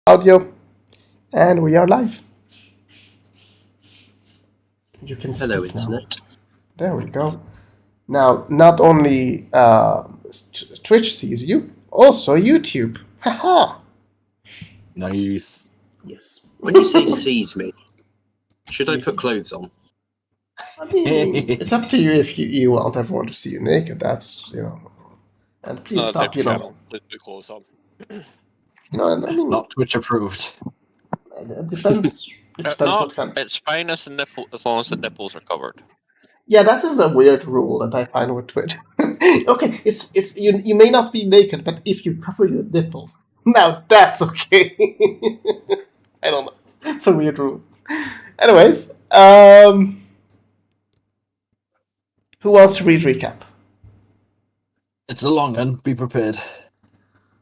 Audio, and we are live. You can Hello, speak now. Internet. There we go. Now, not only Twitch sees you, also YouTube. Haha. Nice. Yes. When you say sees me, should I Sees put you. clothes on? I mean, it's up to you if you want everyone to see you naked. That's And please stop. Channel. Please put clothes on. No, I mean, Not Twitch approved. it depends. It depends No, what kind. it's fine as long as the nipples are covered. Yeah, that is a weird rule that I find with Twitch. Okay, it's you may not be naked, but if you cover your nipples, now that's okay. I don't know. It's a weird rule. Anyways, who wants to read recap? It's a long one. Be prepared.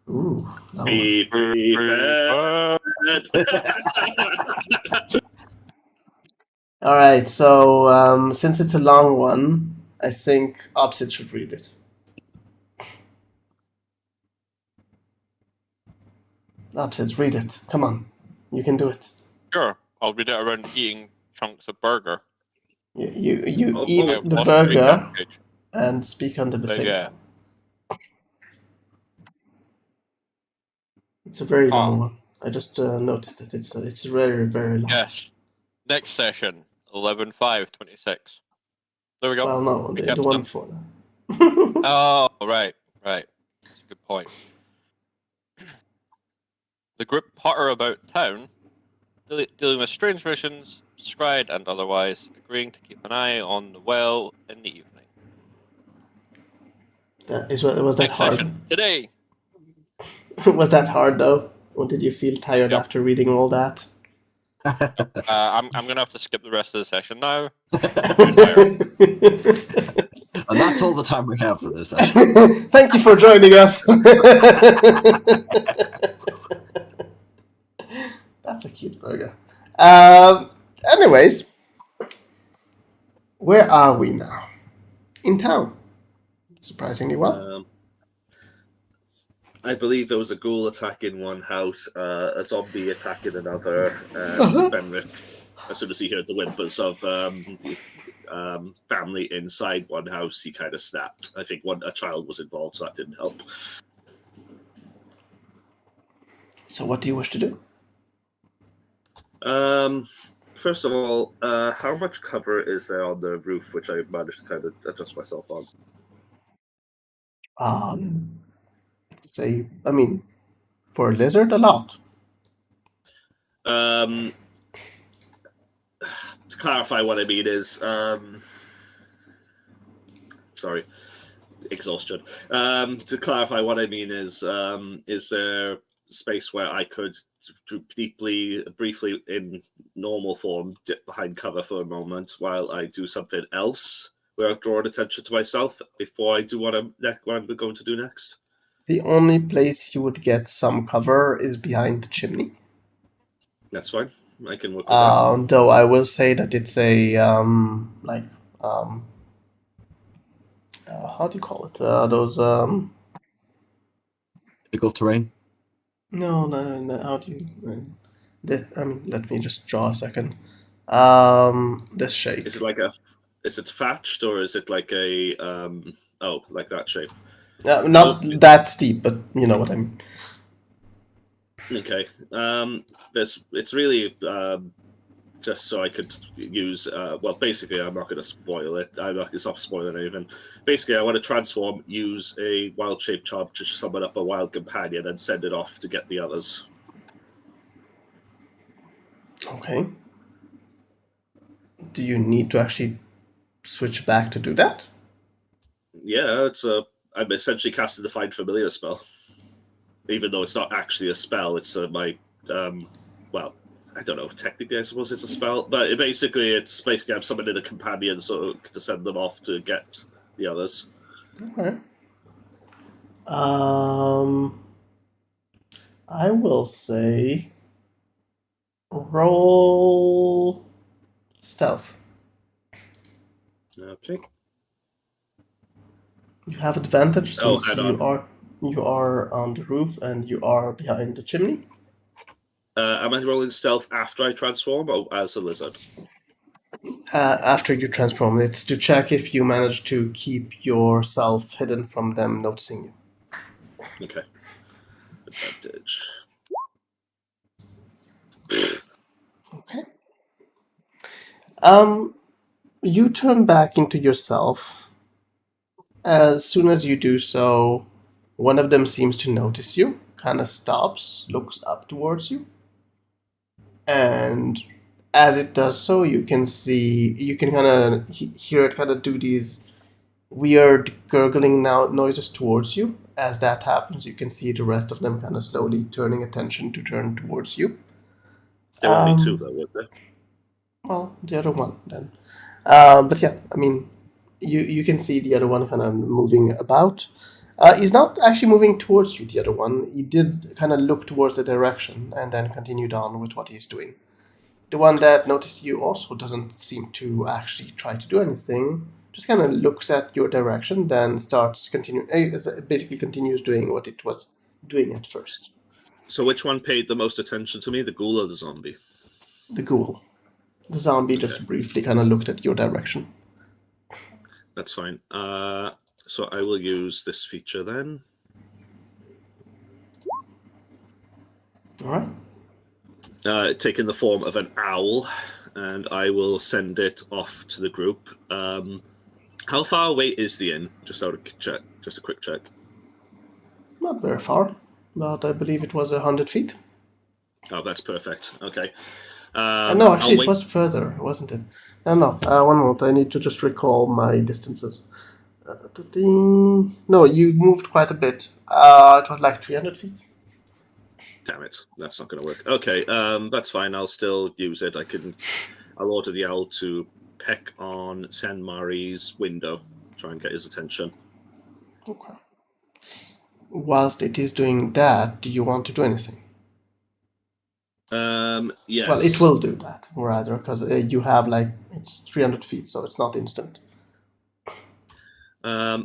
Ooh, that one. Be prepared. All right. So since it's a long one, I think Opposite should read it. Opposite, read it. Come on, you can do it. Sure, I'll read it around eating chunks of burger. You Oh, eat Yeah, the plus burger recap page. and speak under the same Yeah. time. It's a very long one. I just noticed that it's very, very long. Yes. Next session, 11/5/26. There we go. Well, no, the Recap's one done. before that. Oh, right. That's a good point. The group potter about town, dealing with strange missions, Strahd and otherwise, agreeing to keep an eye on the well in the evening. Was that Next hard? session, today. Was that hard, though? Or did you feel tired Yep. after reading all that? I'm going to have to skip the rest of the session now. And that's all the time we have for this session. Thank you for joining us. That's a cute burger. Anyways, where are we now? In town. Surprisingly well. I believe there was a ghoul attack in one house, a zombie attack in another, and Fenris, as soon as he heard the whimpers of the family inside one house, he kind of snapped. I think a child was involved, so that didn't help. So what do you wish to do? First of all, how much cover is there on the roof, which I managed to kind of adjust myself on? Say, I mean, for a lizard, a lot. To clarify what I mean is, sorry, exhaustion. To clarify what I mean is there space where I could briefly, in normal form, dip behind cover for a moment while I do something else, where I draw attention to myself before I do what I'm going to do next? The only place you would get some cover is behind the chimney. That's fine. I can work with that. Though I will say that it's a how do you call it? Those Difficult terrain. No. How do you? Let me just draw a second. This shape. Is it thatched or is it like a like that shape? Not that steep, but you know what I mean. Okay. It's really just so I could use. Well, basically, I'm not going to spoil it. It's not spoiling anything. Basically, I want to transform, use a wild shape charm to summon up a wild companion, and send it off to get the others. Okay. Do you need to actually switch back to do that? Yeah, I'm essentially casting the Find Familiar spell, even though it's not actually a spell. It's my well, I don't know. Technically, I suppose it's a spell, but it's basically I'm summoning a companion so to send them off to get the others. Okay. I will say roll stealth. Okay. You have advantage since add on. you are on the roof and you are behind the chimney. Am I rolling stealth after I transform or as a lizard? After you transform, it's to check if you manage to keep yourself hidden from them noticing you. Okay. Advantage. Okay. You turn back into yourself. As soon as you do so, one of them seems to notice you, kind of stops, looks up towards you, and as it does so, you can kind of hear it kind of do these weird gurgling noises towards you. As that happens, you can see the rest of them kind of slowly turning attention to turn towards you. There were only two, though, weren't there? Well, the other one then. But yeah, I mean, you can see the other one kind of moving about. He's not actually moving towards you, the other one. He did kind of look towards the direction and then continued on with what he's doing. The one that noticed you also doesn't seem to actually try to do anything. Just kind of looks at your direction, then basically continues doing what it was doing at first. So which one paid the most attention to me, the ghoul or the zombie? The ghoul. The zombie just briefly kind of looked at your direction. That's fine. So I will use this feature then. All right. Taking the form of an owl, and I will send it off to the group. How far away is the inn? Just out of check. Just a quick check. Not very far, but I believe it was 100 feet. Oh, that's perfect. Okay. No, actually, it was further, wasn't it? No. One moment. I need to just recall my distances. No, you moved quite a bit. It was like 300 feet. Damn it, that's not going to work. Okay, that's fine. I'll still use it. I'll order the owl to peck on San Mari's window, try and get his attention. Okay. Whilst it is doing that, do you want to do anything? Yes. Well, it will do that, rather, because you have it's 300 feet, so it's not instant.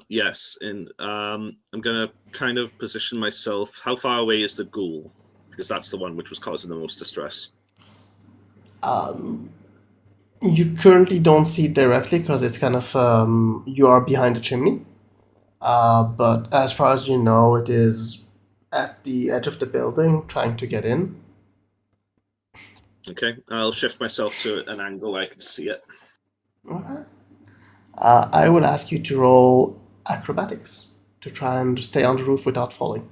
Yes, I'm going to kind of position myself. How far away is the ghoul? Because that's the one which was causing the most distress. You currently don't see it directly because it's kind of you are behind the chimney. But as far as you know, it is at the edge of the building, trying to get in. Okay, I'll shift myself to an angle where I can see it. Okay. I will ask you to roll acrobatics to try and stay on the roof without falling.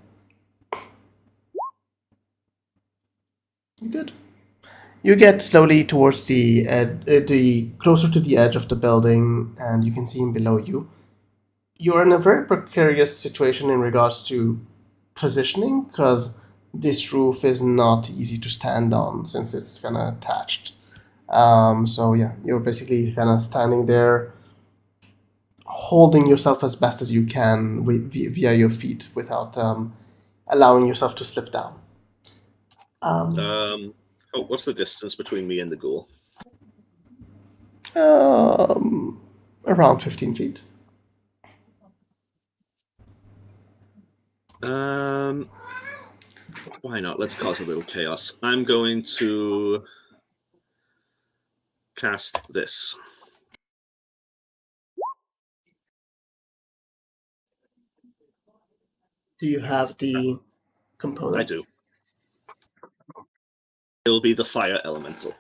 Good. You get slowly towards the closer to the edge of the building, and you can see him below you. You're in a very precarious situation in regards to positioning, because this roof is not easy to stand on since it's kind of attached. So yeah, you're basically kind of standing there, holding yourself as best as you can via your feet without allowing yourself to slip down. What's the distance between me and the ghoul? Around 15 feet. Why not? Let's cause a little chaos. I'm going to cast this. Do you have the component? I do. It will be the fire elemental.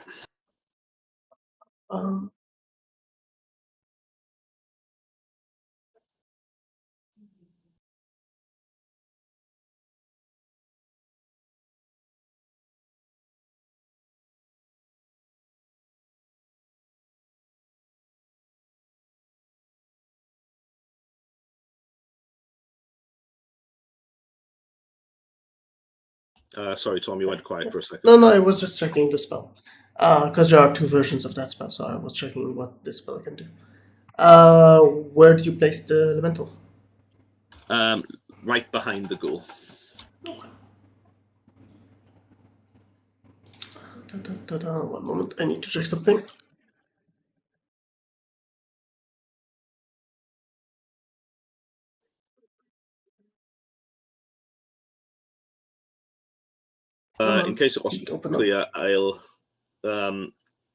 Sorry, Tom, you went quiet for a second. No, I was just checking the spell. Because there are two versions of that spell, so I was checking what this spell can do. Where do you place the elemental? Right behind the ghoul. One moment, I need to check something. case it wasn't Open up. clear, I'll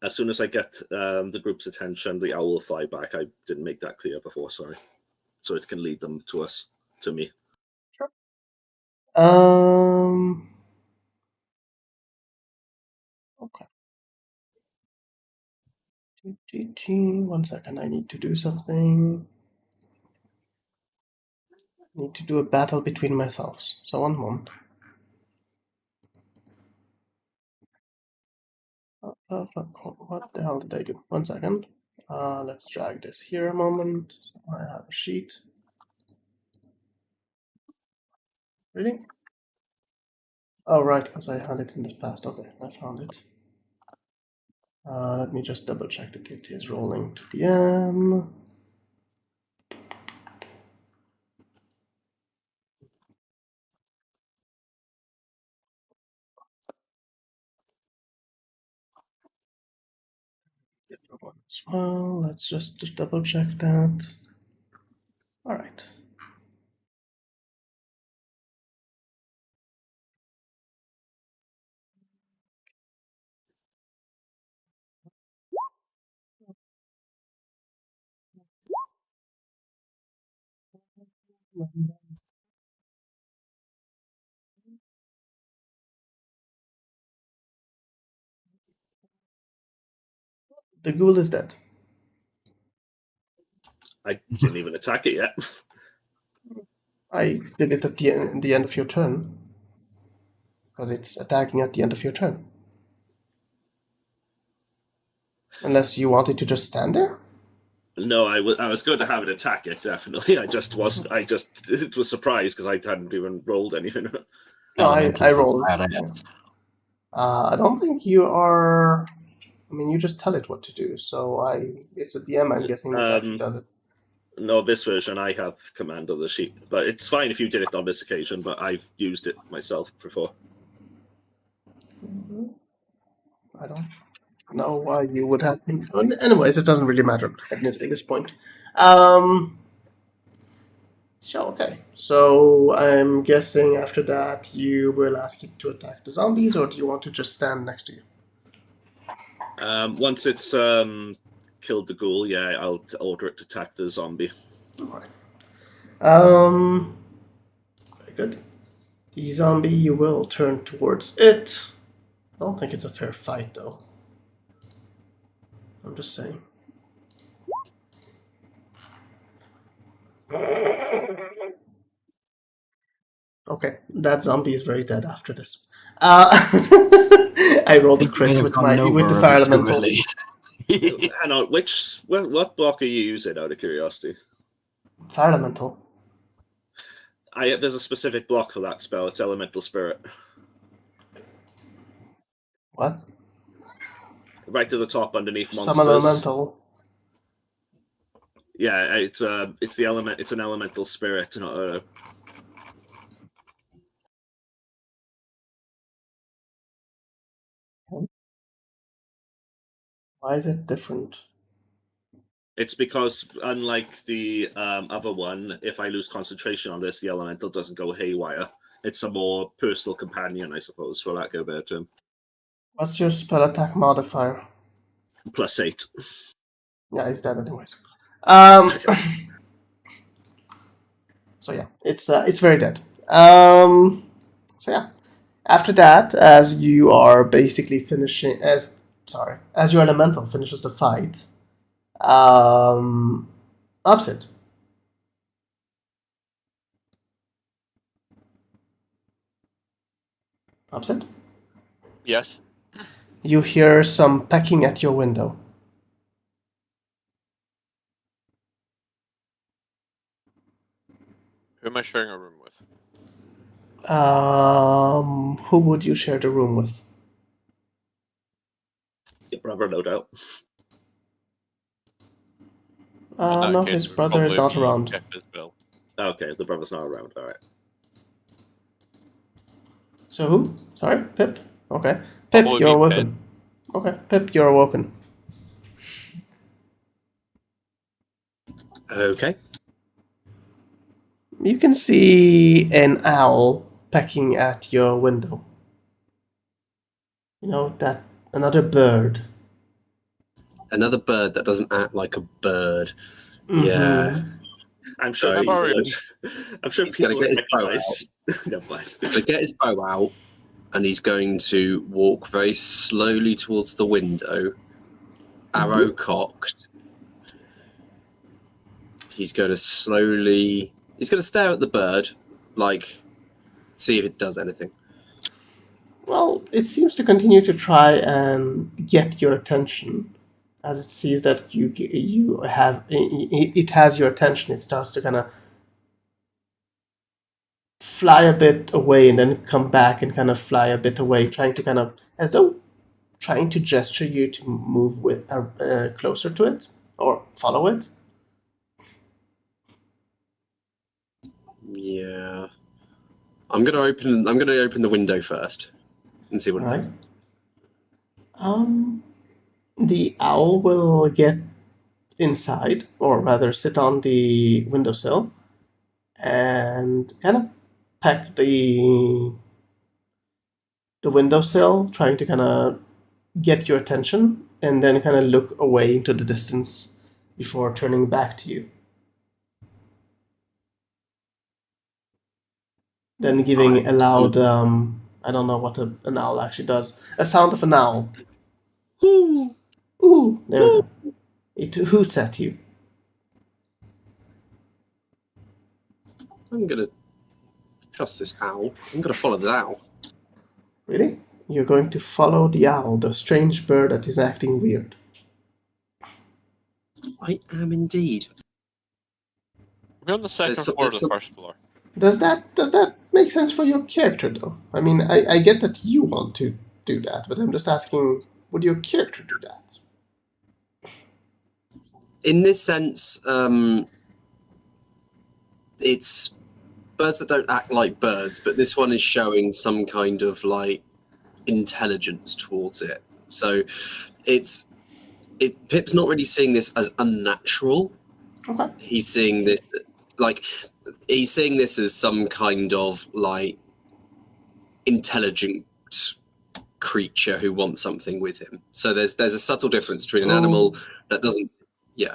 as soon as I get the group's attention, the owl will fly back. I didn't make that clear before, sorry. So it can lead them to me. Okay. 1 second, I need to do something. Need to do a battle between myself. So 1 moment. What the hell did I do? 1 second. Let's drag this here a moment. I have a sheet. Really? Oh, right, because I had it in the past. Okay, I found it. Let me just double check that it is rolling to the end. Well, let's just double check that. All right. The ghoul is dead. I didn't even attack it yet. I did it at the end of your turn. Because it's attacking at the end of your turn. Unless you wanted to just stand there? No, I was going to have it attack it, definitely. I was surprised because I hadn't even rolled anything. No, I rolled. Badass. I don't think you are. I mean, you just tell it what to do. So it's a DM, I'm guessing, that actually does it. No, this version I have command of the sheet, but it's fine if you did it on this occasion. But I've used it myself before. I don't know why you would have been. Anyways, it doesn't really matter at this point. So, okay. So, I'm guessing after that you will ask it to attack the zombies, or do you want to just stand next to you? Once it's killed the ghoul, yeah, I'll order it to attack the zombie. Alright. Very good. The zombie, you will turn towards it. I don't think it's a fair fight, though. I'm just saying. Okay, that zombie is very dead after this. I rolled a crit with the fire elemental. Hang on, what block are you using out of curiosity? Fire elemental. There's a specific block for that spell. It's elemental spirit. What? Right to the top, underneath monsters. Summon elemental. Yeah, it's the element. It's an elemental spirit, not a. Why is it different? It's because, unlike the other one, if I lose concentration on this, the elemental doesn't go haywire. It's a more personal companion, I suppose, for lack of a better term. What's your spell attack modifier? +8. Yeah, he's dead anyways. So yeah, it's very dead. So yeah, after that, as you are basically finishing, as your elemental finishes the fight, Upset. Upset? Yes. You hear some pecking at your window. Who am I sharing a room with? Who would you share the room with? Your brother, no doubt. No, his brother is not around. Jeff as well. Okay, the brother's not around. All right. So who? Sorry, Pip. Okay, Pip, Probably you're me, awoken. Okay, Pip, you're awoken. Okay. You can see an owl pecking at your window. You know, that another bird. Another bird that doesn't act like a bird. Mhm. Yeah. I'm sure. So Never I'm sure he's gonna people get his bow recognize. Never mind. He's going to get his bow out, and he's going to walk very slowly towards the window, arrow cocked. He's going to slowly. He's going to stare at the bird, like, see if it does anything. Well, it seems to continue to try and get your attention. As it sees that you have it has your attention, it starts to kind of fly a bit away and then come back and kind of fly a bit away, trying to kind of as though trying to gesture you to move with closer to it or follow it. Yeah. I'm going to open the window first and see what All it right. does. The owl will get inside, or rather sit on the windowsill, and kind of peck the windowsill, trying to kind of get your attention, and then kind of look away into the distance before turning back to you. Then giving a loud, I don't know what an owl actually does, a sound of an owl. Ooh. Ooh, there we go. It hoots at you. I'm going to trust this owl. I'm going to follow the owl. Really? You're going to follow the owl, the strange bird that is acting weird. I am indeed. We're on the second There's floor or the some- first floor? Does that make sense for your character, though? I mean, I get that you want to do that, but I'm just asking, would your character do that? In this sense, it's birds that don't act like birds, but this one is showing some kind of like intelligence towards it. So Pip's not really seeing this as unnatural. Okay. He's seeing this as some kind of like intelligent creature who wants something with him. So there's a subtle difference between an animal that doesn't. Yeah.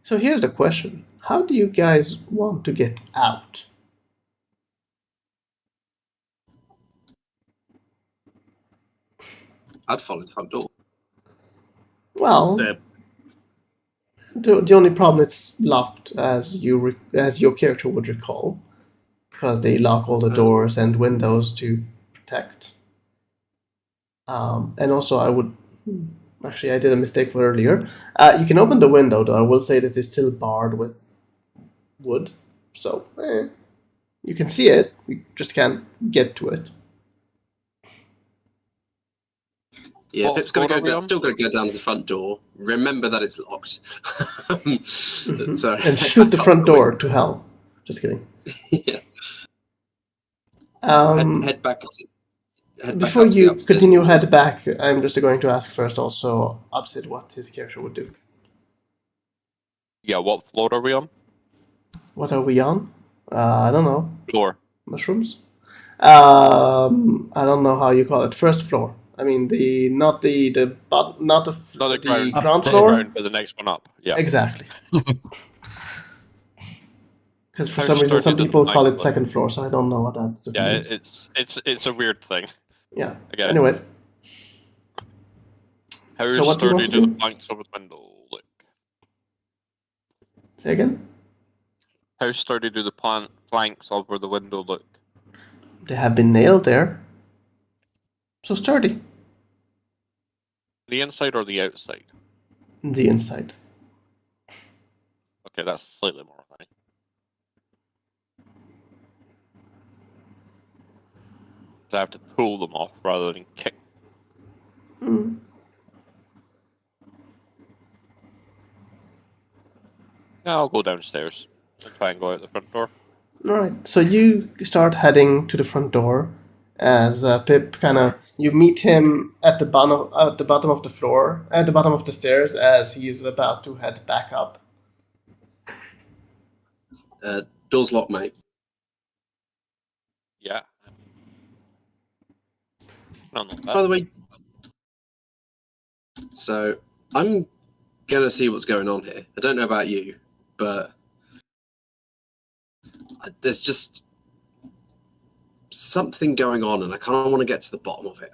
So here's the question: how do you guys want to get out? I'd follow the front door. Well, the only problem it's locked, as your character would recall, because they lock all the doors and windows to protect. And also, I would actually I did a mistake earlier. You can open the window, though. I will say that it's still barred with wood, so you can see it. You just can't get to it. Yeah, What Pip's going floor are to we go. on? Still going to go down to the front door. Remember that it's locked. So And shoot the front door to hell. Just kidding. Yeah. Head back. Before up to the you upstairs continue windows. head back, I'm just going to ask first also Upsid what his character would do. Yeah, what floor are we on? What are we on? I don't know. Floor. Mushrooms? I don't know how you call it. First floor. I mean not the Not the ground. ground Up floor. Ground, but the next one up. Yeah. Exactly. Because for How some reason some sturdy people does call mine it look? second floor, so I don't know what that's. Yeah, it's a weird thing. Yeah. I get it. Anyways, How So what do you want sturdy to do do? the planks of the window look? say again. How sturdy do the planks over the window look? They have been nailed there. So sturdy. The inside or the outside? The inside. Okay, that's slightly more funny. So I have to pull them off rather than kick. Mm. Yeah, I'll go downstairs and try and go out the front door. Alright, so you start heading to the front door as Pip you meet him at the bottom of the floor, at the bottom of the stairs as he's about to head back up. Door's locked, mate. Yeah. No, not By bad. the way, So I'm gonna see what's going on here. I don't know about you, but there's just something going on, and I kind of want to get to the bottom of it.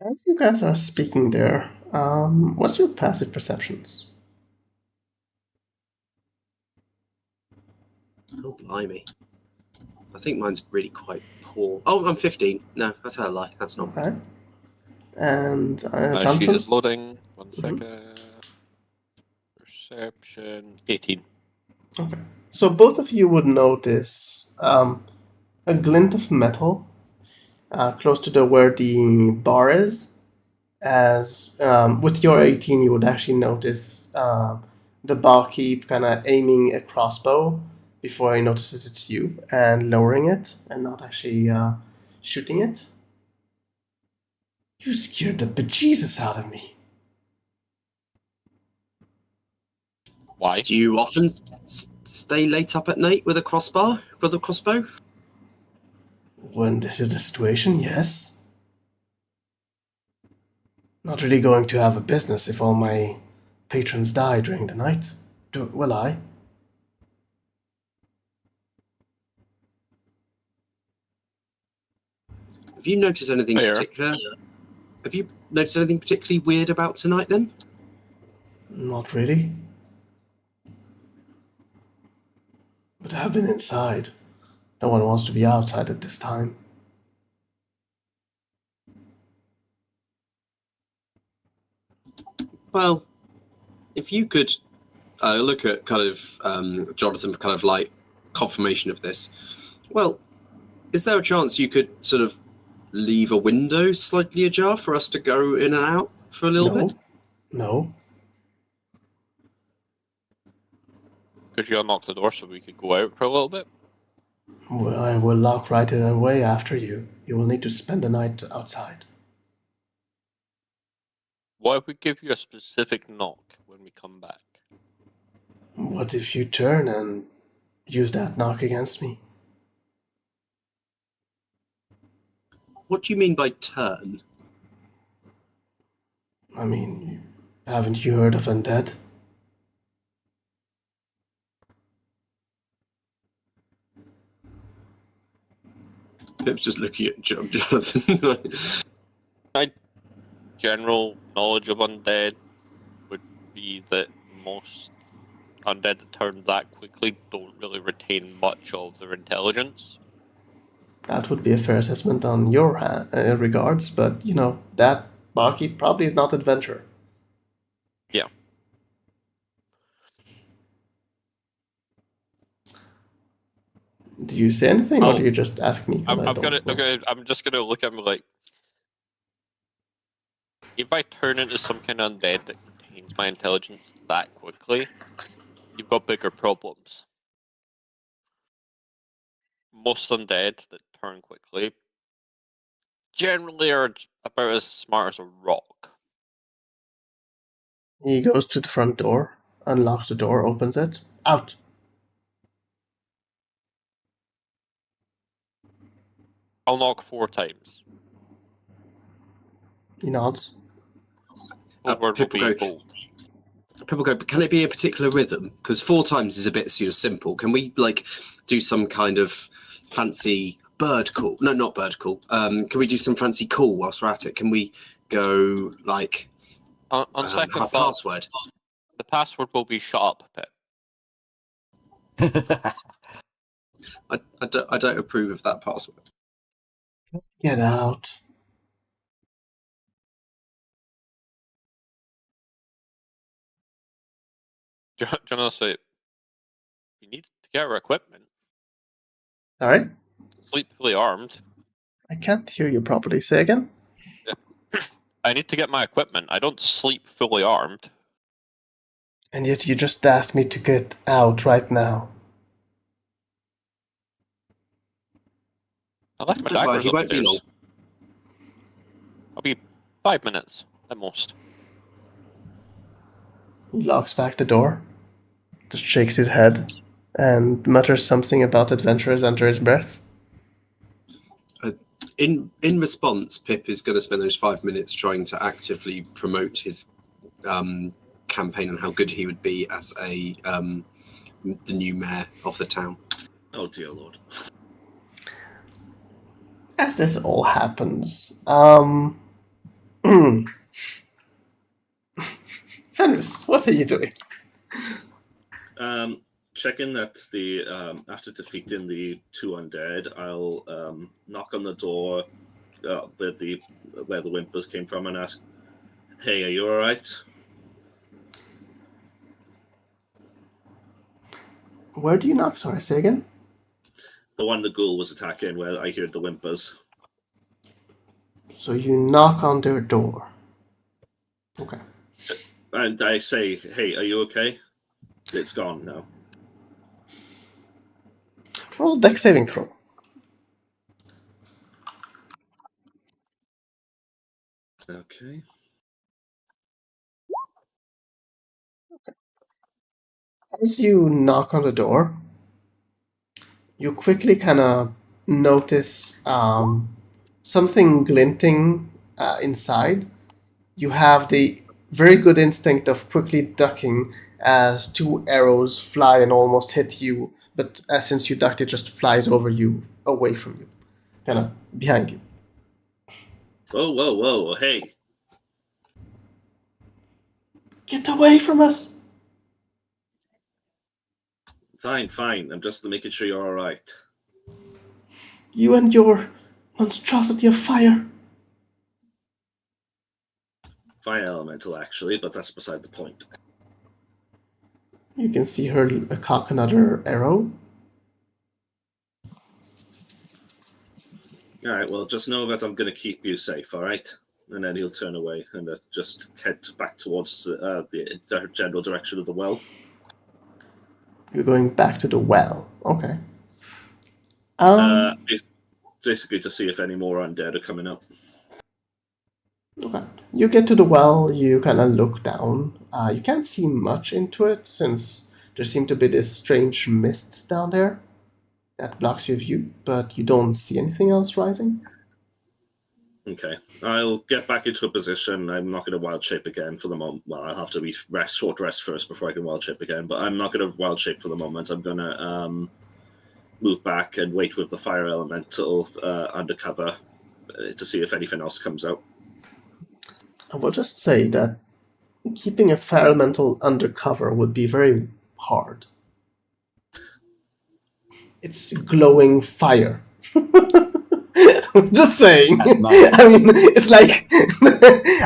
As you guys are speaking there, what's your passive perceptions? Oh, blimey. I think mine's really quite poor. Oh, I'm 15. No, that's how I lie. That's not Okay. And She Jonathan? is loading. 1 Mhm. second. Perception 18. Okay. So both of you would notice a glint of metal close to where the bar is. As with your 18, you would actually notice the barkeep kind of aiming a crossbow before he notices it's you and lowering it and not actually shooting it. You scared the bejesus out of me. Why? Do you often stay late up at night with a crossbow? When this is the situation, yes. Not really going to have a business if all my patrons die during the night, will I? Have you noticed anything Fair. particular? Have you noticed anything particularly weird about tonight then? Not really. But I've been inside. No one wants to be outside at this time. Well, if you could look at kind of Jonathan for kind of like confirmation of this. Well, is there a chance you could sort of leave a window slightly ajar for us to go in and out for a little bit? No. Could you unlock the door so we could go out for a little bit? Well, I will lock right away after you. You will need to spend the night outside. What if we give you a specific knock when we come back? What if you turn and use that knock against me? What do you mean by turn? I mean, haven't you heard of undead? Pip's just looking at Jonathan. My general knowledge of undead would be that most undead that turn that quickly don't really retain much of their intelligence. That would be a fair assessment on your regards, but you know, that barkeep probably is not adventure. Yeah. Do you say anything, or Oh, do you just ask me? I'm just gonna look at him like, if I turn into some kind of undead that retains my intelligence that quickly, you've got bigger problems. Most undead that turn quickly generally are about as smart as a rock. He goes to the front door, unlocks the door, opens it. Out! I'll knock 4 times. He nods. Code word will be People go- bold. People go, but can it be a particular rhythm? Because 4 times is a bit simple. Can we like do some kind of fancy bird call? No, not bird call. Can we do some fancy call whilst we're at it? Can we go like On second have a thought, password? the password will be shut up, Pip. I don't approve of that password. Get out. Jonathan, we need to get our equipment. Alright? Sleep fully armed. I can't hear you properly. Say again? I need to get my equipment. I don't sleep fully armed. And yet you just asked me to get out right now. I left my Don't worry, daggers he won't be upstairs. long. I'll be 5 minutes at most. He locks back the door, just shakes his head, and mutters something about adventurers under his breath. In response, Pip is going to spend those 5 minutes trying to actively promote his campaign and how good he would be as a the new mayor of the town. Oh dear lord. As this all happens, Fenris, what are you doing? Checking that the after defeating the 2 undead, I'll knock on the door where the whimpers came from and ask, "Hey, are you all right?" Where do you knock? Sorry, say again. The one the ghoul was attacking, where I heard the whimpers. So you knock on their door. Okay. And I say, "Hey, are you okay?" It's gone now. Roll dex saving throw. Okay. As you knock on the door, you quickly kind of notice something glinting inside. You have the very good instinct of quickly ducking as 2 arrows fly and almost hit you, but since you ducked, it just flies over you, away from you, kind of behind you. Whoa! Hey, Get away from us! fine. I'm just making sure you're all right. You and your monstrosity of fire. Fire elemental, actually, but that's beside the point. You can see her cock another arrow. All right. Well, just know that I'm going to keep you safe. All right. And then he'll turn away and just head back towards the general direction of the well. You're going back to the well. Okay. Basically to see if any more undead are coming up. Okay. You get to the well, you kind of look down. You can't see much into it since there seems to be this strange mist down there that blocks your view, but you don't see anything else rising. Okay. I'll get back into a position. I'm not going to wild shape again for the moment. Well, I'll have to short rest first before I can wild shape again, but I'm not going to wild shape for the moment. I'm going to move back and wait with the fire elemental undercover to see if anything else comes out. I will just say that keeping a fire elemental undercover would be very hard. It's glowing fire. Just saying. I mean, it's like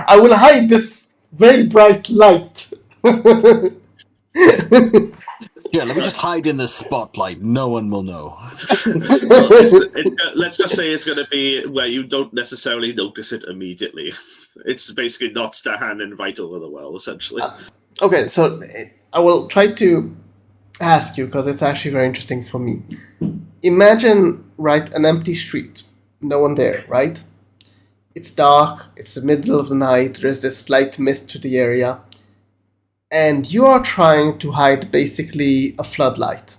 I will hide this very bright light. Yeah, let me just hide in the spotlight. No one will know. Well, let's just say it's going to be where you don't necessarily notice it immediately. It's basically not standing right over the well, essentially. Okay, so I will try to ask you because it's actually very interesting for me. Imagine, right, an empty street. No one there, right? It's dark, it's the middle of the night, there's this slight mist to the area, and you are trying to hide basically a floodlight.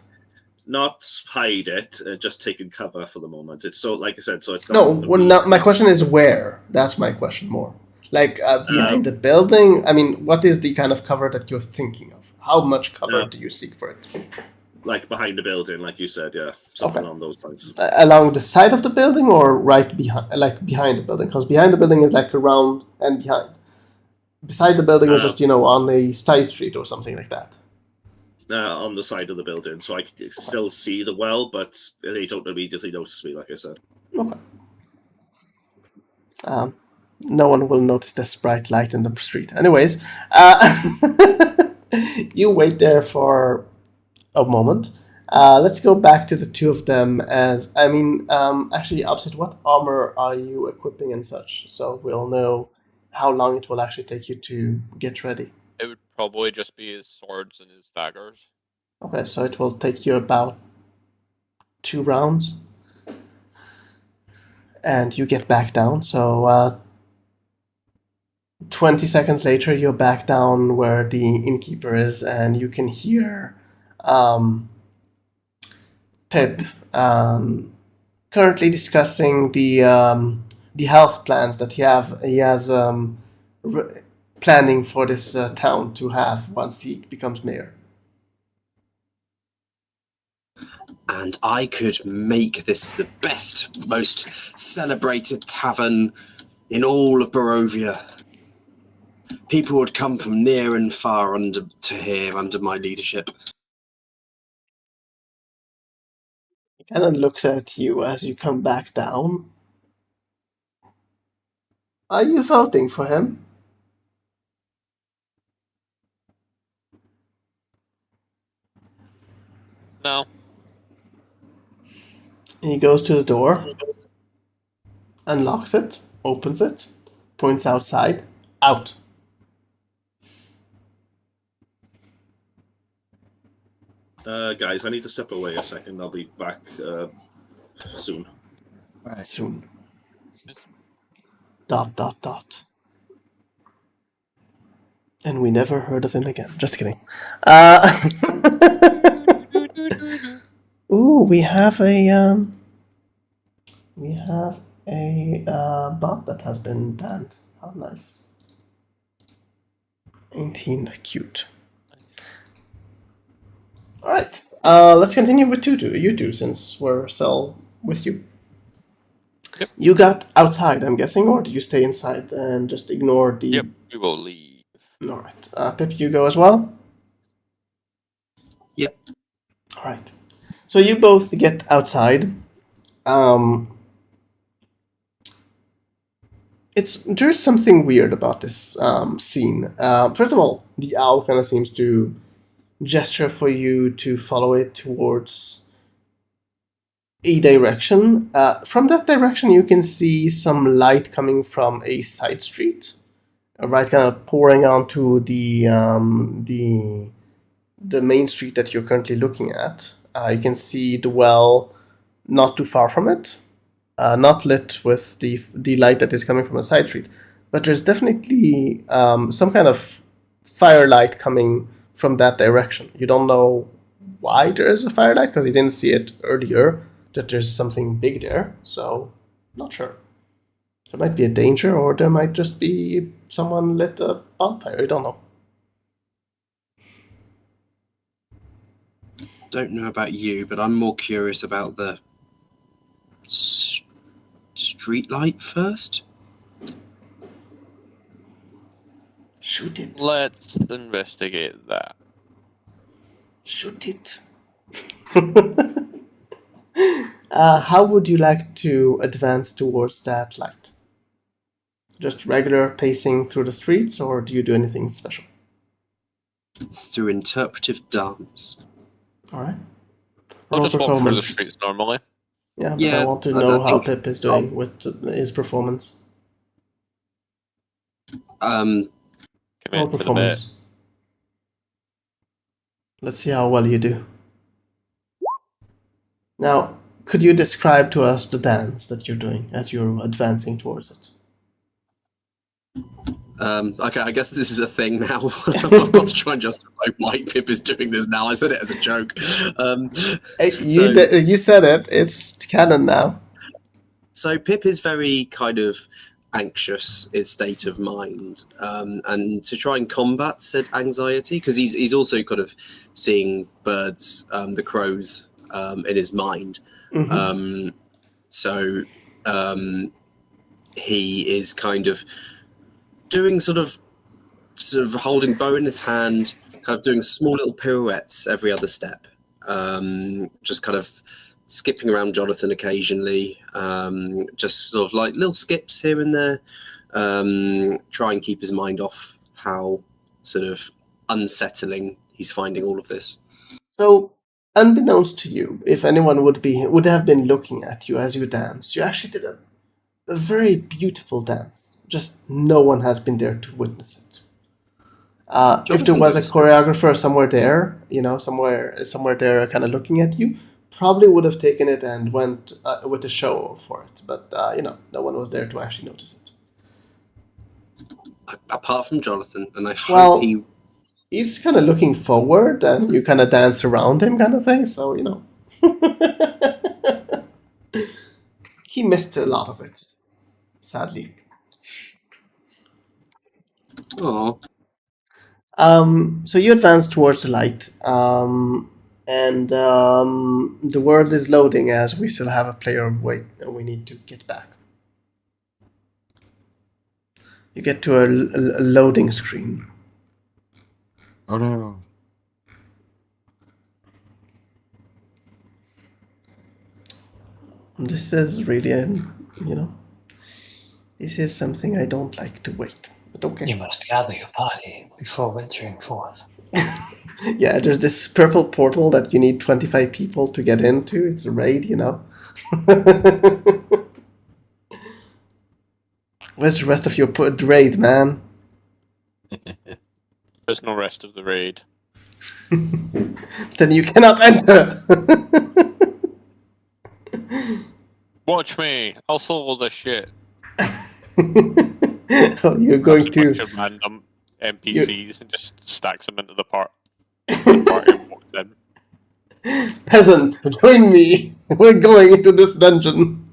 Not hide it, just taking cover for the moment. It's so, like I said, so it's not. No, well, my question is where? That's my question more. Like behind the building? I mean, what is the kind of cover that you're thinking of? How much cover do you seek for it? Like behind the building, like you said, yeah. Something on those lines. Along the side of the building or right behind, like behind the building? Because behind the building is like around and behind. Beside the building is just, on a side street or something like that. On the side of the building, so I can still see the well, but they don't immediately notice me, like I said. Okay. No one will notice this bright light in the street. Anyways, you wait there for a moment. Let's go back to the 2 of them. Actually, opposite, what armor are you equipping and such? So we'll know how long it will actually take you to get ready. It would probably just be his swords and his daggers. Okay, so it will take you about 2 rounds. And you get back down. So 20 seconds later, you're back down where the innkeeper is, and you can hear Pip currently discussing the health plans that he has planning for this town to have once he becomes mayor. And I could make this the best, most celebrated tavern in all of Barovia. People would come from near and far to here under my leadership. He kind of looks at you as you come back down. Are you voting for him? No. He goes to the door, unlocks it, opens it, points outside, out. Guys, I need to step away a second. I'll be back soon. Right. Soon. Yes. ... And we never heard of him again. Just kidding. Ooh, we have a bot that has been banned. How nice. Ain't he cute? Alright. Let's continue with you two, since we're still with you. Yep. You got outside, I'm guessing, or did you stay inside and just ignore the... Yep, we will leave. Alright. Pip, you go as well? Yep. Alright. So you both get outside. There's something weird about this scene. First of all, the owl kind of seems to gesture for you to follow it towards a direction. From that direction, you can see some light coming from a side street, right, kind of pouring onto the main street that you're currently looking at. You can see the well not too far from it, not lit with the light that is coming from a side street, but there's definitely some kind of firelight coming from that direction. You don't know why there is a firelight because you didn't see it earlier, that there's something big there, so not sure. There might be a danger, or there might just be someone lit a bonfire, you don't know. Don't know about you, but I'm more curious about the street light first. Shoot it. Let's investigate that. Shoot it. How would you like to advance towards that light? Just regular pacing through the streets, or do you do anything special? Through interpretive dance. Alright. I'll Roll just walk through the performance. streets normally. Yeah, but Yeah, I want to I know how think- Pip is doing with his performance. Um, Come Roll in for the bit. performance. Let's see how well you do. Now, could you describe to us the dance that you're doing as you're advancing towards it? okay, I guess this is a thing now. I've got to try and justify why Pip is doing this now. I said it as a joke. Hey, So- you said it. It's canon now. So Pip is very kind of anxious in state of mind, and to try and combat said anxiety, because he's also kind of seeing birds, the crows, in his mind. Mhm. So he is kind of doing sort of holding bow in his hand, kind of doing small little pirouettes every other step, just kind of skipping around Jonathan occasionally, just sort of like little skips here and there, try and keep his mind off how sort of unsettling he's finding all of this. So, unbeknownst to you, if anyone would have been looking at you as you danced, you actually did a very beautiful dance. Just no one has been there to witness it. If there was a choreographer somewhere there, somewhere there, kind of looking at you, probably would have taken it and went with a show for it. But no one was there to actually notice it. Apart from Jonathan, and I Well, hope he's kind of looking forward, and you kind of dance around him, kind of thing. So he missed a lot of it, sadly. Oh, So you advance towards the light, and the world is loading as we still have a player wait, and we need to get back. You get to a loading screen. Oh no. This is really, this is something I don't like to wait. But okay. You must gather your party before venturing forth. Yeah, there's this purple portal that you need 25 people to get into. It's a raid, Where's the rest of your raid, man? There's no rest of the raid. Then you cannot enter. Watch me. I'll solo this shit. Well, you're going Just a bunch to. of random NPCs and just stacks them into the party. Walks in. Peasant, join me. We're going into this dungeon.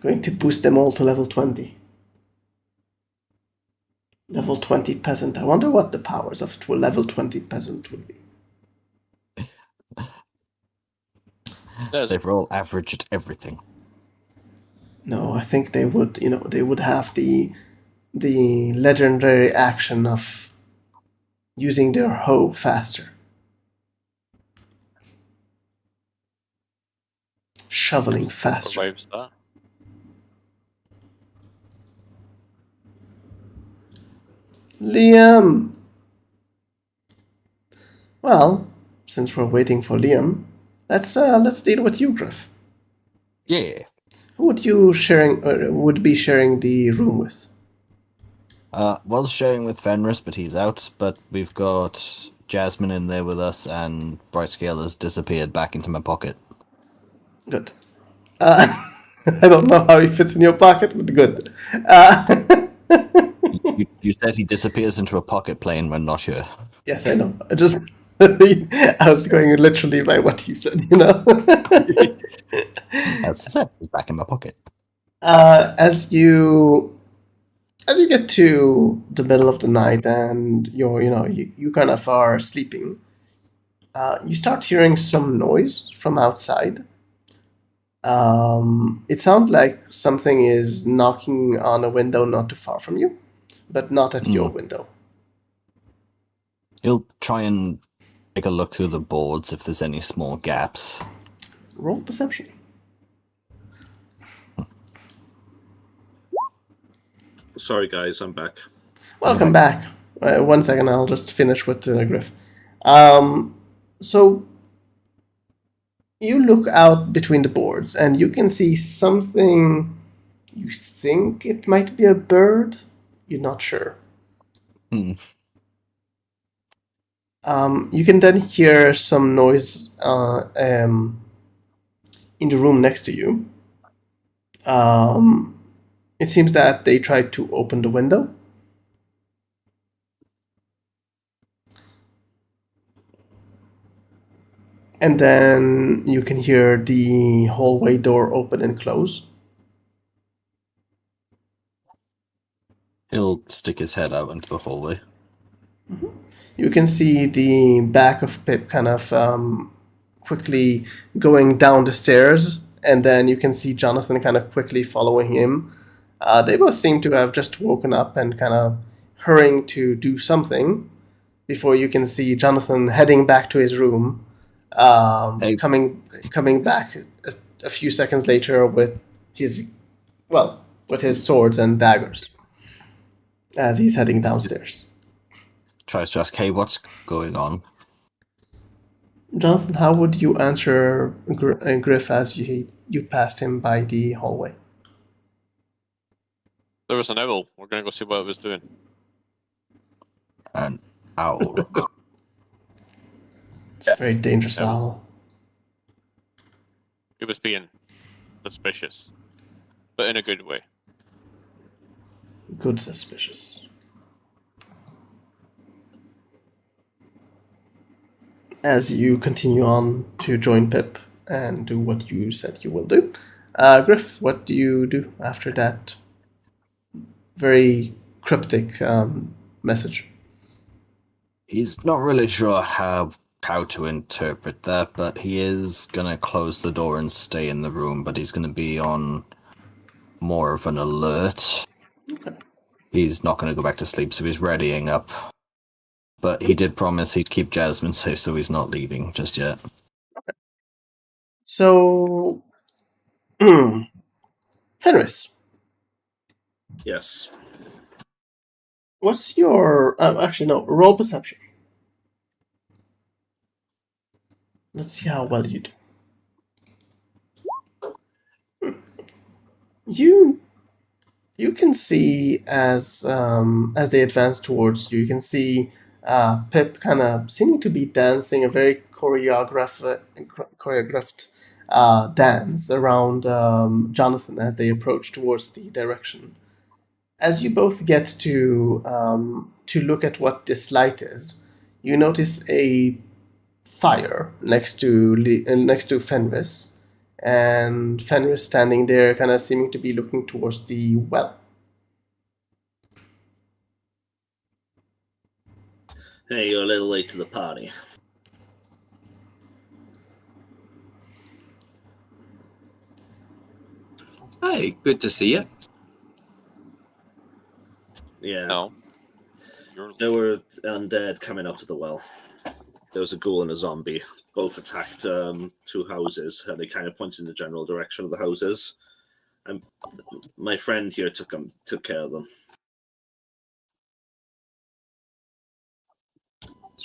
Going to boost them all to level 20. Level 20 peasant. I wonder what the powers of a level 20 peasant would be. They've all averaged everything. No, I think they would, they would have the legendary action of using their hoe faster. Shoveling faster. Survives that. Liam! Well, since we're waiting for Liam, let's deal with you, Griff. Yeah. Who would be sharing the room with? Was sharing with Fenris, but he's out. But we've got Jasmine in there with us, and Brightscale has disappeared back into my pocket. Good. I don't know how he fits in your pocket, but good. You said he disappears into a pocket plane when not here. Yes, I know. I just I was going literally by what you said, As I said, he's back in my pocket. As you get to the middle of the night and you kind of are sleeping, you start hearing some noise from outside. It sounds like something is knocking on a window not too far from you, but not at your window. He'll try and take a look through the boards if there's any small gaps. Roll perception. Sorry, guys, I'm back. Welcome back. 1 second, I'll just finish with Griff. So you look out between the boards and you can see something. You think it might be a bird. You're not sure. You can then hear some noise in the room next to you. It seems that they tried to open the window. And then you can hear the hallway door open and close. He'll stick his head out into the hallway. You can see the back of Pip kind of quickly going down the stairs, and then you can see Jonathan kind of quickly following him. They both seem to have just woken up and kind of hurrying to do something before you can see Jonathan heading back to his room, coming back a few seconds later with his swords and daggers as he's heading downstairs. Tries to ask, hey, what's going on? Jonathan, how would you answer Griff as you passed him by the hallway? There was an owl. We're gonna go see what it was doing. An owl. It's a very dangerous owl. It was being suspicious, but in a good way. Good suspicious. As you continue on to join Pip, and do what you said you will do. Griff, what do you do after that very cryptic message? He's not really sure how to interpret that, but he is gonna close the door and stay in the room, but he's gonna be on more of an alert. Okay. He's not gonna go back to sleep, so he's readying up. But he did promise he'd keep Jasmine safe, so he's not leaving just yet. So, Fenris, Yes. what's your... actually, no, roll perception. Let's see how well you do. You can see as they advance towards you, you can see Pip kind of seeming to be dancing a very choreographed dance around Jonathan as they approach towards the direction. As you both get to look at what this light is, you notice a fire next to Fenris, and Fenris standing there, kind of seeming to be looking towards the well. Hey, you're a little late to the party. Hey, good to see you. Yeah. No. There were undead coming out of the well. There was a ghoul and a zombie. Both attacked two houses, and they kind of pointed in the general direction of the houses. And my friend here took care of them.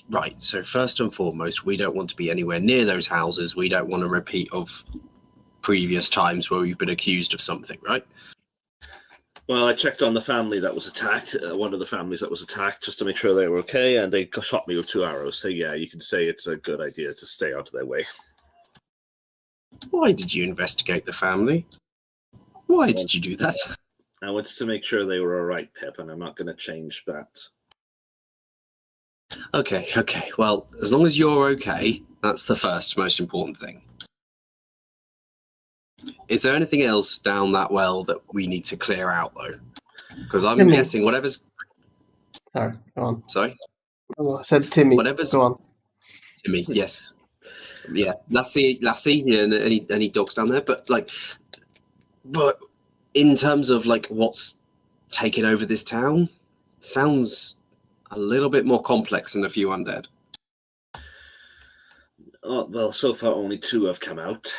Right, so first and foremost, we don't want to be anywhere near those houses. We don't want a repeat of previous times where we've been accused of something, right? Well, I checked on the family that was attacked, one of the families that was attacked, just to make sure they were okay, and they shot me with 2 arrows. So yeah, you can say it's a good idea to stay out of their way. Why did you investigate the family? Why did you do that? I wanted to make sure they were all right, Pip, and I'm not going to change that. Okay. Well, as long as you're okay, that's the first most important thing. Is there anything else down that well that we need to clear out, though? Because I'm Timmy. guessing whatever's... Sorry, go on. Sorry? Oh, I said Timmy. Whatever's... Go on. Timmy, yes. Yeah, Lassie, and any dogs down there, but in terms of what's taken over this town, sounds a little bit more complex than a few undead. Oh, well, so far only 2 have come out.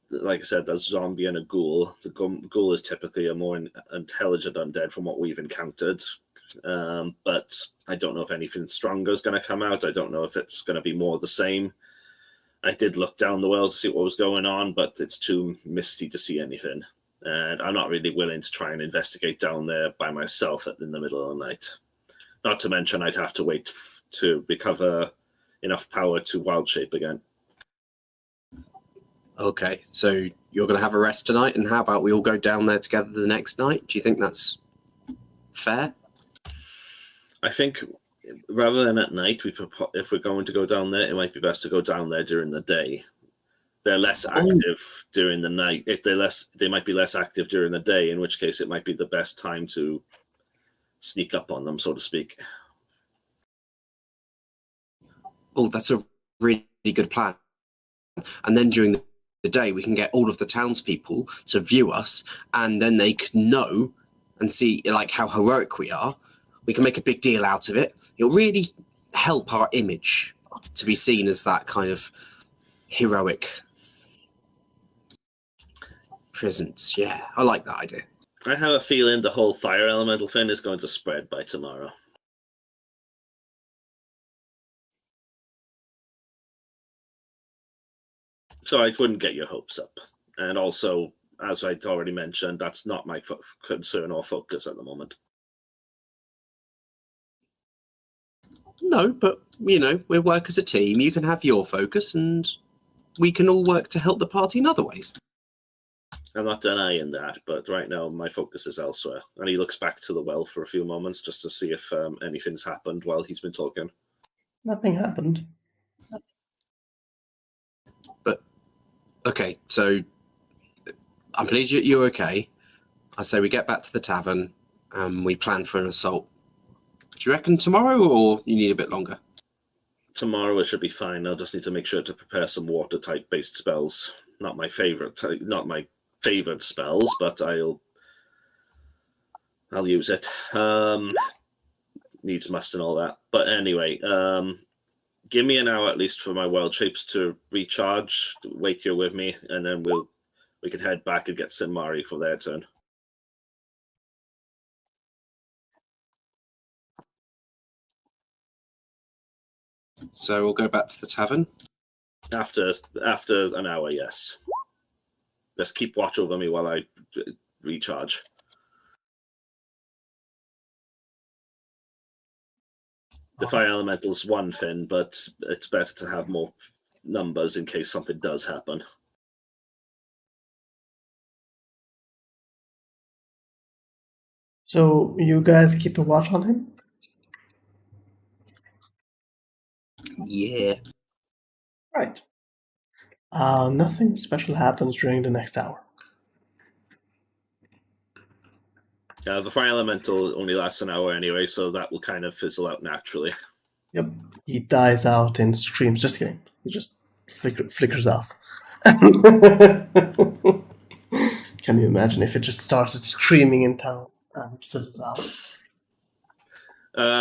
Like I said, there's a zombie and a ghoul. The ghoul is typically a more intelligent undead from what we've encountered. But I don't know if anything stronger is going to come out. I don't know if it's going to be more of the same. I did look down the well to see what was going on, but it's too misty to see anything. And I'm not really willing to try and investigate down there by myself in the middle of the night. Not to mention I'd have to wait to recover enough power to wild shape again. Okay, so you're going to have a rest tonight, and how about we all go down there together the next night? Do you think that's fair? I think rather than at night, if we're going to go down there, it might be best to go down there during the day. They're less active during the night. If they might be less active during the day, in which case it might be the best time to sneak up on them, so to speak. Oh, that's a really good plan. And then during the day, we can get all of the townspeople to view us, and then they can know and see how heroic we are. We can make a big deal out of it. It'll really help our image to be seen as that kind of heroic presence. Yeah, I like that idea. I have a feeling the whole fire elemental thing is going to spread by tomorrow. So I wouldn't get your hopes up. And also, as I'd already mentioned, that's not my concern or focus at the moment. No, but, we work as a team. You can have your focus, and we can all work to help the party in other ways. I'm not denying that, but right now my focus is elsewhere. And he looks back to the well for a few moments just to see if anything's happened while he's been talking. Nothing happened. But Okay, so I'm pleased you're okay. I say we get back to the tavern and we plan for an assault. Do you reckon tomorrow, or you need a bit longer? Tomorrow it should be fine. I'll just need to make sure to prepare some water type based spells. Not my favorite spells, but I'll use it. Needs must and all that. But anyway, give me an hour at least for my wild shapes to recharge. Wait here with me, and then we can head back and get Sinmari for their turn. So we'll go back to the tavern. After an hour, yes. Just keep watch over me while I recharge. The fire elemental's one thing, but it's better to have more numbers in case something does happen. So you guys keep a watch on him? Yeah. Right. Nothing special happens during the next hour. The fire elemental only lasts an hour anyway, so that will kind of fizzle out naturally. Yep. He dies out in screams. Just kidding. He just flickers off. Can you imagine if it just started screaming in town and it fizzles out?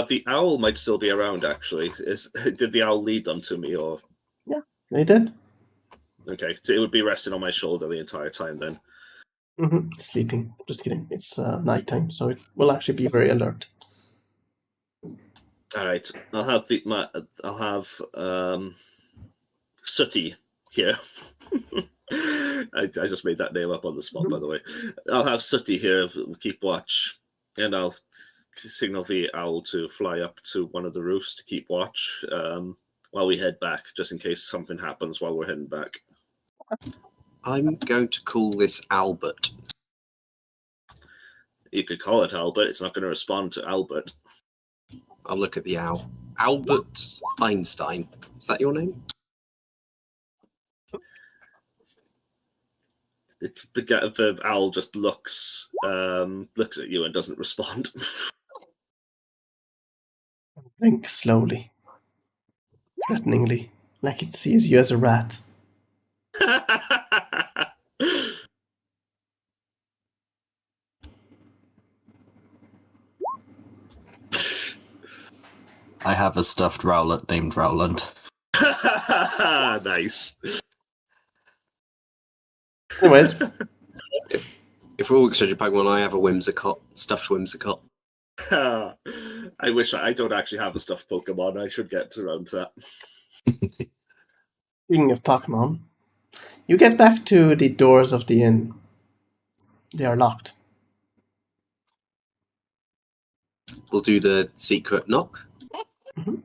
The owl might still be around, actually. Did the owl lead them to me, or? Yeah, they did. Okay, so it would be resting on my shoulder the entire time then. Sleeping. Just kidding. It's nighttime, so it will actually be very alert. All right, I'll have Sooty here. I just made that name up on the spot, by the way. I'll have Sooty here keep watch, and I'll signal the owl to fly up to one of the roofs to keep watch while we head back, just in case something happens while we're heading back. I'm going to call this Albert. You could call it Albert. It's not going to respond to Albert. I'll look at the owl. Albert Einstein. Is that your name? The owl just looks at you and doesn't respond. Blink slowly, threateningly, like it sees you as a rat. I have a stuffed Rowlet named Rowland. Nice. Anyways, If we're all exchanging Pokemon, I have a Whimsicott, stuffed Whimsicott. I wish I don't actually have a stuffed Pokemon. I should get around to that. speaking of Pokemon, you get back to the doors of the inn. They are locked. We'll do the secret knock. Nothing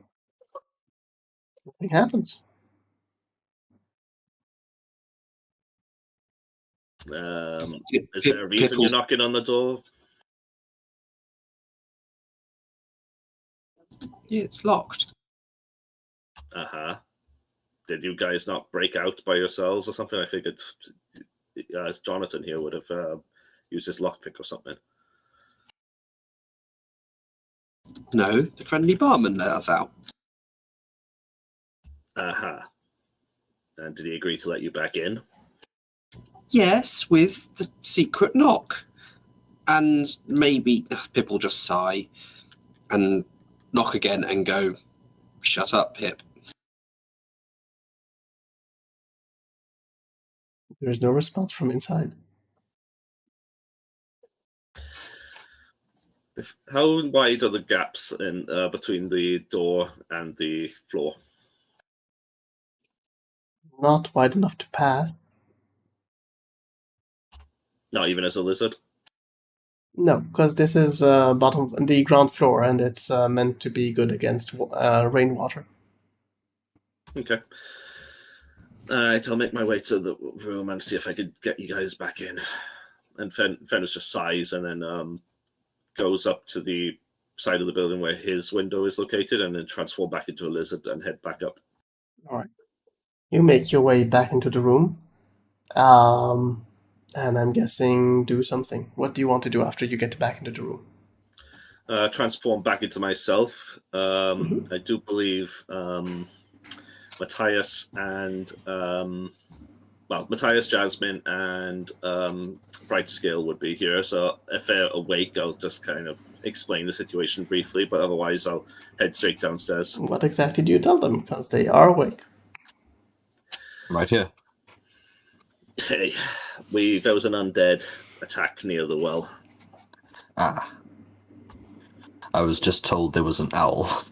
happens. Is there a reason you're knocking on the door? Yeah, it's locked. Did you guys not break out by yourselves or something? I figured Jonathan here would have used his lockpick or something. No, the friendly barman let us out. And did he agree to let you back in? Yes, with the secret knock. And maybe Pip will just sigh and knock again and go, "Shut up, Pip." There is no response from inside. How wide are the gaps in between the door and the floor? Not wide enough to pass. Not even as a lizard? No, because this is the ground floor, and it's meant to be good against rainwater. Okay. Alright, I'll make my way to the room and see if I could get you guys back in. And Fenris just sighs and then goes up to the side of the building where his window is located and then transform back into a lizard and head back up. All right. You make your way back into the room. And I'm guessing do something. What do you want to do after you get back into the room? Transform back into myself. Mhm. I do believe Matthias and Matthias, Jasmine, and Bright Scale would be here. So if they're awake, I'll just kind of explain the situation briefly. But otherwise, I'll head straight downstairs. What exactly do you tell them? Because they are awake. Right here. Hey, there was an undead attack near the well. Ah. I was just told there was an owl.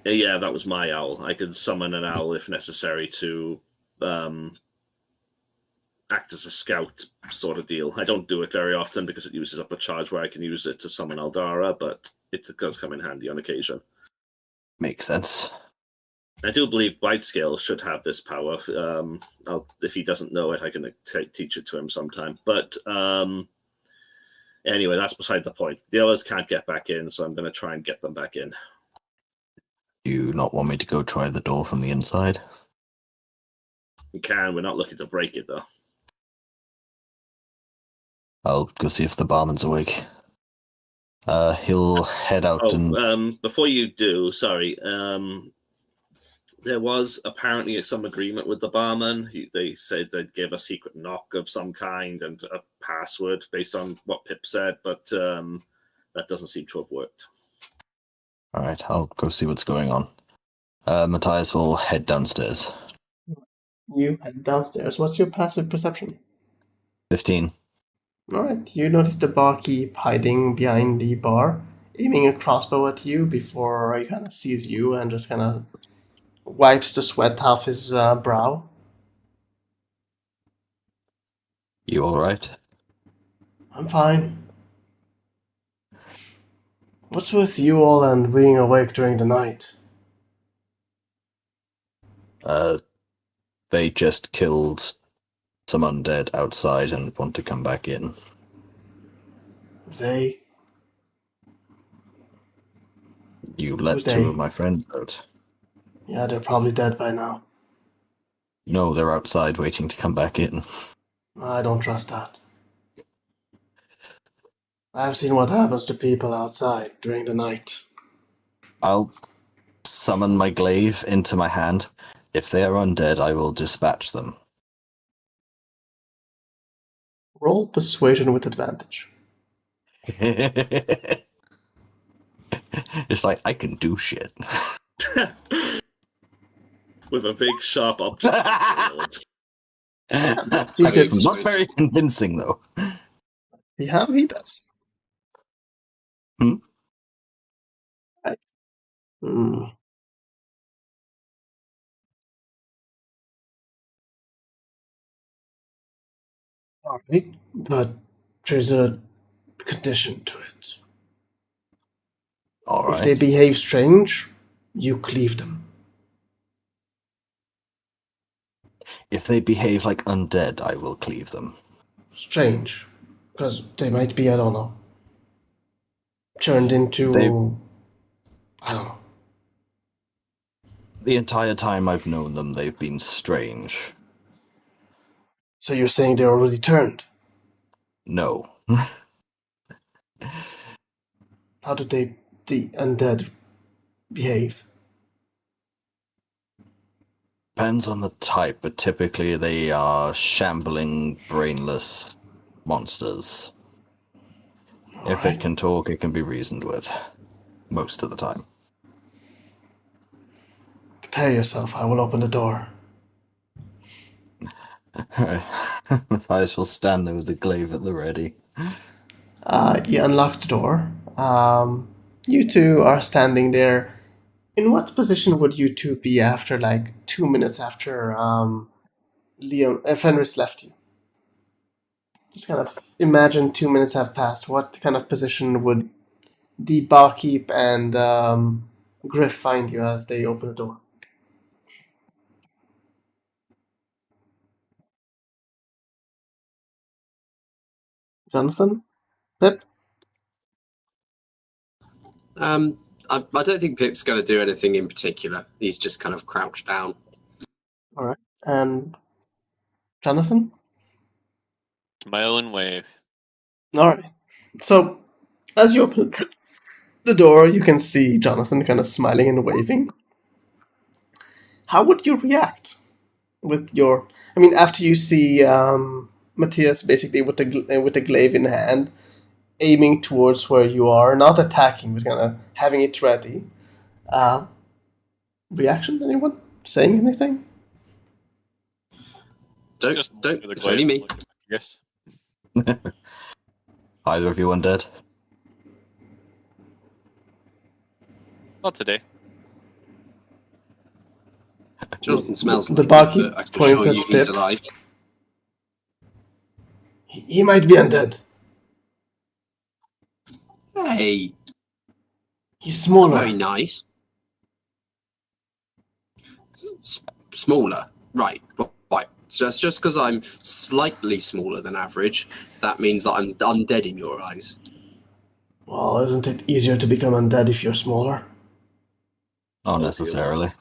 Yeah, that was my owl. I could summon an owl if necessary to act as a scout sort of deal. I don't do it very often because it uses up a charge where I can use it to summon Aldara, but it does come in handy on occasion. Makes sense. I do believe Blightscale should have this power. If he doesn't know it, I can teach it to him sometime. But anyway, that's beside the point. The others can't get back in, so I'm going to try and get them back in. Do you not want me to go try the door from the inside? We can. We're not looking to break it, though. I'll go see if the barman's awake. He'll head out and... Before you do, sorry. There was apparently some agreement with the barman. They said they'd give a secret knock of some kind and a password based on what Pip said, but that doesn't seem to have worked. All right, I'll go see what's going on. Matthias will head downstairs. You head downstairs. What's your passive perception? 15. Alright, you notice the barkeep hiding behind the bar, aiming a crossbow at you before he kind of sees you and just kind of wipes the sweat off his brow. You all right? I'm fine. What's with you all and being awake during the night? They just killed some undead outside and want to come back in. They? You let Who's they? two of my friends out. Yeah, they're probably dead by now. No, they're outside waiting to come back in. I don't trust that. I've seen what happens to people outside during the night. I'll summon my glaive into my hand. If they are undead, I will dispatch them. Roll persuasion with advantage. It's like, I can do shit. With a big, sharp object. It's not very convincing, though. Yeah, he does. Hmm? Right. Hmm. Alright, but there's a condition to it. All right. If they behave strange, you cleave them. If they behave like undead, I will cleave them. Strange. Because they might be, I don't know, turned into... I don't know. The entire time I've known them, they've been strange. So you're saying they're already turned? No. How do the undead behave? Depends on the type, but typically they are shambling, brainless monsters. If it can talk, it can be reasoned with. Most of the time. Prepare yourself, I will open the door. Matthias will stand there with the glaive at the ready. You unlock the door. You two are standing there. In what position would you two be after, like, 2 minutes after Fenris left you? Just kind of imagine 2 minutes have passed. What kind of position would the barkeep and Griff find you as they open the door? Jonathan? Pip? I don't think Pip's going to do anything in particular. He's just kind of crouched down. Alright. And Jonathan? Smile and wave. All right. So, as you open the door, you can see Jonathan kind of smiling and waving. How would you react with your? I mean, after you see Matthias basically with the glaive in hand, aiming towards where you are, not attacking, but kind of having it ready. Uh, Reaction? Anyone saying anything? Just Don't. look at It's the only glaive, me. look at Yes. Either of you undead? Not today. Jonathan smells The like barkeep it, but I can points assure at you he's Pip. alive. He might be undead. Hey, He's not very smaller. nice. Smaller, right? Right. So that's just because I'm slightly smaller than average. That means that I'm undead in your eyes. Well, isn't it easier to become undead if you're smaller? Not dear necessarily.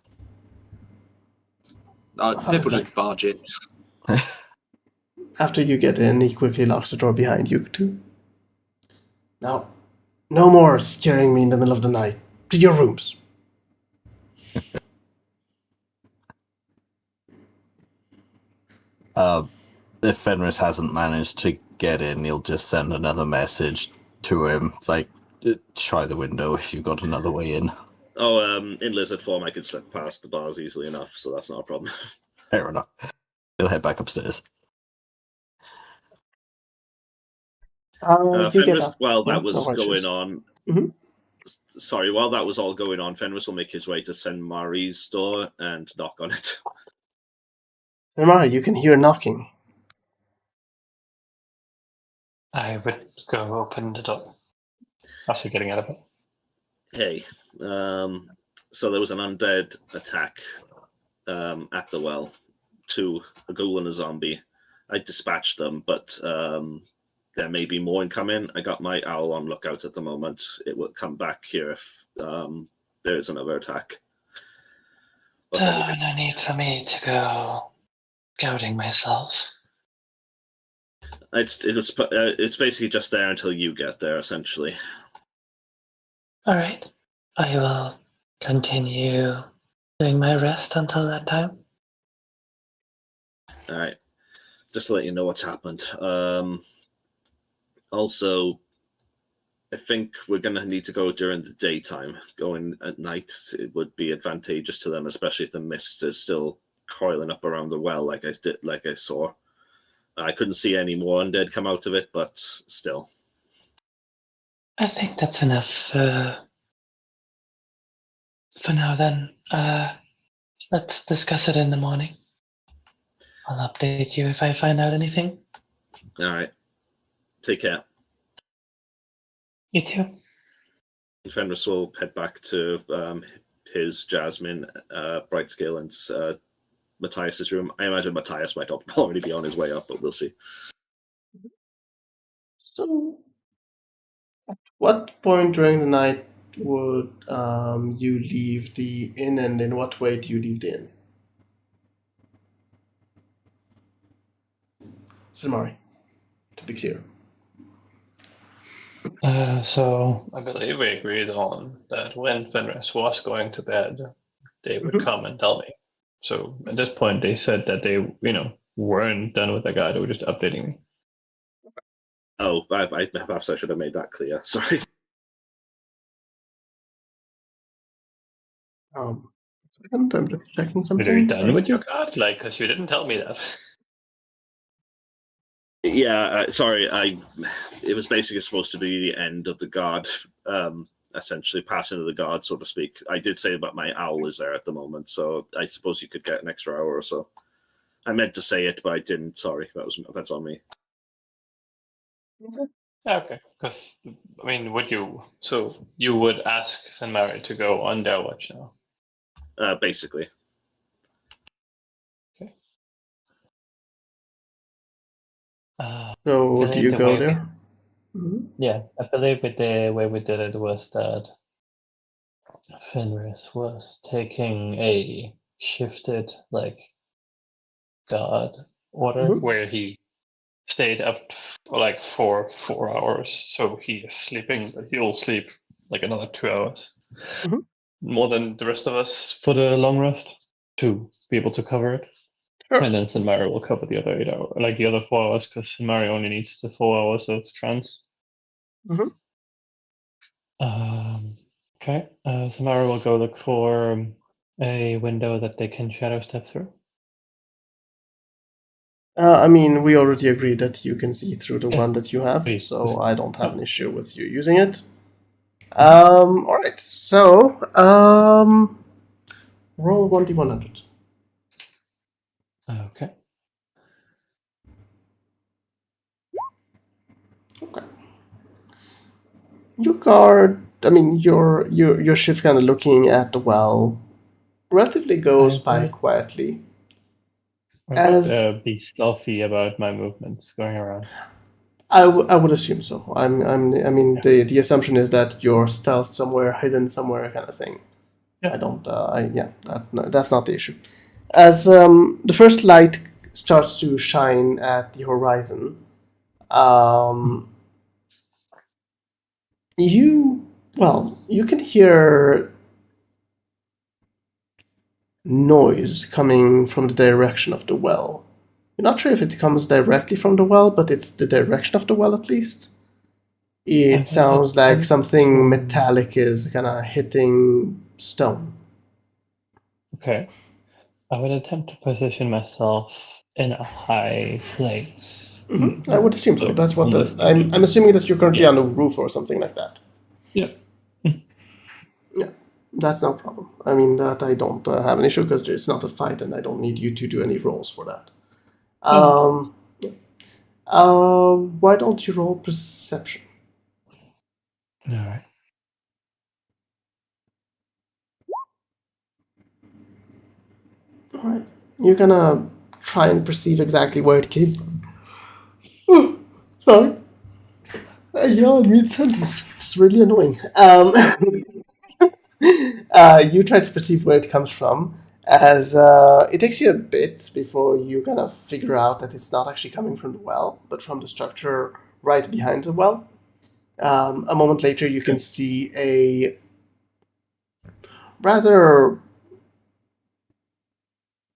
People just barge in. After you get in, he quickly locks the door behind you two. Now, no more scaring me in the middle of the night. To your rooms. If Fenris hasn't managed to get in, he'll just send another message to him, like, try the window if you've got another way in. Oh, in lizard form, I could slip past the bars easily enough, so that's not a problem. Fair enough. He'll head back upstairs. You get Fenris, up. while Yeah, that was no worries. going on, Mhm. sorry, while that was all going on, Fenris will make his way to Saint Marie's door and knock on it. Remember, you can hear knocking. I would go open the door after getting out of it. Hey, so there was an undead attack at the well, to a ghoul and a zombie. I dispatched them, but there may be more incoming. I got my owl on lookout at the moment. It will come back here if there is another attack. Or if So anything. no need for me to go scouting myself. It's basically just there until you get there, essentially. All right, I will continue doing my rest until that time. All right, just to let you know what's happened. Also, I think we're going to need to go during the daytime. Going at night, it would be advantageous to them, especially if the mist is still coiling up around the well, like I saw. I couldn't see any more undead come out of it, but still. I think that's enough for now. Then let's discuss it in the morning. I'll update you if I find out anything. All right. Take care. You too. Fenris will head back to his Jasmine, Brightscale, and Matthias's room. I imagine Matthias might already be on his way up, but we'll see. So, at what point during the night would you leave the inn, and in what way do you leave the inn? Silmari, to be clear. So I believe we agreed on that when Fenris was going to bed, they would come and tell me. So at this point, they said that they, weren't done with the guy. They were just updating me. Oh, perhaps I should have made that clear. Sorry. Second, I'm just checking Are something. you done Sorry. with your guard? Because you didn't tell me that. Yeah, sorry. It was basically supposed to be the end of the guard, essentially passing of the guard, so to speak. I did say about my owl is there at the moment, so I suppose you could get an extra hour or so. I meant to say it, but I didn't. Sorry, that's on me. Okay. Because, so you would ask Sanmari to go on their watch now? Basically. Okay. So, do you the go way there? Mhm. Yeah, I believe the way we did it was that Fenris was taking a shifted, guard order Mhm. where he stayed up like for 4 hours, so he is sleeping, but he'll sleep like another 2 hours. Mhm. More than the rest of us for the long rest to be able to cover it. Sure. And then Sinmari will cover the other 8 hours, like the other 4 hours, because Sinmari only needs the 4 hours of trance. Mhm. Okay, Sinmari will go look for a window that they can shadow step through. I mean, we already agreed that you can see through the Yeah. one that you have, Please. so I don't have Oh. an issue with you using it. All right. So, roll 1d100. Okay. Okay. Your guard. I mean, your shift kind of looking at the well. Relatively goes by quietly. I As would be stealthy about my movements going around. I would assume so. I mean, Yeah. the assumption is that you're stealth somewhere, hidden somewhere, kind of thing. Yeah. I don't. That's not the issue. As the first light starts to shine at the horizon, you can hear noise coming from the direction of the well. You're not sure if it comes directly from the well, but it's the direction of the well at least. It sounds like something metallic is kind of hitting stone. Okay. I would attempt to position myself in a high place. I would assume so. Like, That's what almost I'm assuming that you're currently Yeah. on a roof or something like that. Yeah. Yeah, that's no problem. I mean, that I don't have an issue because it's not a fight and I don't need you to do any rolls for that. Why don't you roll perception? All right. All right. You're gonna try and perceive exactly where it came from. Oh, sorry. Yeah, mid-sentence. It's really annoying. You try to perceive where it comes from, as it takes you a bit before you kind of figure out that it's not actually coming from the well, but from the structure right behind the well. A moment later, you can see a rather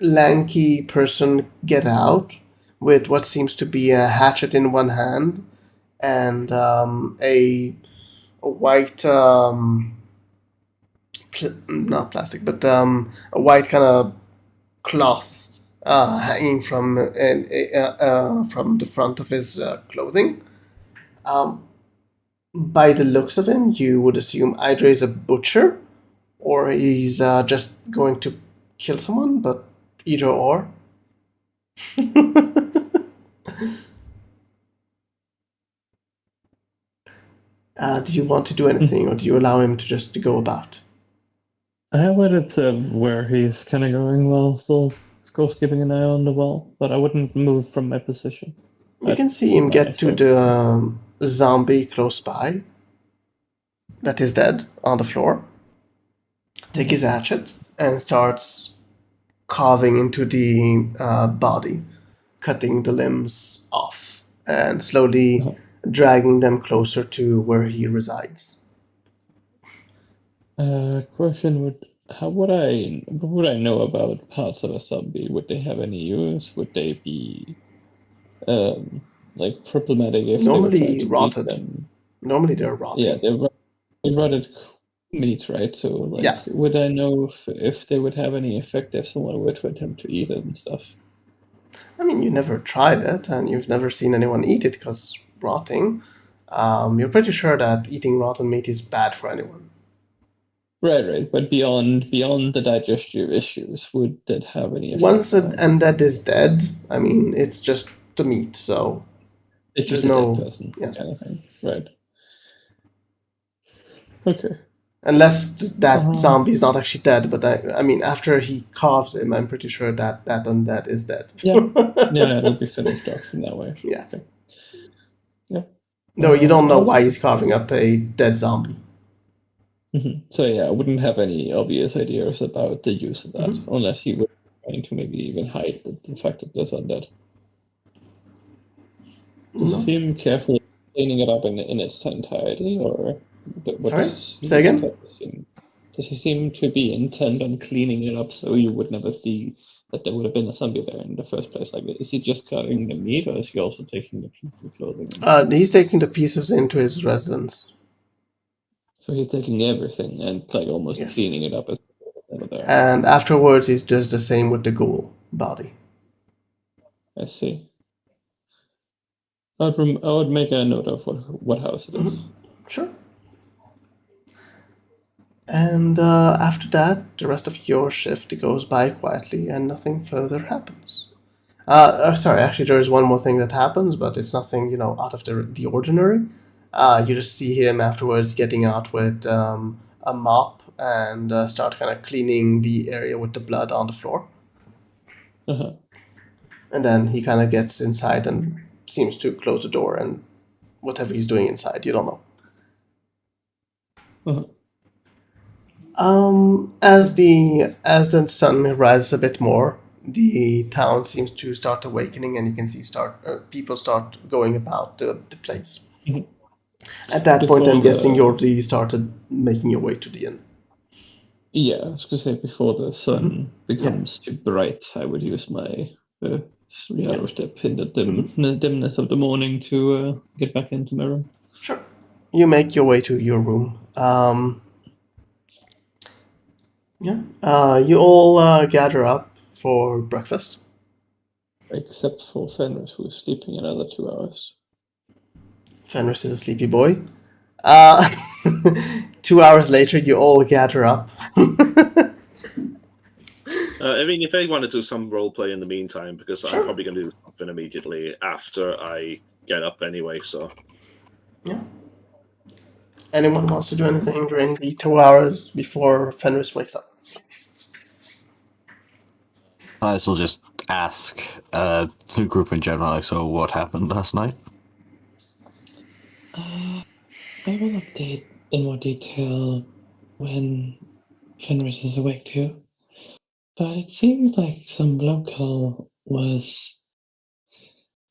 lanky person get out with what seems to be a hatchet in one hand and a white not plastic but a white kind of cloth hanging from the front of his clothing. By the looks of him, you would assume either he's a butcher or he's just going to kill someone, but either or. Do you want to do anything, or do you allow him to just go about? I would observe where he's kind of going while still keeping an eye on the wall, but I wouldn't move from my position. You can see him get to the zombie close by that is dead on the floor, take his hatchet, and starts carving into the body, cutting the limbs off, and slowly dragging them closer to where he resides. Question would what would I know about parts of a zombie? Would they have any use? Would they be like problematic if Normally they were trying to rotted. eat them? Normally they're rotting. Yeah, they rotted meat, right? So like, Yeah. would I know if they would have any effect if someone were to attempt to eat it and stuff? I mean, you never tried it, and you've never seen anyone eat it because rotting. You're pretty sure that eating rotten meat is bad for anyone. Right. But beyond the digestive issues, would that have any effect? Once an undead is dead, I mean, it's just the meat, so it's there's just a no dead person, yeah. kind of thing. Right. Okay. Unless that zombie's not actually dead, but I mean, after he carves him, I'm pretty sure that undead is dead. Yeah, it'll be finished off in that way. Yeah. Okay. Yeah. No, you don't know why he's carving up a dead zombie. Mm-hmm. So yeah, I wouldn't have any obvious ideas about the use of that, unless he was trying to maybe even hide the fact that there's undead. Does No. he seem carefully cleaning it up in its entirety, or what Sorry? does he Say again? Does he seem to be intent on cleaning it up so you would never see that there would have been a zombie there in the first place? Like, is he just cutting the meat, or is he also taking the piece of clothing? He's taking the pieces into his residence. So he's taking everything and like almost Yes. cleaning it up as never there. And afterwards, he's just the same with the ghoul body. I see. I would make a note of what house it is. Sure. And after that, the rest of your shift goes by quietly and nothing further happens. Sorry, actually, there is one more thing that happens, but it's nothing, out of the ordinary. You just see him afterwards getting out with a mop and start kind of cleaning the area with the blood on the floor. Uh-huh. And then he kind of gets inside and seems to close the door, and whatever he's doing inside, you don't know. Uh-huh. As the sun rises a bit more, the town seems to start awakening, and you can see people start going about the place. Mhm. At that point, I'm Before guessing the- you already started making your way to the inn. Yeah, I was gonna say before the sun becomes too bright, I would use my 3-hour step in the dimness of the morning to get back into my room. Sure. You make your way to your room. You all gather up for breakfast. Except for Fenris, who's sleeping another 2 hours. Fenris is a sleepy boy. Uh, 2 hours later, you all gather up. I mean, if they want to do some role play in the meantime, because Sure. I'm probably going to do something immediately after I get up anyway. So Yeah. Anyone wants to do anything during the 2 hours before Fenris wakes up? I will just ask the group in general, like, so what happened last night? I will update in more detail when Fenris is awake too. But it seemed like some local was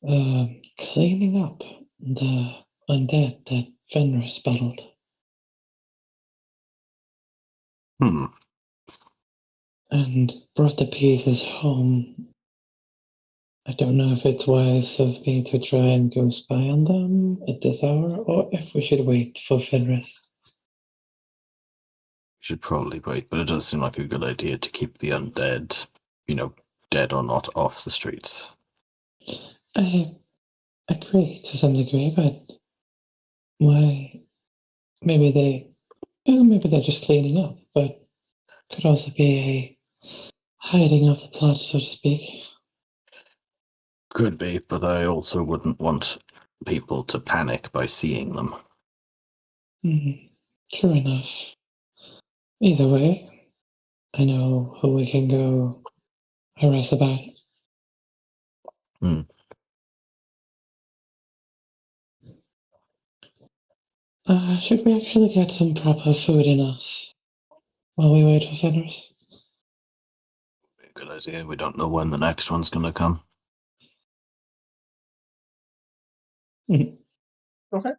cleaning up the undead that Fenris battled. And brought the pieces home. I don't know if it's wise of me to try and go spy on them at this hour, or if we should wait for Fenris. Should probably wait, but it does seem like a good idea to keep the undead, dead or not, off the streets. I agree to some degree, but why? Maybe they're just cleaning up, but could also be a hiding of the plot, so to speak. Could be, but I also wouldn't want people to panic by seeing them. True enough. Either way, I know who we can go harass about it. Should we actually get some proper food in us while we wait for Fenris? Good idea. We don't know when the next one's going to come. Okay.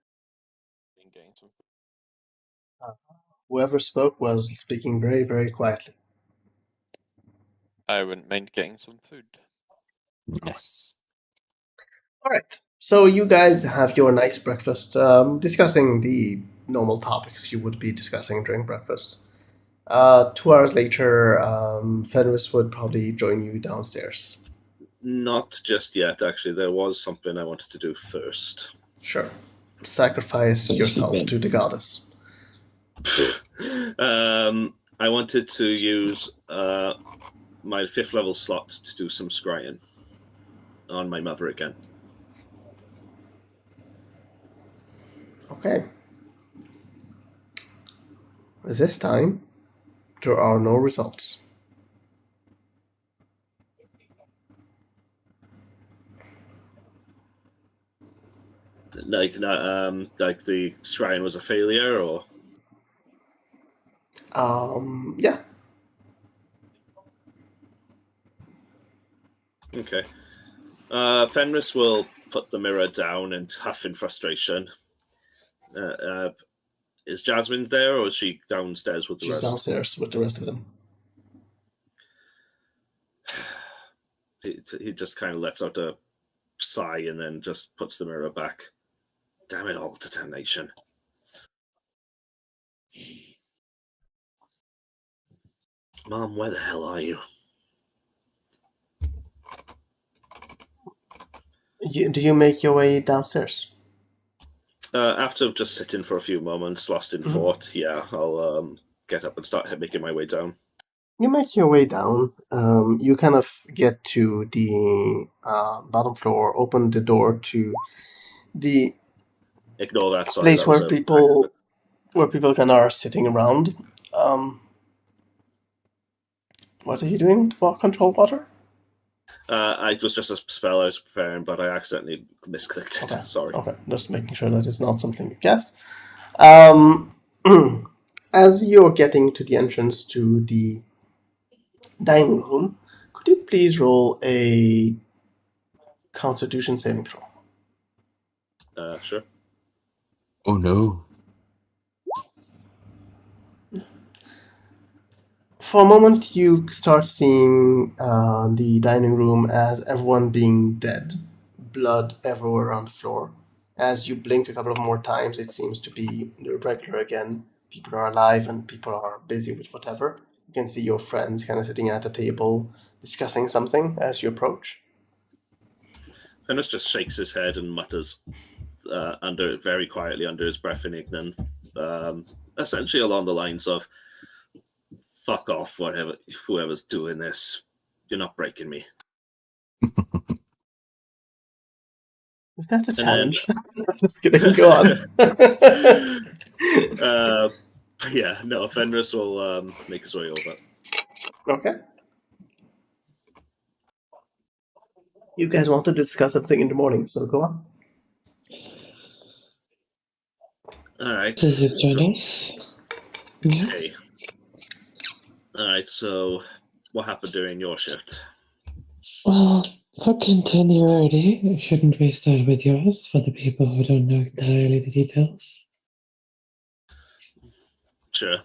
Whoever spoke was speaking very, very quietly. I wouldn't mind getting some food. Yes. All right. So you guys have your nice breakfast, discussing the normal topics you would be discussing during breakfast. 2 hours later, Fenris would probably join you downstairs. not just yet. Actually, there was something I wanted to do first. Sure. Sacrifice Finish yourself sleeping. to the goddess. I wanted to use my 5th level slot to do some scrying on my mother again. Okay. This time, there are no results. Like the scrying was a failure, or Yeah. okay. Fenris will put the mirror down and huff in frustration. Is Jasmine there, or is she downstairs with the She's rest? downstairs with the rest of them. He just kind of lets out a sigh and then just puts the mirror back. Damn it all, determination. Mom, where the hell are you? Do you make your way downstairs? After just sitting for a few moments, lost in thought, yeah, I'll get up and start making my way down. You make your way down. You kind of get to the bottom floor, open the door to the Ignore that. Sorry, place that was where a people kind of are sitting around. What are you doing with control water? I was just a spell I was preparing, but I accidentally misclicked it. Okay. Sorry. Okay, just making sure that it's not something you cast. As you're getting to the entrance to the dining room, could you please roll a Constitution saving throw? Sure. Oh no. For a moment, you start seeing the dining room as everyone being dead, blood everywhere on the floor. As you blink a couple of more times, it seems to be regular again. People are alive and people are busy with whatever. You can see your friends kind of sitting at a table discussing something as you approach. Fenris just shakes his head and mutters very quietly under his breath in Ignan, essentially along the lines of, "Fuck off, whoever's doing this. You're not breaking me." Is that a challenge? Just kidding, go on. Yeah, no, Fenris will make his way over. Okay. You guys wanted to discuss something in the morning, so go on. All right. Did you join us? Yes. Okay. All right, so what happened during your shift? Well, for continuity, shouldn't we start with yours for the people who don't know entirely the details? Sure.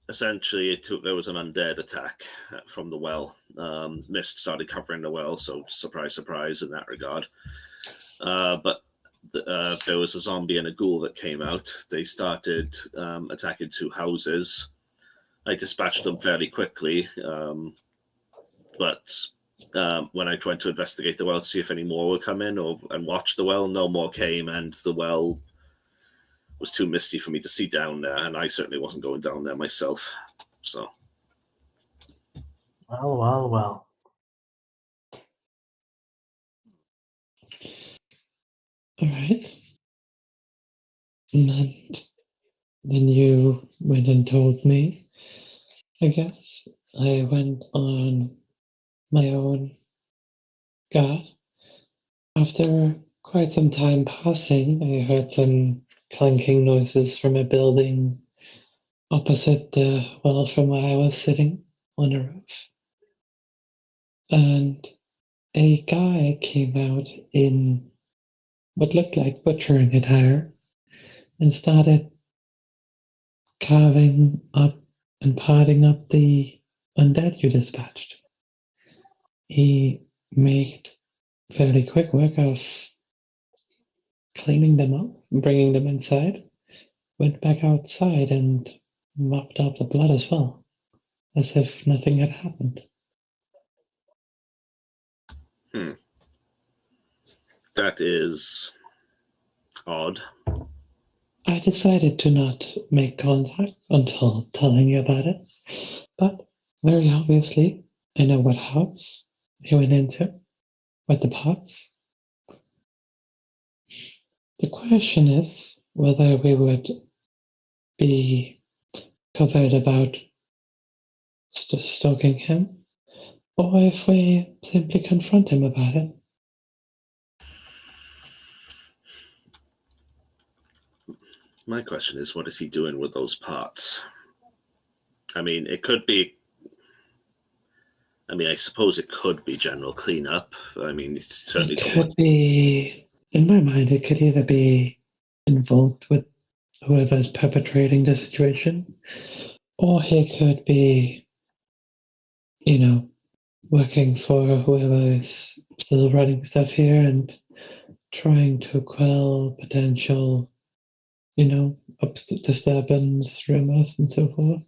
Essentially, there was an undead attack from the well. Mist started covering the well, so surprise, surprise in that regard. But there was a zombie and a ghoul that came out. They started attacking two houses. I dispatched them fairly quickly, but when I tried to investigate the well to see if any more would come in and watch the well, no more came, and the well was too misty for me to see down there, and I certainly wasn't going down there myself. So. Well, well, well. All right. And then you went and told me, I guess. I went on my own guard. After quite some time passing, I heard some clanking noises from a building opposite the well from where I was sitting on a roof. And a guy came out in what looked like butchering attire and started carving up and parting up the undead you dispatched. He made fairly quick work of cleaning them up and bringing them inside, went back outside and mopped up the blood as well, as if nothing had happened. That is odd. I decided to not make contact until telling you about it, but very obviously, I know what house he went into, with the pots. The question is whether we would be covered about stalking him, or if we simply confront him about it. My question is, what is he doing with those parts? I mean, it could be... I mean, I suppose it could be general cleanup. I mean, it certainly It could be in my mind, it could either be involved with whoever's perpetrating the situation, or he could be, working for whoever is still running stuff here and trying to quell potential, disturbance, rumors, and so forth.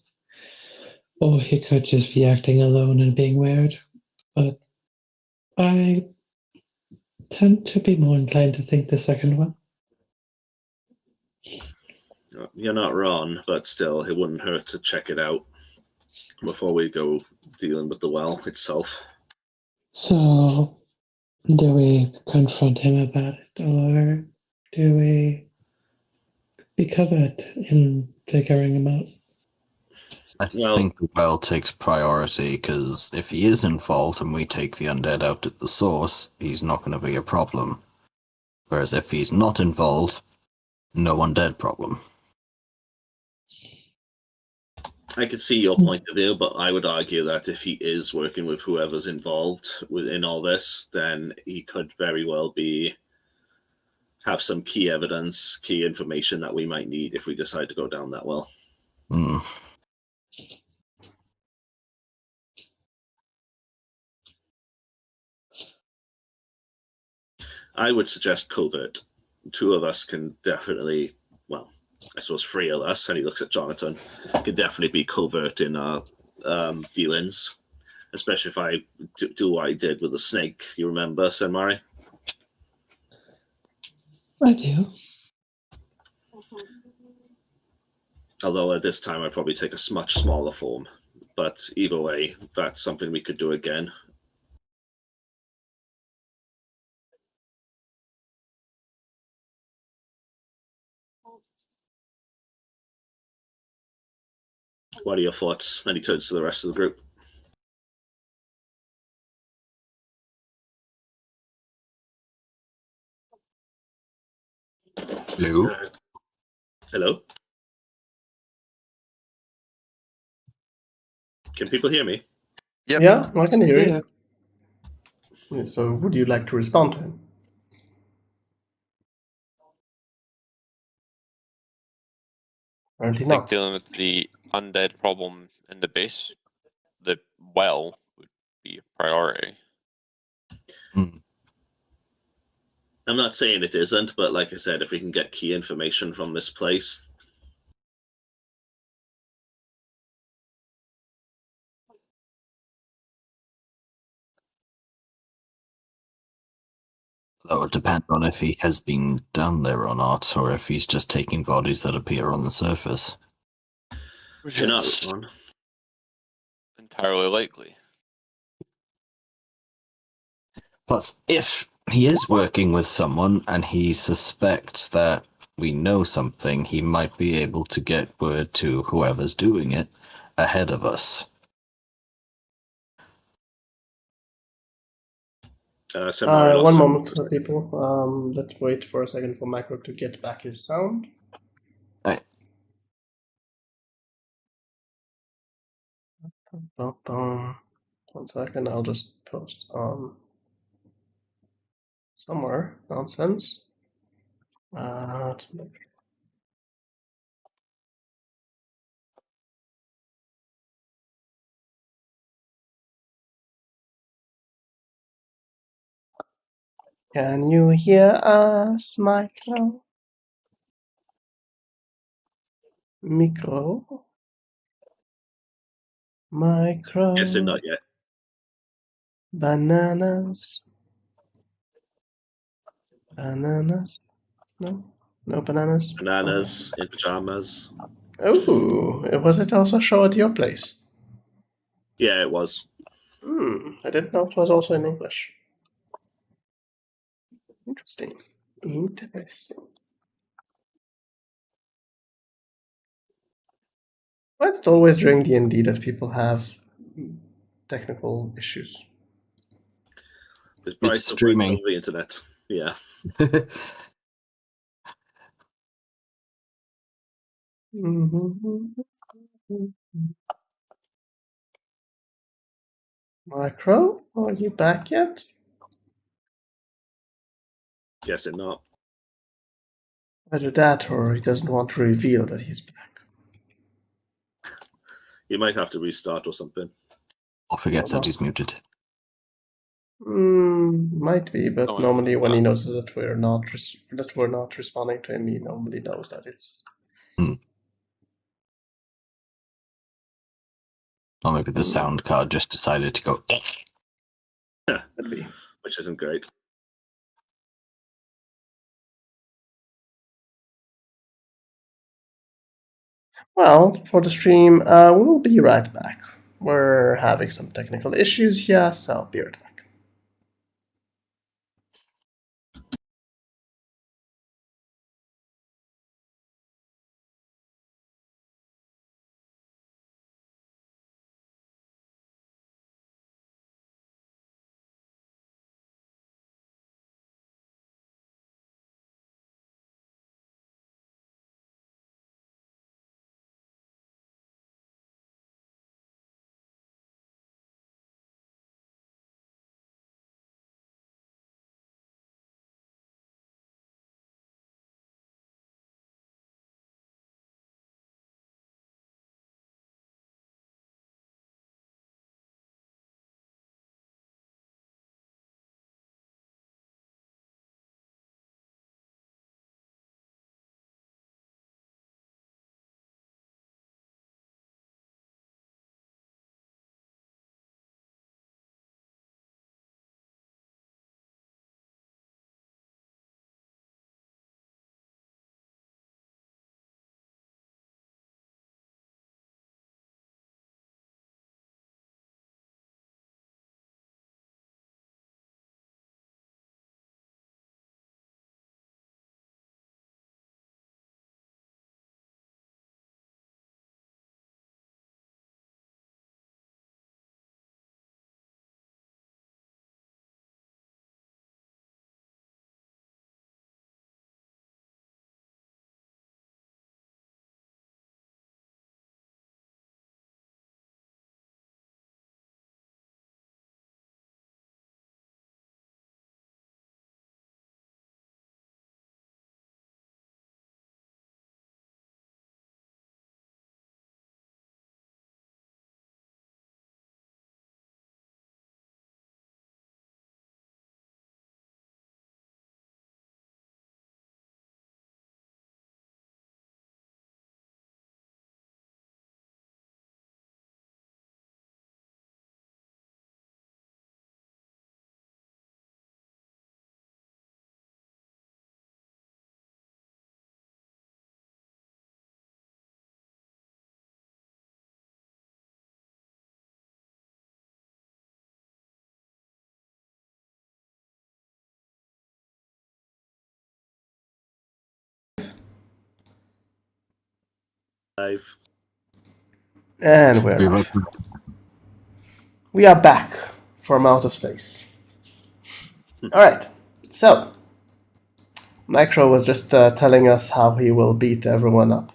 Or he could just be acting alone and being weird. But I tend to be more inclined to think the second one. You're not wrong, but still, it wouldn't hurt to check it out before we go dealing with the well itself. So, do we confront him about it, or do we be covered in figuring him out? I think the well takes priority, because if he is involved and we take the undead out at the source, he's not going to be a problem. Whereas if he's not involved, no undead problem. I could see your point of view, but I would argue that if he is working with whoever's involved in all this, then he could very well have some key evidence, key information that we might need if we decide to go down that well. Mm. I would suggest covert. Two of us can definitely, well, I suppose 3 of us, and he looks at Jonathan, can definitely be covert in our dealings, especially if I do what I did with the snake. You remember, Senmari? I do. Although at this time I'd probably take a much smaller form. But either way, that's something we could do again. What are your thoughts? And he turns to the rest of the group. Hello? Hello? Can people hear me? Yep. Yeah, I can hear you. Yeah, so, would you like to respond to him? Apparently I think not. dealing with the undead problem in the base, the well, would be a priority. Mm. I'm not saying it isn't, but like I said, if we can get key information from this place, That would depend on if he has been down there or not, or if he's just taking bodies that appear on the surface. Which you're not is wrong. entirely likely. Plus, if he is working with someone and he suspects that we know something, he might be able to get word to whoever's doing it ahead of us. Senmari lost One some- moment, people. Let's wait for a second for Micro to get back his sound. Right. One second, I'll just post on somewhere. Nonsense. Can you hear us, Micro? Micro? Micro? Guessing not yet. Bananas? Bananas? No? No bananas? Bananas in pajamas. Oh, was it also show at your place? Yeah, it was. I didn't know it was also in English. Interesting. Why is it always during D&D that people have technical issues? It's probably It's still streaming. over the internet. Yeah. Micro, are you back yet? Guessing not. Either that, or he doesn't want to reveal that he's back. You might have to restart or something. Or forgets that he's muted. Might be, but Oh, normally when yeah. he notices that we're not responding to him, he normally knows that it's. Or maybe the sound card just decided to go. Could be. Which isn't great. Well, for the stream, we'll be right back. We're having some technical issues here, so I'll be right back. Live. And we're live. We are back from outer space. Alright, so Micro was just telling us how he will beat everyone up.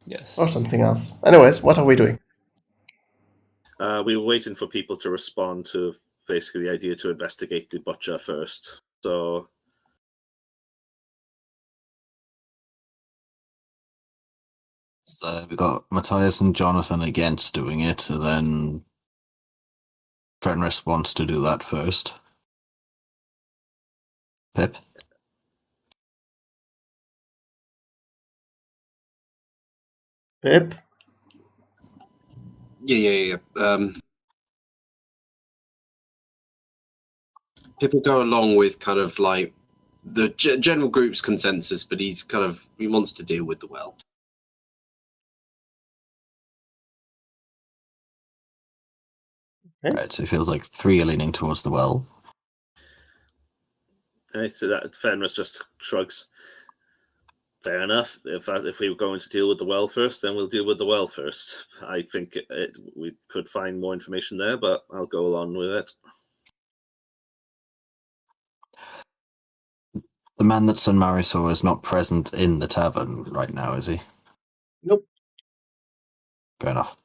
Yes. Or something else. Anyways, what are we doing? We were waiting for people to respond to basically the idea to investigate the butcher first. So So we got Matthias and Jonathan against doing it, so then Fenris wants to do that first. Pip? Pip? Yeah. People go along with kind of like the general group's consensus, but he wants to deal with the well. Okay. Right, so it feels like three are leaning towards the well. so that Fenris just shrugs. Fair enough. If we were going to deal with the well first, then we'll deal with the well first. I think we could find more information there, but I'll go along with it. The man that San Marisol is not present in the tavern right now, is he? Nope. Fair enough.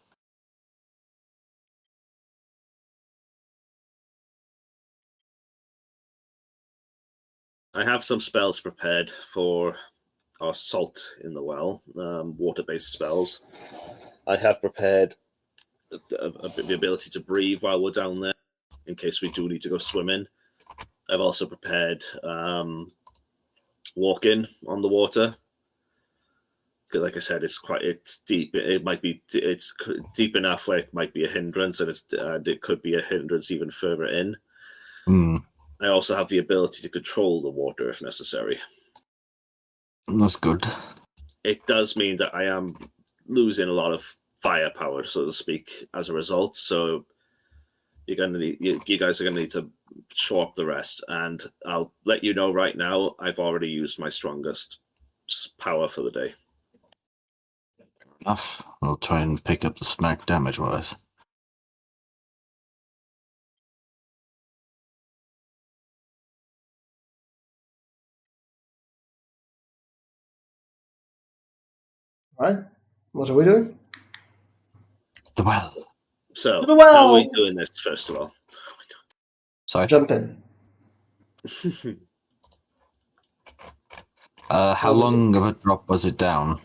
I have some spells prepared for our salt in the well, water-based spells. I have prepared the ability to breathe while we're down there, in case we do need to go swimming. I've also prepared walking on the water. Because, like I said, it's deep. It's deep enough where it might be a hindrance, and it could be a hindrance even further in. I also have the ability to control the water if necessary. That's good. It does mean that I am losing a lot of firepower, so to speak, as a result. So you guys are gonna need to show up the rest, and I'll let you know right now. I've already used my strongest power for the day. Enough. I'll try and pick up the smack damage-wise. Right? What are we doing? The well. So, The well! how are we doing this, first of all? Sorry. Jump in. How long of a drop was it down?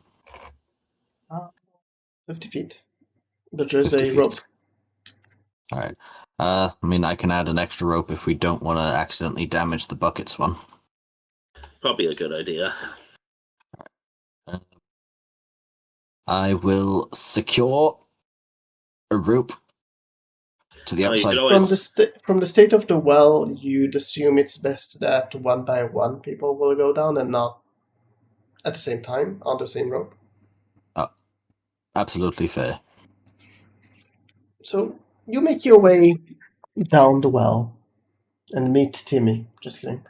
50 feet. But there's 50 a feet. rope. All right. I mean, I can add an extra rope if we don't want to accidentally damage the buckets one. Probably a good idea. I will secure a rope to the Oh, you outside. could always... From the state of the well, you'd assume it's best that one by one people will go down and not at the same time on the same rope. Oh, absolutely fair. So you make your way down the well and meet Timmy. Just kidding.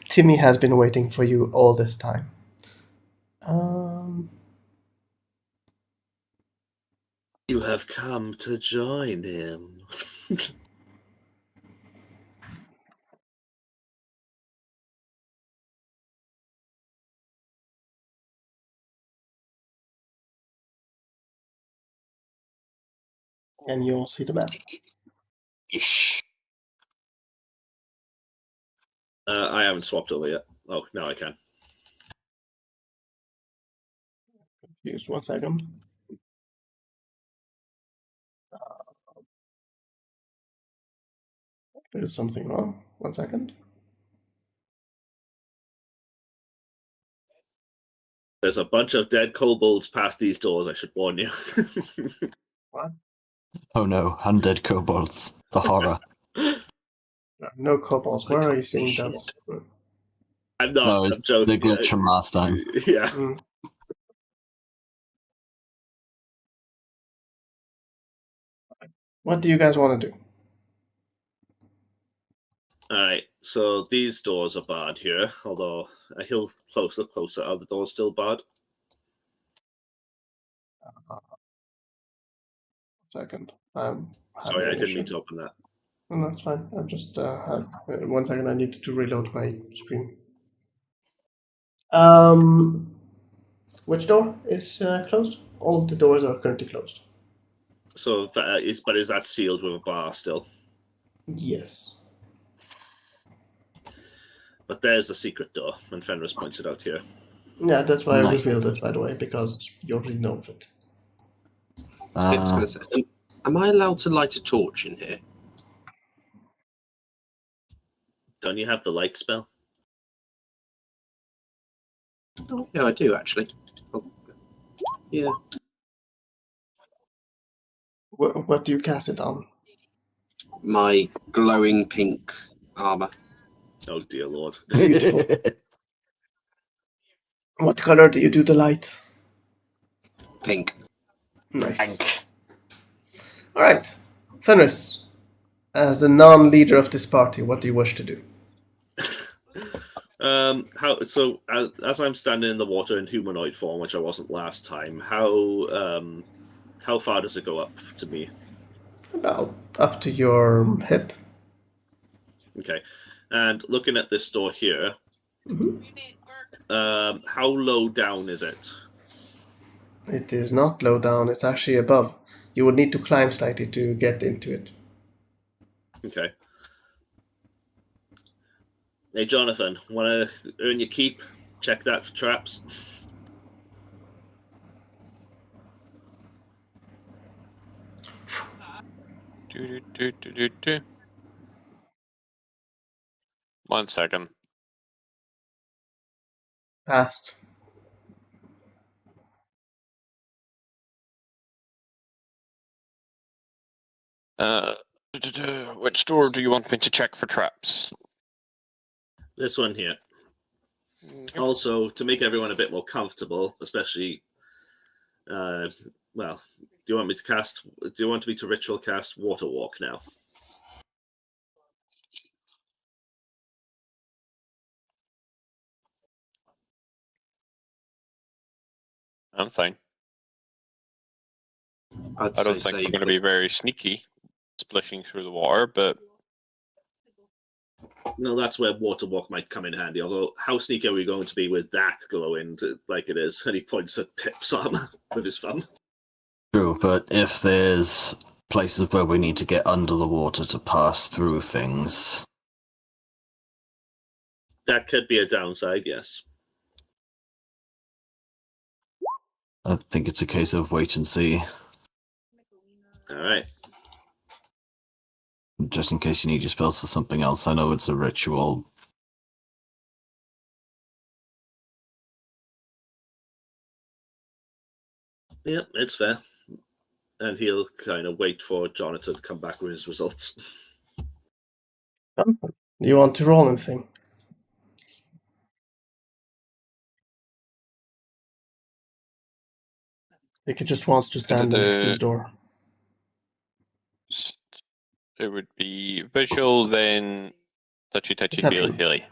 Timmy has been waiting for you all this time. You have come to join him. And you'll see the map. Ish. I haven't swapped over yet. Oh, now I can. Just 1 second. There's something wrong. 1 second. There's a bunch of dead kobolds past these doors, I should warn you. What? Oh no, undead kobolds. The horror. No kobolds. Where are you seeing Shit. those? I'm not. No, it's I'm joking. the glitch from last time. Yeah. What do you guys want to do? Alright, so these doors are barred here, although he'll look closer. Are the doors still barred? 1 second. Sorry, I didn't mean to open that. No, that's fine. I'm just 1 second. I need to reload my screen. Which door is closed? All of the doors are currently closed. So, but is that sealed with a bar still? Yes. But there's a secret door, and Fenris points it out here. Yeah, that's why I Nice. revealed it, by the way, because you already know of it. I was gonna say, am I allowed to light a torch in here? Don't you have the light spell? Oh, yeah, I do actually. Oh, yeah. What do you cast it on? My glowing pink armor. Oh dear lord. Beautiful. What color do you do the light? Pink. Nice. All right, Fenris, as the non-leader of this party, what do you wish to do? As I'm standing in the water in humanoid form, which I wasn't last time, how far does it go up to me? About up to your hip. Okay, and looking at this door here, Mm-hmm. how low down is it? It is not low down, it's actually above. You would need to climb slightly to get into it. Okay. Hey, Jonathan, want to earn your keep? Check that for traps. Do. 1 second. Passed. Which door do you want me to check for traps? This one here. Yep. Also, to make everyone a bit more comfortable, especially, well, do you want me to cast? Do you want me to ritual cast Water Walk now? I'm fine. I'd I don't say think we're save going to be very sneaky, splishing through the water, but No, that's where Water Walk might come in handy. Although, how sneaky are we going to be with that glowing like it is? And he points at Pip's armor with his thumb. True, but if there's places where we need to get under the water to pass through things, That could be a downside, yes. I think it's a case of wait and see, All right. just in case you need your spells for something else. I know it's a ritual. Yep, it's fair. And he'll kind of wait for Jonathan to come back with his results. Do you want to roll anything? I think it just wants to stand next to the door. it would be visual, then touchy, feely, Perception. feely.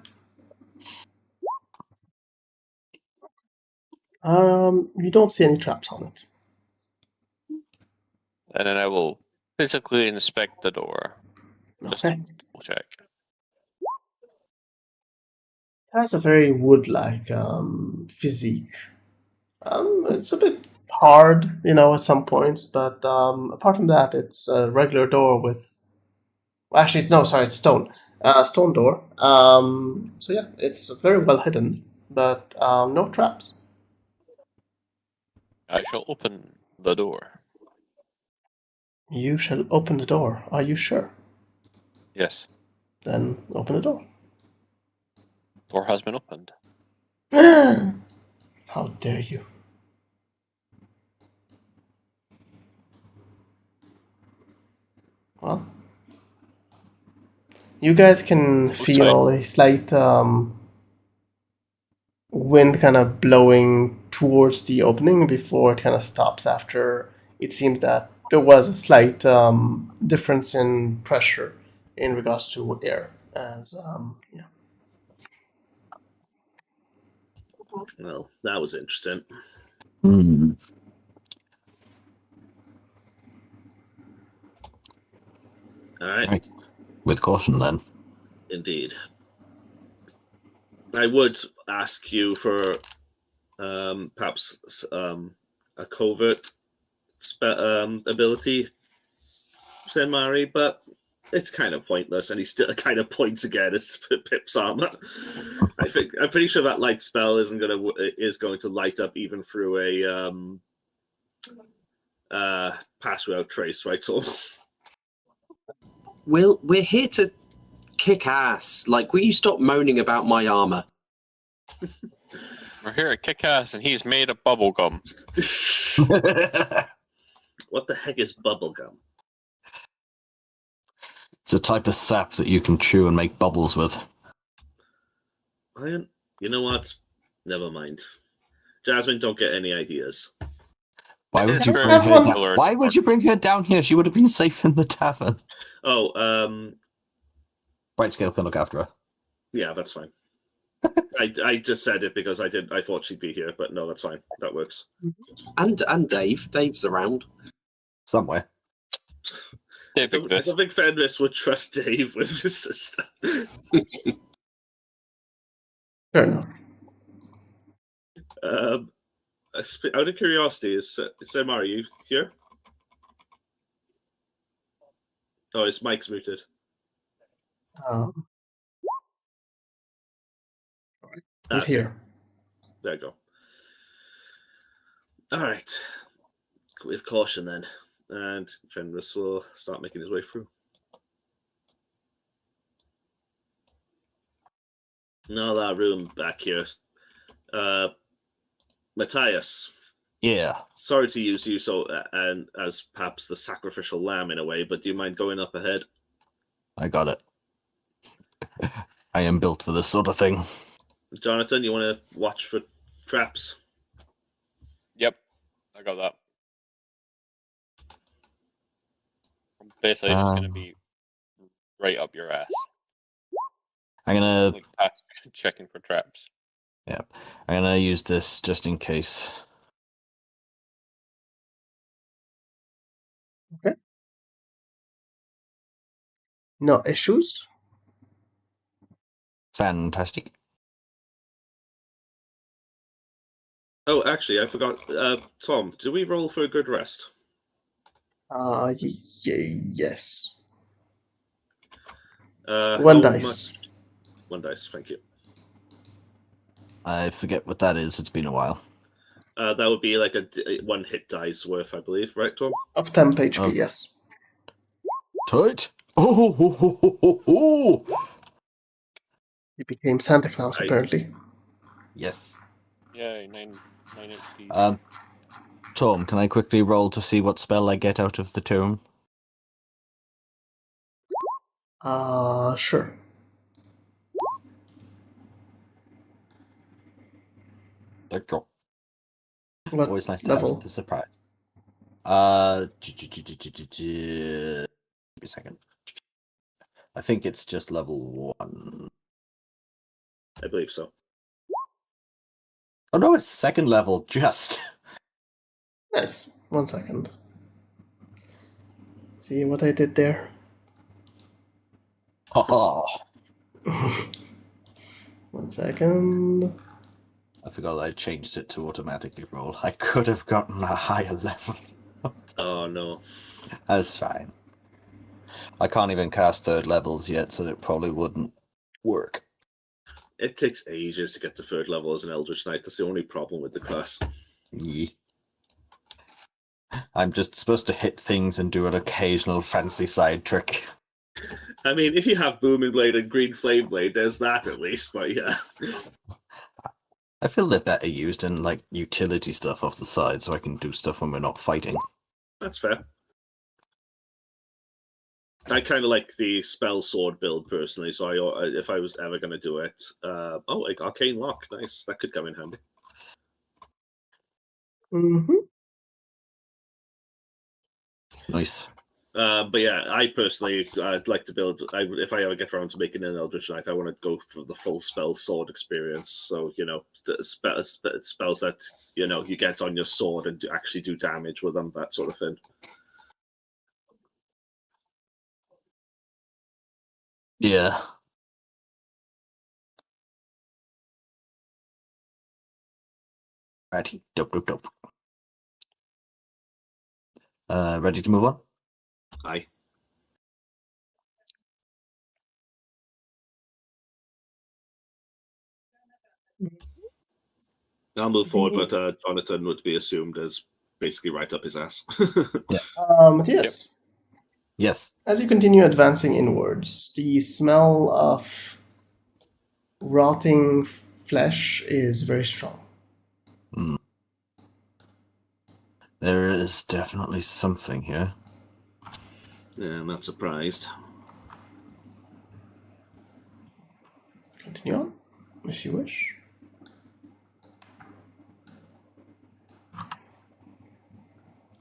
You don't see any traps on it. And then I will physically inspect the door. Just Okay. to double check. It has a very wood-like physique. It's a bit hard, at some points, but apart from that, it's a regular door with. Actually, no, sorry, it's stone. Stone door. So yeah, it's very well hidden, but no traps. I shall open the door. You shall open the door. Are you sure? Yes, Then open the door. door has been opened. How dare you? Well, you guys can feel a slight wind kind of blowing towards the opening before it kind of stops after it seems that there was a slight difference in pressure in regards to air. As yeah. Well, that was interesting. All right. With caution, then. Indeed. I would ask you for perhaps a covert ability, said Mari, but it's kind of pointless, and he still kind of points again at Pip's armor. I'm pretty sure that light spell is going to light up even through a pass without trace, right? So, we're here to kick ass. Like, will you stop moaning about my armor? We're here at Kick-Ass, and he's made of bubblegum. what the heck is bubblegum? It's a type of sap that you can chew and make bubbles with. You know what? Never mind. Jasmine, don't get any ideas. Why would you bring Have her one. down? Why would you bring her down here? She would have been safe in the tavern. Oh, Bright Scale can look after her. yeah, that's fine. I just said it because I thought she'd be here, but no, that's fine. That works. And Dave. Dave's around. Somewhere. I don't think Fenris would trust Dave with his sister. Fair enough. Out of curiosity, is Samar, are you here? Oh, his mic's muted. He's Okay. here. There you go. All right. With caution then. And Fenris will start making his way through. Now that room back here. Matthias, Yeah, sorry to use you and as perhaps the sacrificial lamb in a way, but do you mind going up ahead? I got it. I am built for this sort of thing. Jonathan, you want to watch for traps? Yep, I got that. I'm basically just gonna be right up your ass, I'm gonna like past checking for traps. I'm gonna use this just in case. Okay. No issues. Fantastic. Oh, actually, I forgot. Tom, do we roll for a good rest? Yes. How One dice. much? One dice, thank you. I forget what that is. It's been a while. That would be like a one hit dice worth, I believe, right, Tom? Of temp HP, Oh. yes. Tight. Oh. He became Santa Claus, Right. apparently. Yes. Yay, 9 HP. Tom, can I quickly roll to see what spell I get out of the tomb? Sure. There you go. What Always nice to level? have the surprise. Give me a second. I think it's just level 1. I believe so. Oh no, it's second level, just. Nice. 1 second. See what I did there? Oh, 1 second. I forgot I changed it to automatically roll. I could have gotten a higher level. Oh no. That's fine. I can't even cast third levels yet, so it probably wouldn't work. It takes ages to get to third level as an Eldritch Knight. That's the only problem with the class. Yeah. I'm just supposed to hit things and do an occasional fancy side trick. I mean, if you have Booming Blade and Green Flame Blade, there's that at least, but yeah. I feel they're better used in like utility stuff off the side, so I can do stuff when we're not fighting. That's fair. I kind of like the spell sword build personally, so if I was ever going to do it, like Arcane Lock, nice, that could come in handy. Mm-hmm. Nice. But yeah, I personally, I'd like to build. If I ever get around to making an Eldritch Knight, I want to go for the full spell sword experience. So spells that you get on your sword and actually do damage with them, that sort of thing. Yeah. Righty. Dope. Ready to move on? Aye. I'll move forward, but Jonathan would be assumed as basically right up his ass. Matthias. Yes. As you continue advancing inwards, the smell of rotting flesh is very strong. There is definitely something here. Yeah, I'm not surprised. Continue on, if you wish.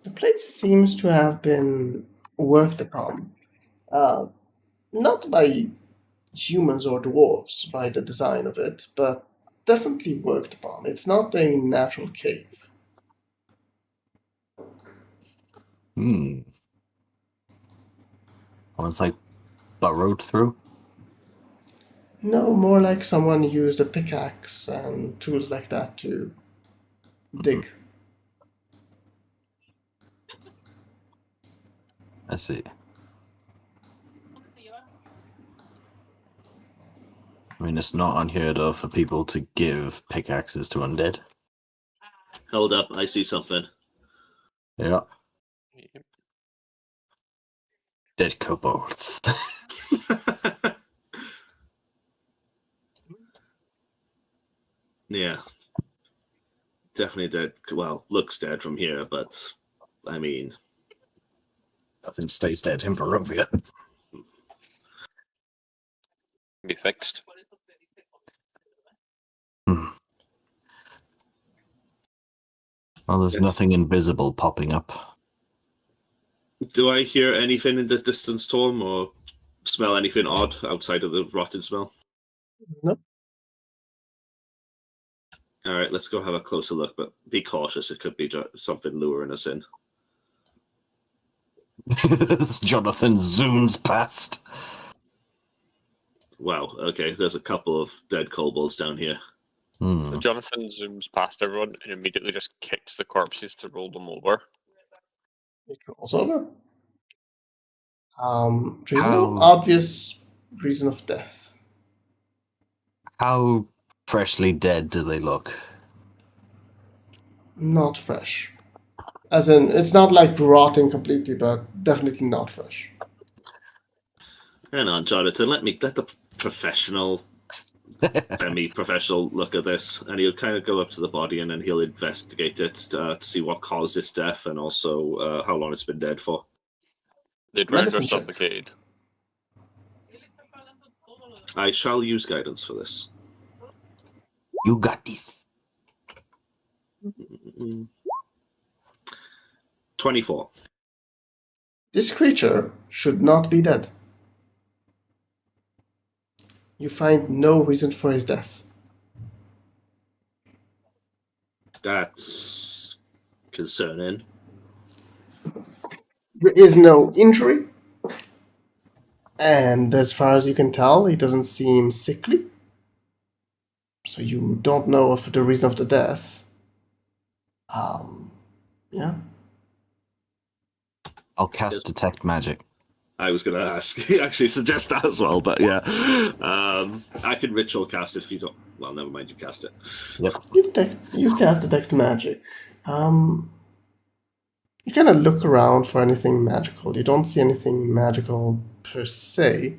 The place seems to have been worked upon, not by humans or dwarves by the design of it, but definitely worked upon. It's not a natural cave. Almost like burrowed through. No, more like someone used a pickaxe and tools like that to dig. I see. I mean, it's not unheard of for people to give pickaxes to undead. Hold up, I see something. Yeah. Dead kobolds. Yeah. Definitely dead. Well, looks dead from here, but I mean, Nothing stays dead in Barovia. Be fixed. Hmm. Well, there's Yes. nothing invisible popping up. do I hear anything in the distance, Tom, or smell anything odd outside of the rotten smell? Nope. All right, let's go have a closer look, but be cautious. It could be something luring us in. As Jonathan zooms past. Wow, okay, there's a couple of dead kobolds down here. Hmm. Jonathan zooms past everyone and immediately just kicks the corpses to roll them over. It rolls over. There's no How- obvious reason of death. How freshly dead do they look? Not fresh. As in, it's not like rotting completely, but definitely not fresh. Hang on, Jonathan. Let the professional, semi-professional look at this, and he'll kind of go up to the body and then he'll investigate it to see what caused its death and also how long it's been dead for. They drowned or Medicine check. suffocated. I shall use guidance for this. You got this. 24. This creature should not be dead. You find no reason for his death. That's concerning. There is no injury, and as far as you can tell, he doesn't seem sickly. So you don't know of the reason of the death. Yeah. I'll cast Detect Magic. I was going to ask, actually suggest that as well, but yeah. I can ritual cast it if you don't. Well, never mind, you cast it. Yep. You cast Detect Magic. You kind of look around for anything magical. You don't see anything magical per se,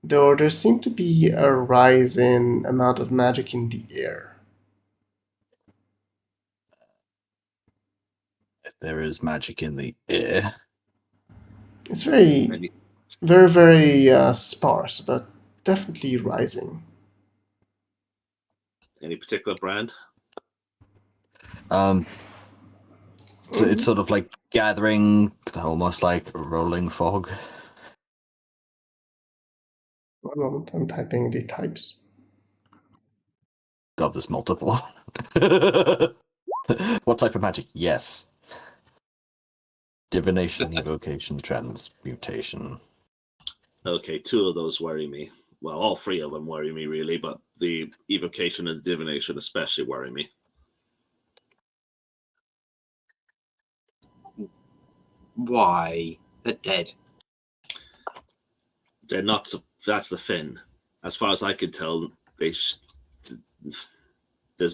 though there seems to be a rise in amount of magic in the air. If there is magic in the air. It's very, very, very sparse, but definitely rising. Any particular brand? So it's sort of like gathering, almost like rolling fog. One moment, I'm typing the types. God, there's multiple. What type of magic? Yes. Divination, evocation, transmutation. Okay, 2 of those worry me. Well, all 3 of them worry me, really, but the evocation and divination especially worry me. Why? They're dead. They're not. That's the thing. As far as I can tell, there's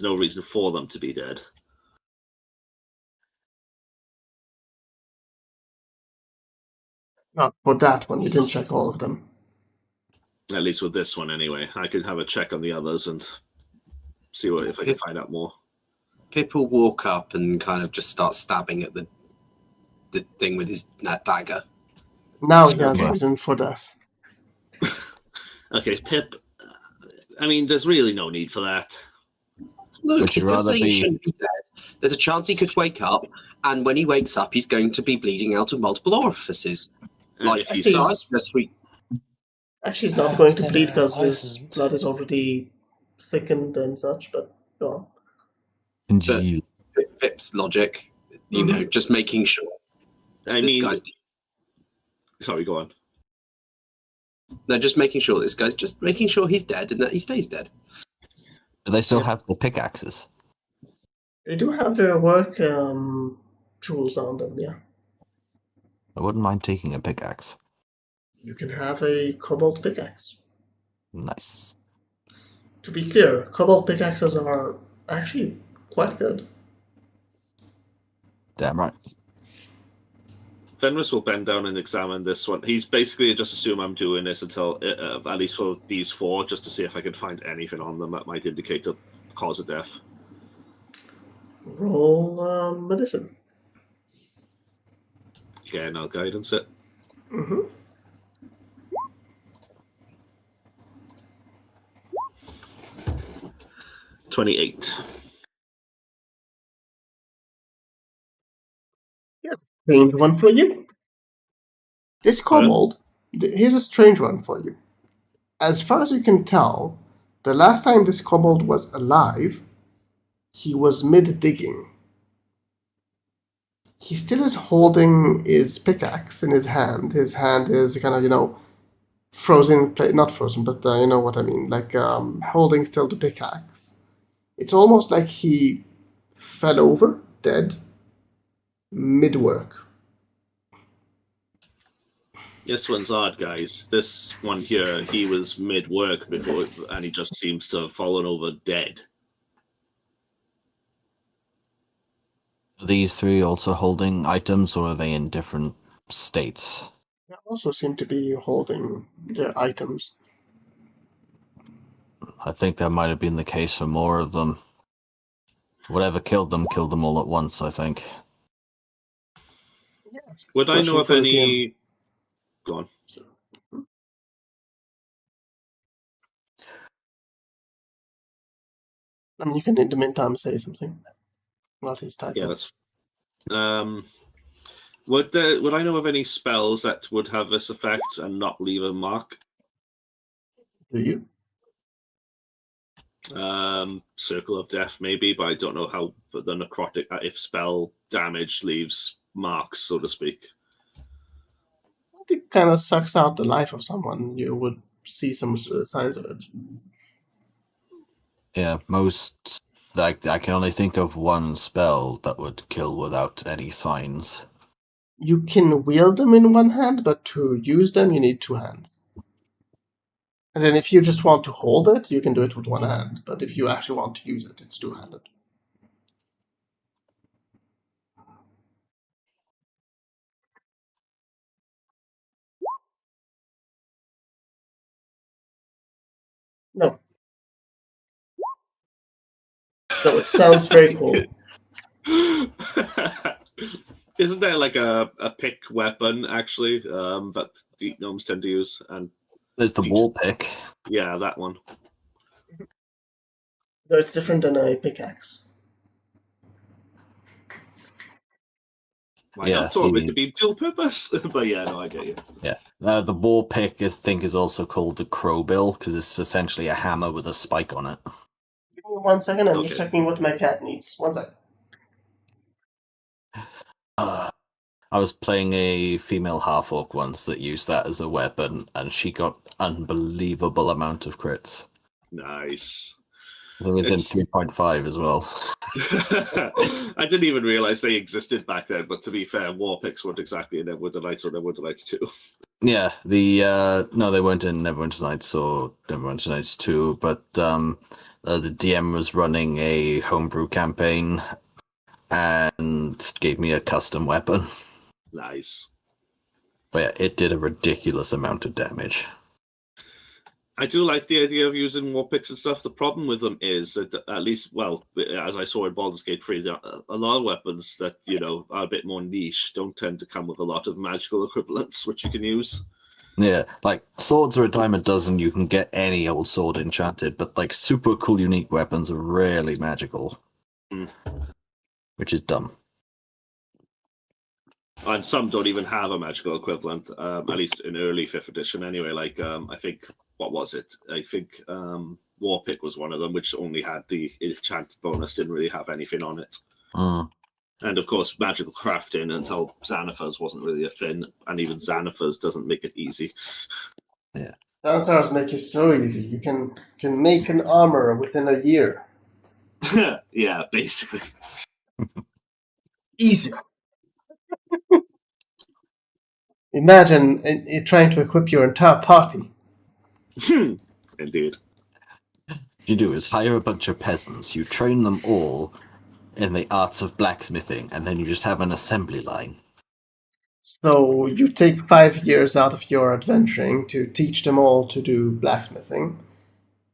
no reason for them to be dead. Not for that one, you didn't check all of them. At least with this one, anyway. I could have a check on the others and see if I can find out more. Pippa walk up and kind of just start stabbing at the thing with that dagger. Now he has Okay. a reason for death. Okay, Pip. I mean, there's really no need for that. Look, Would if you you're rather saying he be- shouldn't be dead, there's a chance he could wake up, and when he wakes up, he's going to be bleeding out of multiple orifices. Like if you he's- saw, as we Actually, he's not going to bleed because his blood is already thickened and such, but go on. Congeal. Pip's logic, you know, just making sure. I this mean, guy's sorry, go on. no, just making sure this guy's just making sure he's dead and that he stays dead. Do they still have the pickaxes? They do have their work tools on them, yeah. I wouldn't mind taking a pickaxe. You can have a cobalt pickaxe. Nice. To be clear, cobalt pickaxes are actually quite good. Damn right. Fenris will bend down and examine this one. He's basically just assume I'm doing this until at least for these 4, just to see if I can find anything on them that might indicate the cause of death. Roll medicine. Again, I'll guidance it. Mm-hmm. 28. Strange one for you. This Pardon? kobold, here's a strange one for you. As far as you can tell, the last time this kobold was alive, he was mid-digging. He still is holding his pickaxe in his hand. His hand is kind of, frozen, not frozen, but you know what I mean, like holding still the pickaxe. It's almost like he fell over, dead, mid-work. This one's odd, guys. This one here, he was mid-work before, and he just seems to have fallen over dead. Are these 3 also holding items, or are they in different states? They also seem to be holding their items. I think that might have been the case for more of them. Whatever killed them all at once, I think. Yes. Would I know Question of for the DM. any... Go on. I mean, you can in the meantime say something. Not his type. Yeah, that's... Would I know of any spells that would have this effect and not leave a mark? Do you? Circle of Death, maybe, but I don't know how the necrotic, if spell damage leaves marks, so to speak. It kind of sucks out the life of someone. You would see some signs of it. Yeah, most... I can only think of one spell that would kill without any signs. You can wield them in one hand, but to use them, you need 2 hands. And then if you just want to hold it, you can do it with 1 hand. But if you actually want to use it, it's 2-handed. No. No, it sounds very cool. Isn't there like a pick weapon, actually, that deep gnomes tend to use? And There's the wall pick. yeah, that one. No, it's different than a pickaxe. I Yeah, thought of it to be dual purpose, but yeah, no, I get you. Yeah, the wall pick, I think, is also called the crowbill, because it's essentially a hammer with a spike on it. Give me 1 second, I'm just Okay. checking what my cat needs. 1 second. I was playing a female half-orc once that used that as a weapon, and she got unbelievable amount of crits. Nice. It was in It's- 3.5 as well. I didn't even realize they existed back then, but to be fair, war picks weren't exactly in Neverwinter Nights or Neverwinter Nights 2. Yeah, no, they weren't in Neverwinter Nights or Neverwinter Nights 2, but the DM was running a homebrew campaign and gave me a custom weapon. Nice. But yeah, it did a ridiculous amount of damage. I do like the idea of using war picks and stuff. The problem with them is that, at least, well, as I saw in Baldur's Gate 3, a lot of weapons that, are a bit more niche don't tend to come with a lot of magical equivalents, which you can use. Yeah, like swords are a dime a dozen. You can get any old sword enchanted, but like super cool, unique weapons are rarely magical, which is dumb. And some don't even have a magical equivalent, at least in early 5th edition anyway. Like, I think, what was it? I think Warpick was one of them, which only had the enchanted bonus, didn't really have anything on it. And of course, magical crafting until Xanathars wasn't really a thing, and even Xanathars doesn't make it easy. Yeah. Xanathars make it so easy. You can make an armor within a year. Yeah, basically. Easy. Imagine trying to equip your entire party. Indeed. you do is hire a bunch of peasants, you train them all in the arts of blacksmithing, and then you just have an assembly line. So you take 5 years out of your adventuring to teach them all to do blacksmithing,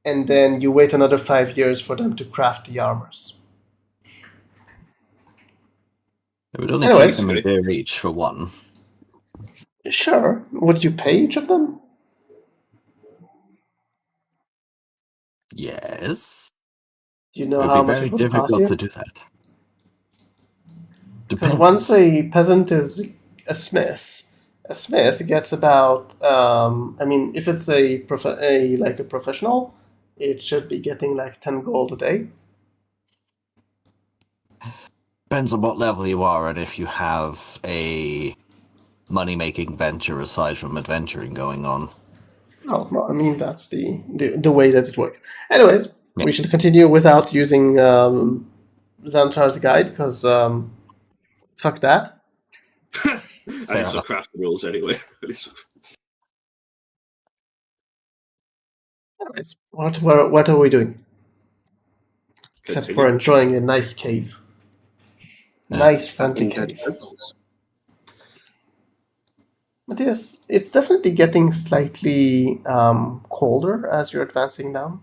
and then you wait another 5 years for them to craft the armors. It would only Anyways. take them a year each for one. Sure. Would you pay each of them? Yes. Do you It know would how be much very it would cost difficult you? to do that. Because Depends. once a peasant is a smith gets about. If it's a professional, it should be getting like 10 gold a day. Depends on what level you are and if you have a money-making venture aside from adventuring going on. Oh, well, I mean that's the way that it works. Anyways, Yeah. we should continue without using Xantar's guide because fuck that. At least for enough. craft rules, anyway. Anyways, what are we doing? Except for Continue. enjoying a nice cave. Yeah. Nice, friendly Stacking dead cave. kobolds. But yes, it's definitely getting slightly colder as you're advancing down.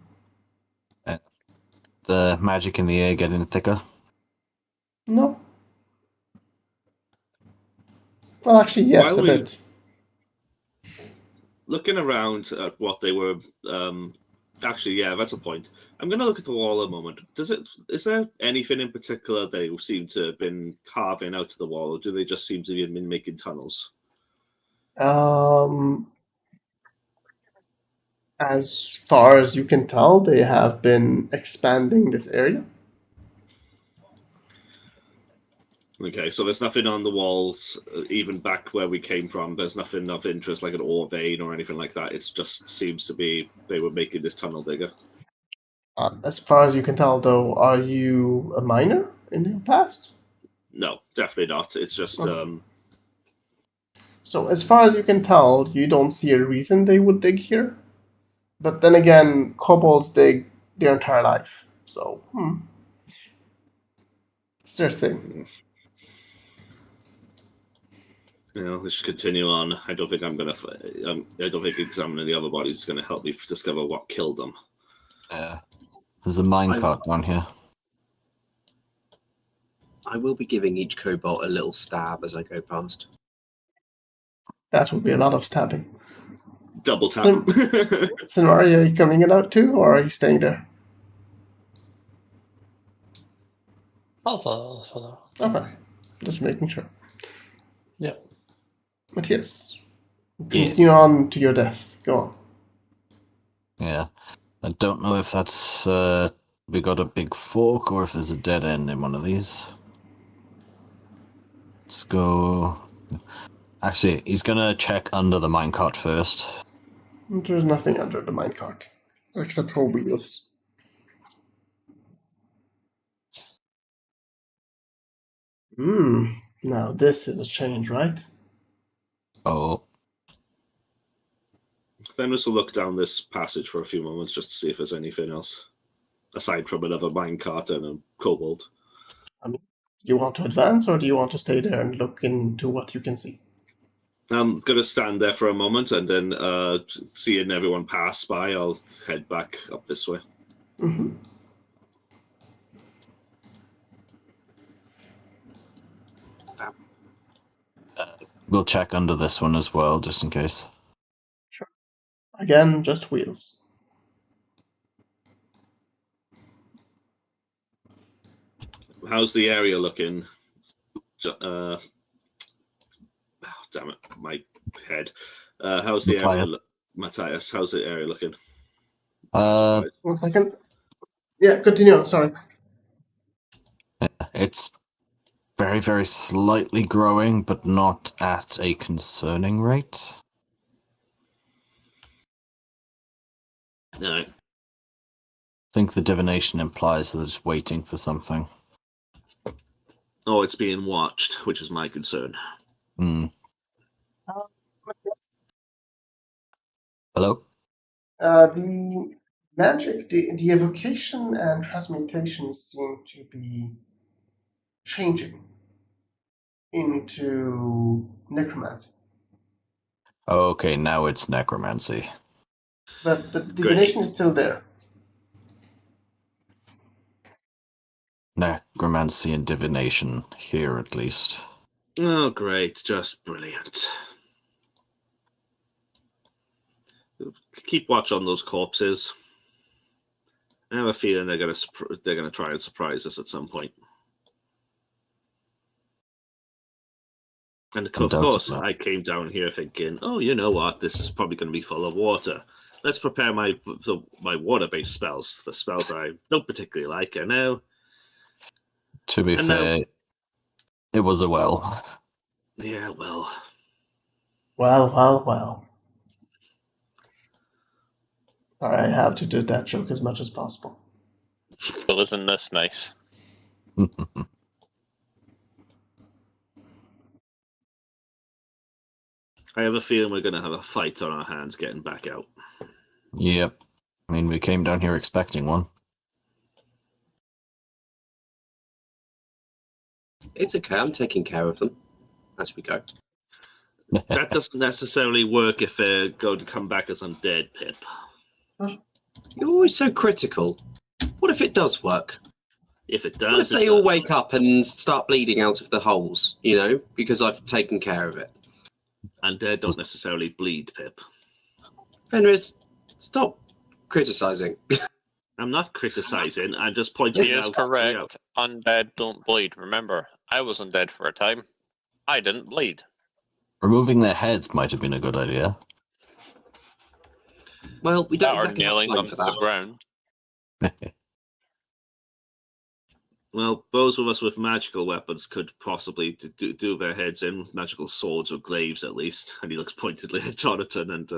The magic in the air getting thicker. No. Well, actually, yes, While a we- bit. Looking around at what they were, actually, yeah, that's a point. I'm going to look at the wall a moment. Is there anything in particular they seem to have been carving out of the wall, or do they just seem to have been making tunnels? As far as you can tell, they have been expanding this area. Okay, so there's nothing on the walls, even back where we came from. There's nothing of interest, like an ore vein or anything like that. It just seems to be they were making this tunnel bigger. As far as you can tell, though, are you a miner in your past? No, definitely not. It's just Okay. So, as far as you can tell, you don't see a reason they would dig here. But then again, kobolds dig their entire life. So, it's their thing. let's just continue on. I don't think I don't think examining the other bodies is going to help me discover what killed them. There's a minecart down here. I will be giving each kobold a little stab as I go past. That would be a lot of stabbing. Double tap. Scenario, are you coming it out too, or are you staying there? I'll follow. Okay, just making sure. Yeah. But yes, Yes. continue on to your death. Go on. Yeah. I don't know if that's we got a big fork or if there's a dead end in one of these. Let's go. Actually, he's gonna check under the minecart first. There's nothing under the minecart except for wheels. Now this is a change, right? Oh, Fenris will look down this passage for a few moments just to see if there's anything else aside from another minecart and a kobold. Do you want to advance, or do you want to stay there and look into what you can see? I'm gonna stand there for a moment, and then seeing everyone pass by, I'll head back up this way. Mm-hmm. we'll check under this one as well, just in case. Sure. Again, just wheels. How's the area looking? Damn it, my head. How's the area, Matthias? How's the area looking? 1 second. Yeah, continue on. Sorry. It's very, very slightly growing, but not at a concerning rate. No. I think the divination implies that it's waiting for something. Oh, it's being watched, which is my concern. Hello? The Magic, the evocation and transmutation seem to be changing into necromancy. Okay, now it's necromancy. But the divination is still there. Necromancy and divination, here at least. Oh, great. Just brilliant. Keep watch on those corpses. I have a feeling they're gonna try and surprise us at some point. And of course, I came down here thinking, oh, you know what? This is probably going to be full of water. Let's prepare my water-based spells, the spells I don't particularly like. I know. To be fair, it was a well. Yeah, well. Well. I have to do that joke as much as possible. Well, isn't this nice? I have a feeling we're going to have a fight on our hands getting back out. Yep. I mean, we came down here expecting one. It's okay, I'm taking care of them as we go. That doesn't necessarily work if they're going to come back as undead, Pip. You're always so critical. What if it does work? If it does, what if they all wake up and start bleeding out of the holes, because I've taken care of it? Undead don't necessarily bleed, Pip. Fenris, stop criticizing. I'm not criticizing, I'm just pointing out. He is correct. Undead don't bleed. Remember, I was undead for a time. I didn't bleed. Removing their heads might have been a good idea. Well, we don't Or exactly nailing have them time to for the that. ground. Well, those of us with magical weapons could possibly do their heads in, magical swords or glaives at least. And he looks pointedly at Jonathan and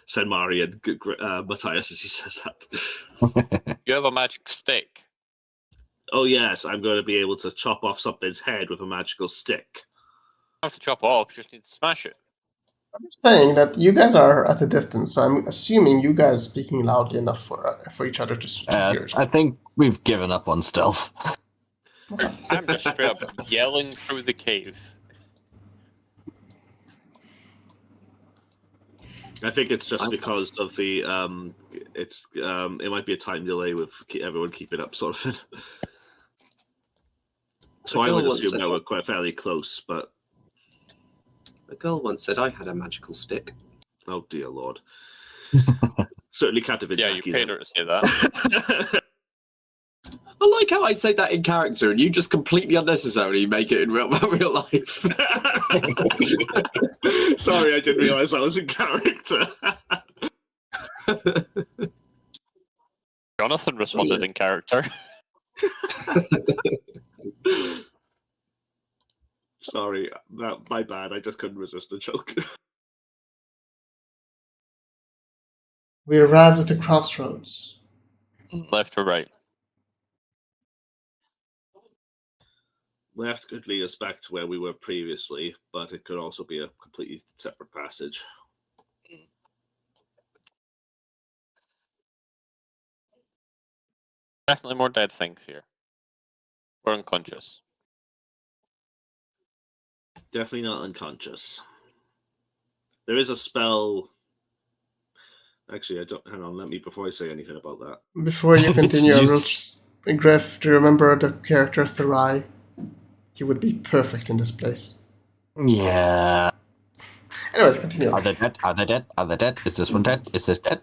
Senmari and Matthias as he says that. You have a magic stick. Oh yes, I'm going to be able to chop off something's head with a magical stick. You don't have to chop off, you just need to smash it. I'm just saying that you guys are at a distance, so I'm assuming you guys are speaking loudly enough for each other to hear. I think we've given up on stealth. I'm just straight up yelling through the cave. I think it's just because of the it might be a time delay with everyone keeping up, sort of thing. So I would assume that we're quite fairly close, but a girl once said I had a magical stick. Oh dear Lord! Certainly can't have been. Yeah, Jackie, you paid her to say that. I like how I say that in character, and you just completely unnecessarily make it in real life. Sorry, I didn't realise I was in character. Jonathan responded in character. Sorry, my bad. I just couldn't resist the joke. We arrived at the crossroads. Left or right? Left could lead us back to where we were previously, but it could also be a completely separate passage. Definitely more dead things here. We're unconscious. Definitely not unconscious. There is a spell. Actually, I don't. Hang on, let me before I say anything about that. Before you continue, I will just Griff, do you remember the character Thelarr? He would be perfect in this place. Yeah. Anyways, continue. Are they dead? Are they dead? Are they dead? Is this one dead? Is this dead?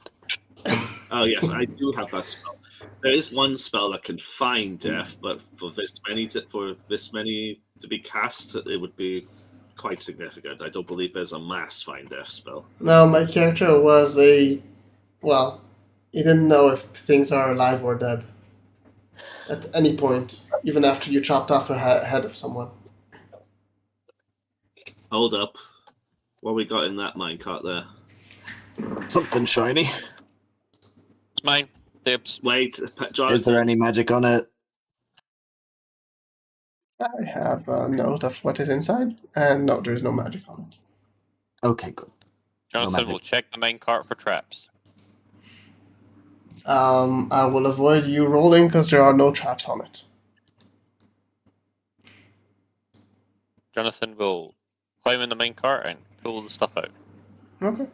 Oh yes, I do have that spell. There is one spell that can find death, but for this many to be cast, it would be quite significant. I don't believe there's a mass find death spell. No, my character was he didn't know if things are alive or dead. At any point, even after you chopped off the head of someone. Hold up. What we got in that minecart there? Something shiny. It's mine. Dibs. Wait, Jonathan. Is there any magic on it? I have a note of what is inside, and no, there is no magic on it. Okay, good. Jonathan will check the main cart for traps. I will avoid you rolling because there are no traps on it. Jonathan will climb in the minecart and pull the stuff out. Okay.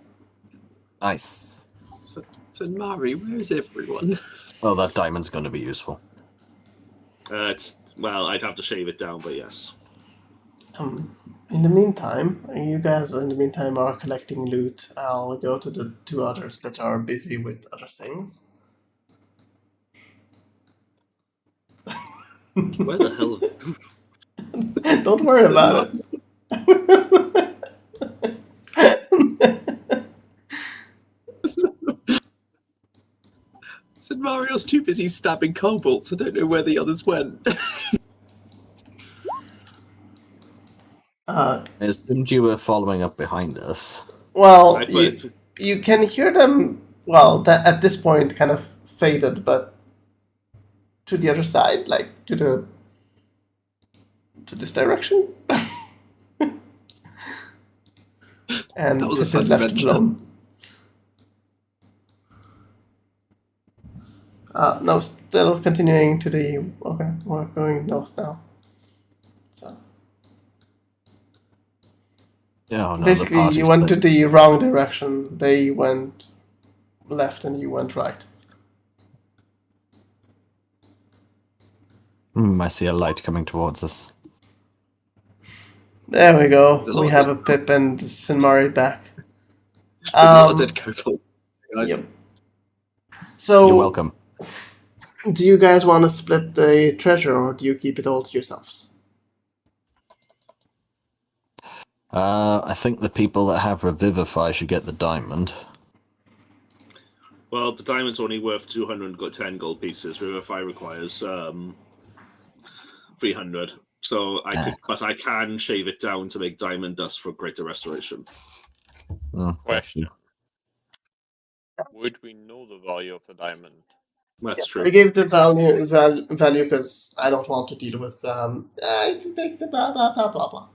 Nice. So Mari, where's everyone? Oh, that diamond's going to be useful. I'd have to shave it down, but yes. In the meantime, you guys in the meantime are collecting loot. I'll go to the two others that are busy with other things. Where the hell? Don't worry about it. Said Mario's too busy stabbing kobolds. I don't know where the others went. I assumed you were following up behind us. Well, I thought- you can hear them. Well, that at this point kind of faded, but to the other side, like to this direction, and That was a Tip is fun left adventure. alone. No, still continuing to the. Okay, we're going north now. So No, the basically, you party's went to split. the wrong direction. They went left, and you went right. I see a light coming towards us. There we go. There's a lot We of have a Pip and Sinmari back. There's a lot of dead kobolds. Guys. Yep. So, You're welcome. do you guys want to split the treasure, or do you keep it all to yourselves? I think the people that have Revivify should get the diamond. Well, the diamond's only worth 210 gold pieces. Revivify requires 300. So I can shave it down to make diamond dust for greater restoration. Question. Would we know the value of the diamond? That's true. I gave the value because I don't want to deal with it takes the blah blah blah blah blah.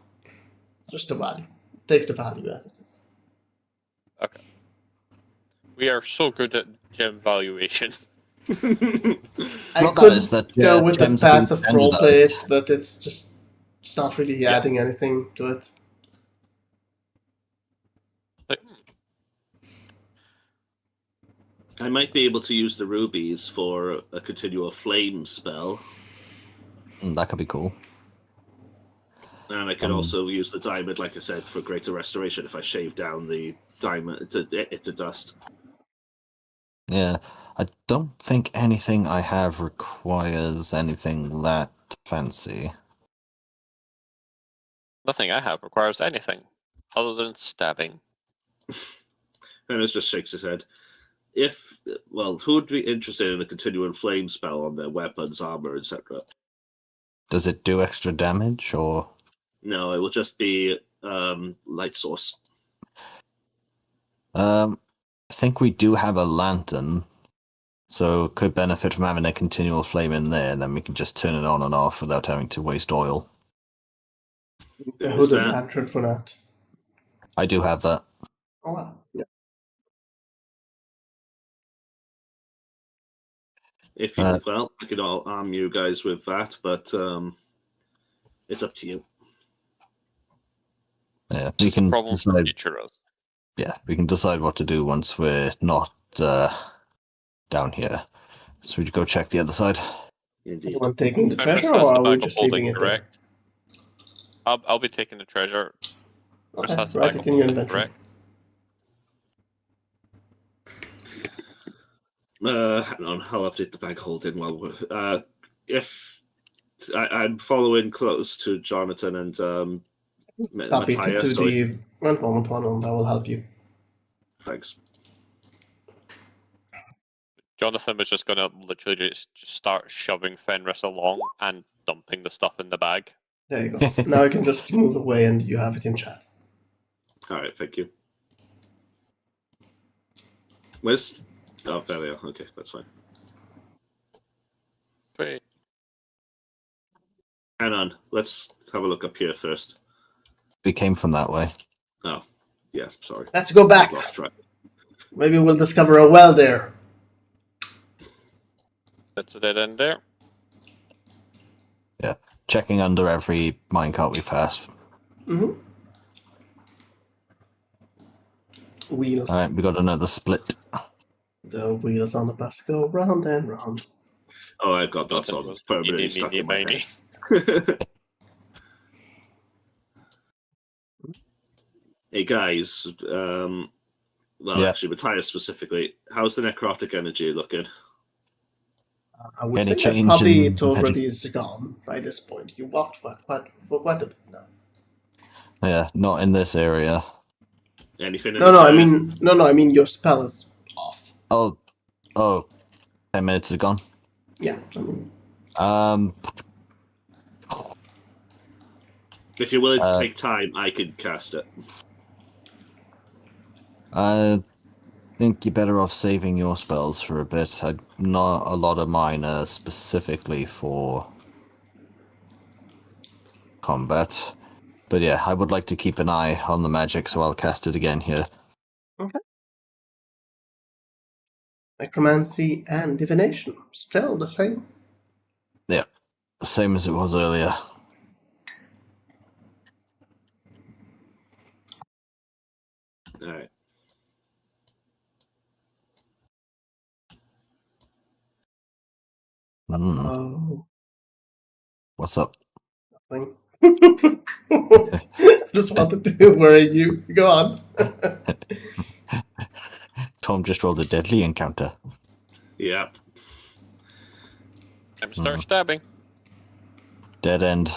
Just the value. Take the value as it is. Okay. We are so good at gem valuation. I Well, that could is that, go with the gems have path been of roleplay it, standardized. but it's not really adding anything to it. Like, I might be able to use the rubies for a continual flame spell, That could be cool. and I could also use the diamond, like I said, for greater restoration if I shave down the diamond to dust. Yeah, I don't think anything I have requires anything that fancy. nothing I have requires anything other than stabbing. And it just shakes his head. Who would be interested in a continual flame spell on their weapons, armor, etc.? Does it do extra damage, or...? No, it will just be light source. I think we do have a lantern, so could benefit from having a continual flame in there, and then we can just turn it on and off without having to waste oil. A There's hooded that. lantern for that. I do have that. Oh, wow. Yeah. If you I could arm you guys with that, but it's up to you. Yeah, we can Problem for decide. future us. Yeah, we can decide what to do once we're not down here. So we go check the other side. Indeed. Anyone taking the Fenris treasure, has or the are we bag of just leaving holding, it there? correct? I'll be taking the treasure. Fenris Okay, has the write bag it of in your holding, inventory. correct? Hang on, I'll update the bag holding while we're. I'm following close to Jonathan and Happy to Matthias. do the 1 moment, 1 moment. I will help you. Thanks. Jonathan was just gonna literally just start shoving Fenris along and dumping the stuff in the bag. There you go. Now you can just move away and you have it in chat. All right, thank you. Where's? Oh, there we are. Okay, that's fine. Wait. Hang on, let's have a look up here first. We came from that way. Oh, yeah, sorry. Let's go back. Lost track. Maybe we'll discover a well there. That's a dead end there. Checking under every minecart we pass. Mm-hmm. Wheels. Alright, we got another split. The wheels on the bus go round and round. Oh, I've got that Nothing song was permanently eeny, stuck meeny, in my miny. head. Hey guys, well, Yeah. actually, Matthias specifically, how's the necrotic energy looking? I would Any say that change probably in it already is gone by this point. You walked for quite a bit now. Yeah, not in this area. Anything in No, this I area? mean, I mean your spell is off. Oh, 10 minutes are gone. Yeah, I mean, If you're willing to Uh, take time, I can cast it. I think you're better off saving your spells for a bit. Not a lot of mine are specifically for combat. But yeah, I would like to keep an eye on the magic, so I'll cast it again here. necromancy and divination still the same. Yeah, same as it was earlier. Alright. Oh, What's up? nothing. Just wanted to worry you. Go on. Tom just rolled a deadly encounter. Yep. Time to start stabbing. Dead end.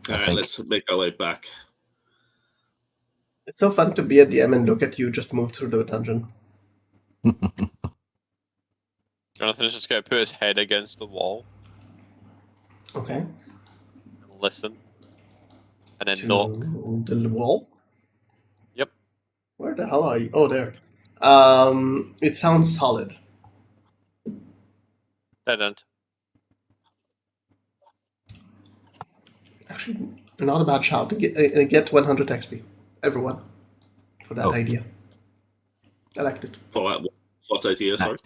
Alright, think. let's make our way back. It's so fun to be a DM and look at you just move through the dungeon. Jonathan's just going to put his head against the wall Okay. and listen. And then To knock. the wall. Yep. Where the hell are you? Oh, there. It sounds solid. Dead end. Actually, not a bad shout. Get 100 XP, everyone, for that idea. I liked it. For what idea, sorry?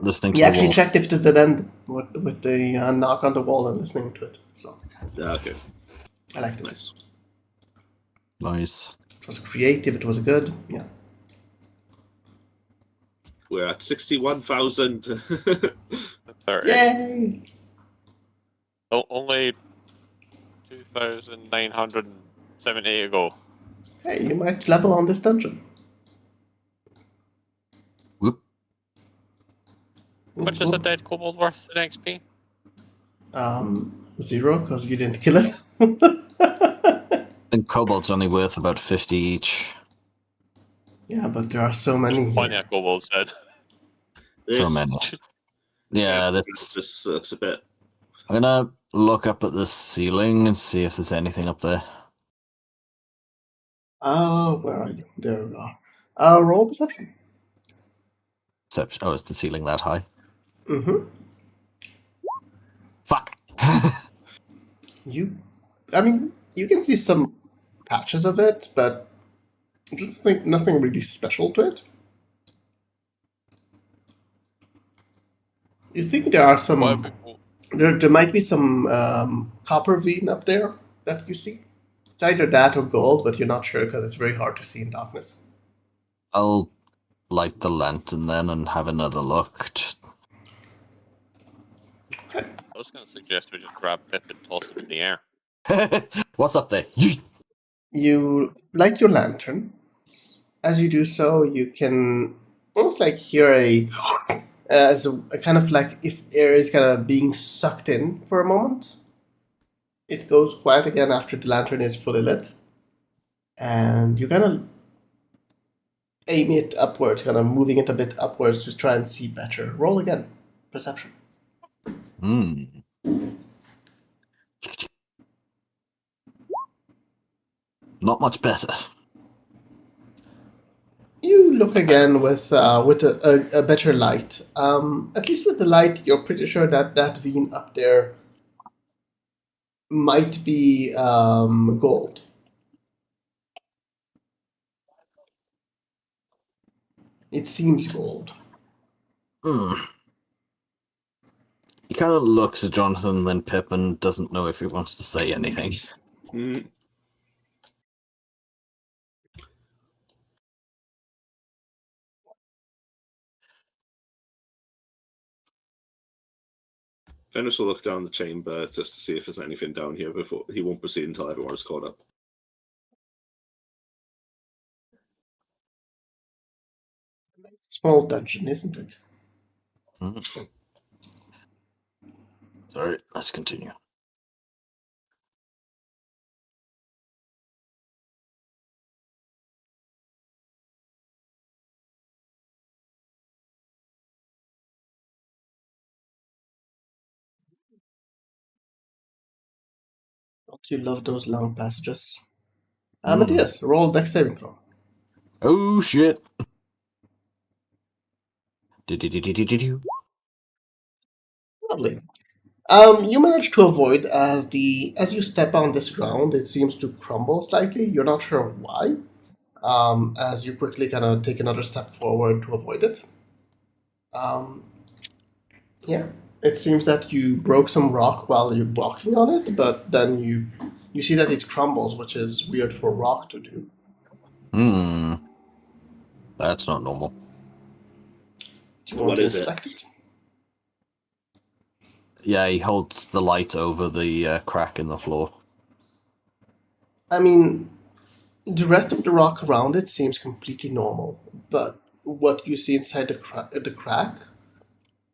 Listening He to the actually wall. checked if this did end with the knock on the wall and listening to it. So Okay, I liked it. nice. Nice. It was creative. It was good. Yeah. We're at 61,000. 30. Yay! Only 2,970 to go. Hey, you might level on this dungeon. Whoop. How much is a dead kobold worth in XP? 0 because you didn't kill it. And kobolds only worth about 50 each. Yeah, but there are so many Plenty here. of kobolds dead. So This- many. Yeah, This looks a bit. I'm gonna look up at the ceiling and see if there's anything up there. Oh, where are you? There we are. Roll perception. Oh, is the ceiling that high? Mm-hmm. Fuck! You can see some patches of it, but I just think nothing really special to it. You think there are some... What if There might be some copper vein up there that you see. It's either that or gold, but you're not sure because it's very hard to see in darkness. I'll light the lantern then and have another look. I was going to suggest we just grab Pip and toss it in the air. What's up there? You light your lantern. As you do so, you can almost like hear a kind of like if air is kind of being sucked in for a moment. It goes quiet again after the lantern is fully lit, and you kind of aim it upwards, kind of moving it a bit upwards to try and see better. Roll again, perception. Not much better. You look again with a better light. At least with the light, you're pretty sure that that vein up there might be gold. It seems gold. He kind of looks at Jonathan and then Pip and doesn't know if he wants to say anything. Mm. Fenris will look down the chamber just to see if there's anything down here before he won't proceed until everyone's caught up. Small dungeon, isn't it? Mm. Sorry, let's continue. Don't you love those long passages? Mm. Matthias, roll dex saving throw. Oh shit! Do-do-do-do-do-do. Lovely. You manage to avoid as you step on this ground, it seems to crumble slightly. You're not sure why. As you quickly kind of take another step forward to avoid it. Yeah, it seems that you broke some rock while you're walking on it, but then you see that it crumbles, which is weird for rock to do. Hmm. That's not normal. Do you want What to is it? inspect it? Yeah, he holds the light over the crack in the floor. I mean, the rest of the rock around it seems completely normal, but what you see inside the crack,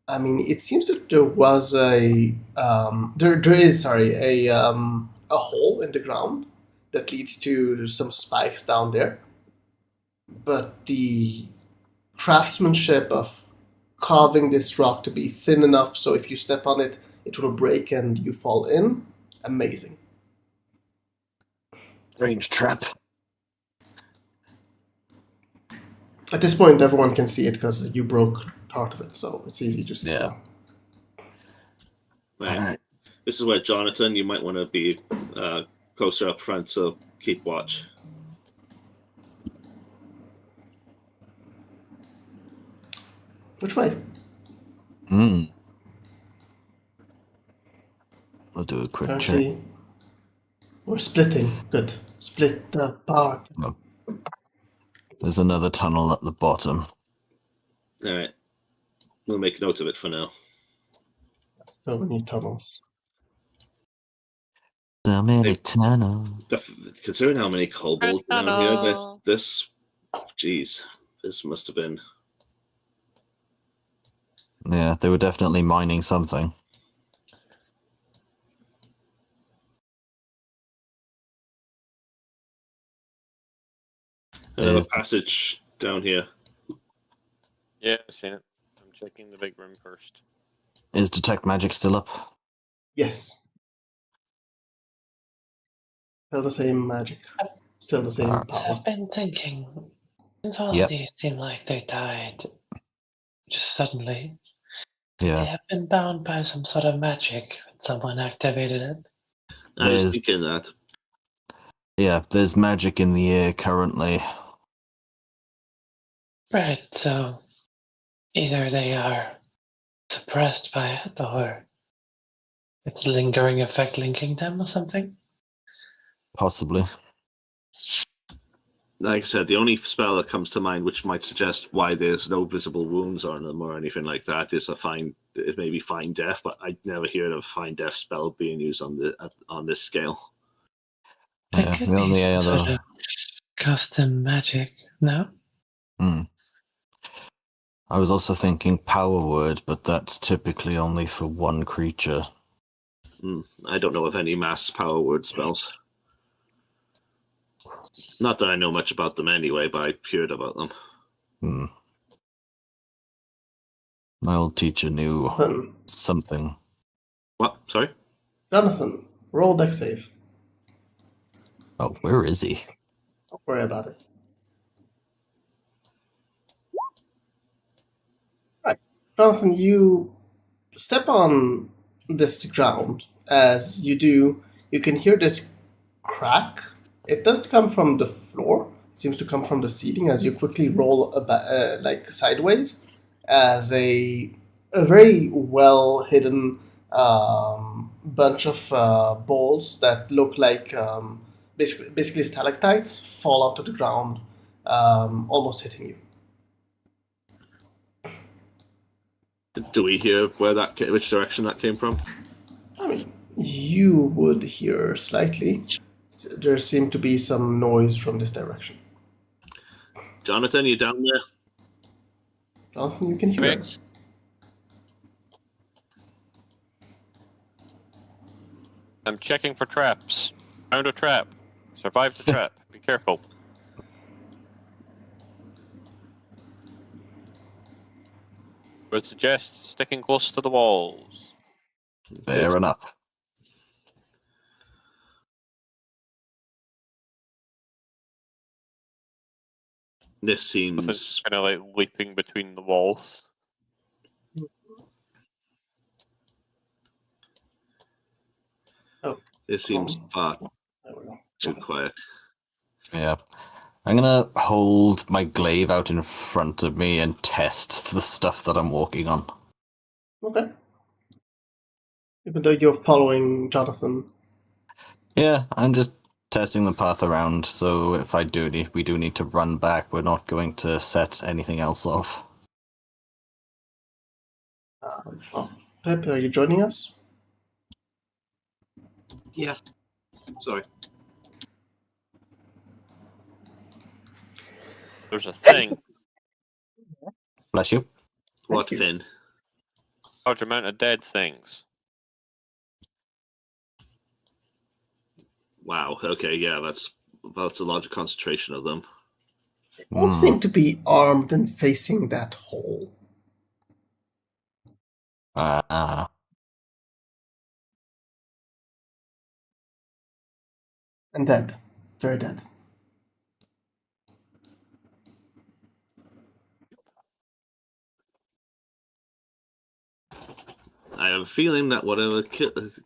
I mean, it seems that there was there is a hole in the ground that leads to some spikes down there, but the craftsmanship of carving this rock to be thin enough so if you step on it, it will break and you fall in, amazing. Strange trap. At this point, everyone can see it because you broke part of it, so it's easy to see. Yeah. Right. Alright. This is where, Jonathan, you might want to be closer up front, so keep watch. Which way? Hmm. We'll do a quick check. Currently, we're splitting. Good. Split apart. There's another tunnel at the bottom. All right. We'll make note of it for now. So many tunnels. So many tunnels. Considering how many kobolds down here, Tunnel. this must have been. Yeah, they were definitely mining something. Another Is- passage down here. Yeah, I've seen it. I'm checking the big room first. Is Detect Magic still up? Yes. Still the same magic. Still the same Alright. power. I've been thinking, since all Yep. of these seem like they died just suddenly, they Yeah. have been bound by some sort of magic when someone activated it. I was There's- thinking that. Yeah, there's magic in the air currently. Right, so either they are suppressed by it or it's a lingering effect linking them or something. Possibly. Like I said, the only spell that comes to mind which might suggest why there's no visible wounds on them or anything like that is maybe Find Death, but I never heard of a Find Death spell being used on this scale. It Yeah, could the be only some other. sort of custom magic, no? Hmm. I was also thinking Power Word, but that's typically only for one creature. I don't know of any mass power word spells. Not that I know much about them anyway, but I heard about them. Hmm. My old teacher knew Jonathan, something. What? Sorry? Jonathan, roll dex save. Oh, where is he? Don't worry about it. Right. Jonathan, you step on this ground. As you do, you can hear this crack. It doesn't come from the floor. It seems to come from the ceiling as you quickly roll like sideways as a very well hidden bunch of balls that look like basically stalactites fall onto the ground, almost hitting you. Do we hear where which direction that came from? I mean, you would hear slightly. There seemed to be some noise from this direction. Jonathan, you down there? Jonathan, you can hear Right. us. I'm checking for traps. Found a trap. Survived the trap. Be careful. Would suggest sticking close to the walls. Fair enough. This seems It's kind of like leaping between the walls. this seems far There we go. too quiet. Yeah. I'm gonna hold my glaive out in front of me and test the stuff that I'm walking on. Okay. Even though you're following Jonathan. Yeah, I'm just testing the path around, so if we do need to run back, we're not going to set anything else off. Pep, are you joining us? Yeah. Sorry. There's a thing. Bless you. What, you. Finn? Large amount of dead things. Wow. Okay. Yeah, that's a larger concentration of them. All seem to be armed and facing that hole. And dead. Very dead. I have a feeling that whatever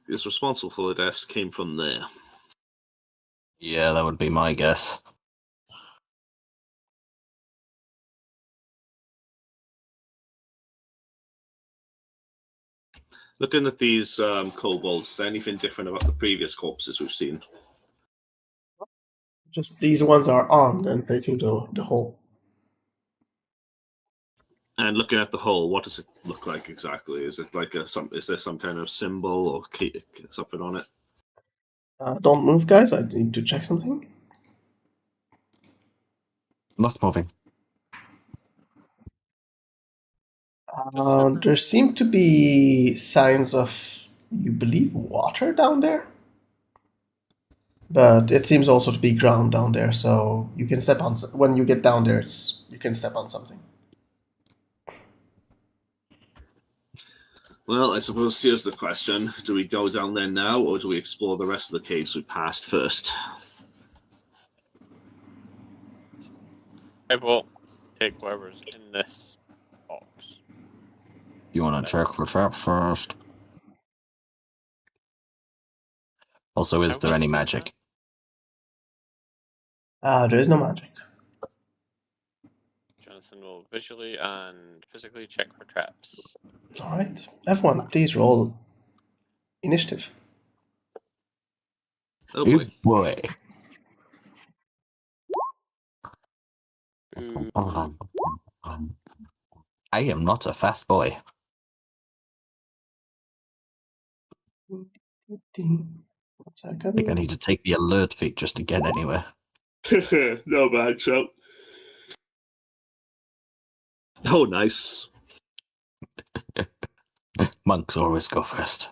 is responsible for the deaths came from there. Yeah, that would be my guess. Looking at these kobolds, is there anything different about the previous corpses we've seen? Just these ones are armed and facing the hole. And looking at the hole, what does it look like exactly? Is it like is there some kind of symbol or something on it? Don't move, guys. I need to check something. Not moving. There seem to be signs of, you believe, water down there? But it seems also to be ground down there, so you can step on... When you get down there, you can step on something. Well, I suppose here's the question. Do we go down there now, or do we explore the rest of the caves we passed first? I will take whoever's in this box. You want to check for traps first? Also, is there any magic? There is no magic. Jonathan will visually and physically check for traps. Alright. Everyone, please roll initiative. Oh boy. Boy. I am not a fast boy. 1 I second. think I need to take the alert feat just to get anywhere. No bad shout. Oh, nice. Monks always go first.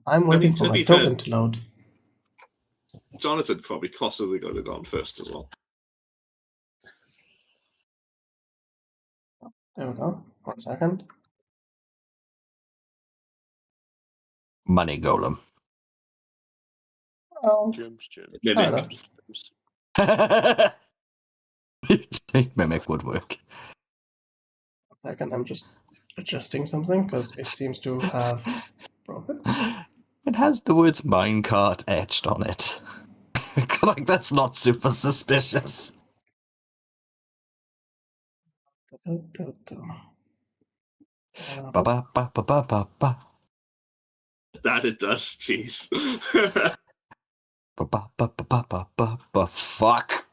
I'm waiting to for my be fair- token to load. Jonathan probably possibly got it on first as well. There we go. 1 second. Money golem. Oh, Gems. Mimic. Fair Mimic would work. 1 second, I'm just adjusting something because it seems to have broken. It has the words minecart etched on it. Like, that's not super suspicious. Ba ba ba ba ba ba ba. That it does, jeez. Ba ba ba ba ba ba ba ba. Fuck.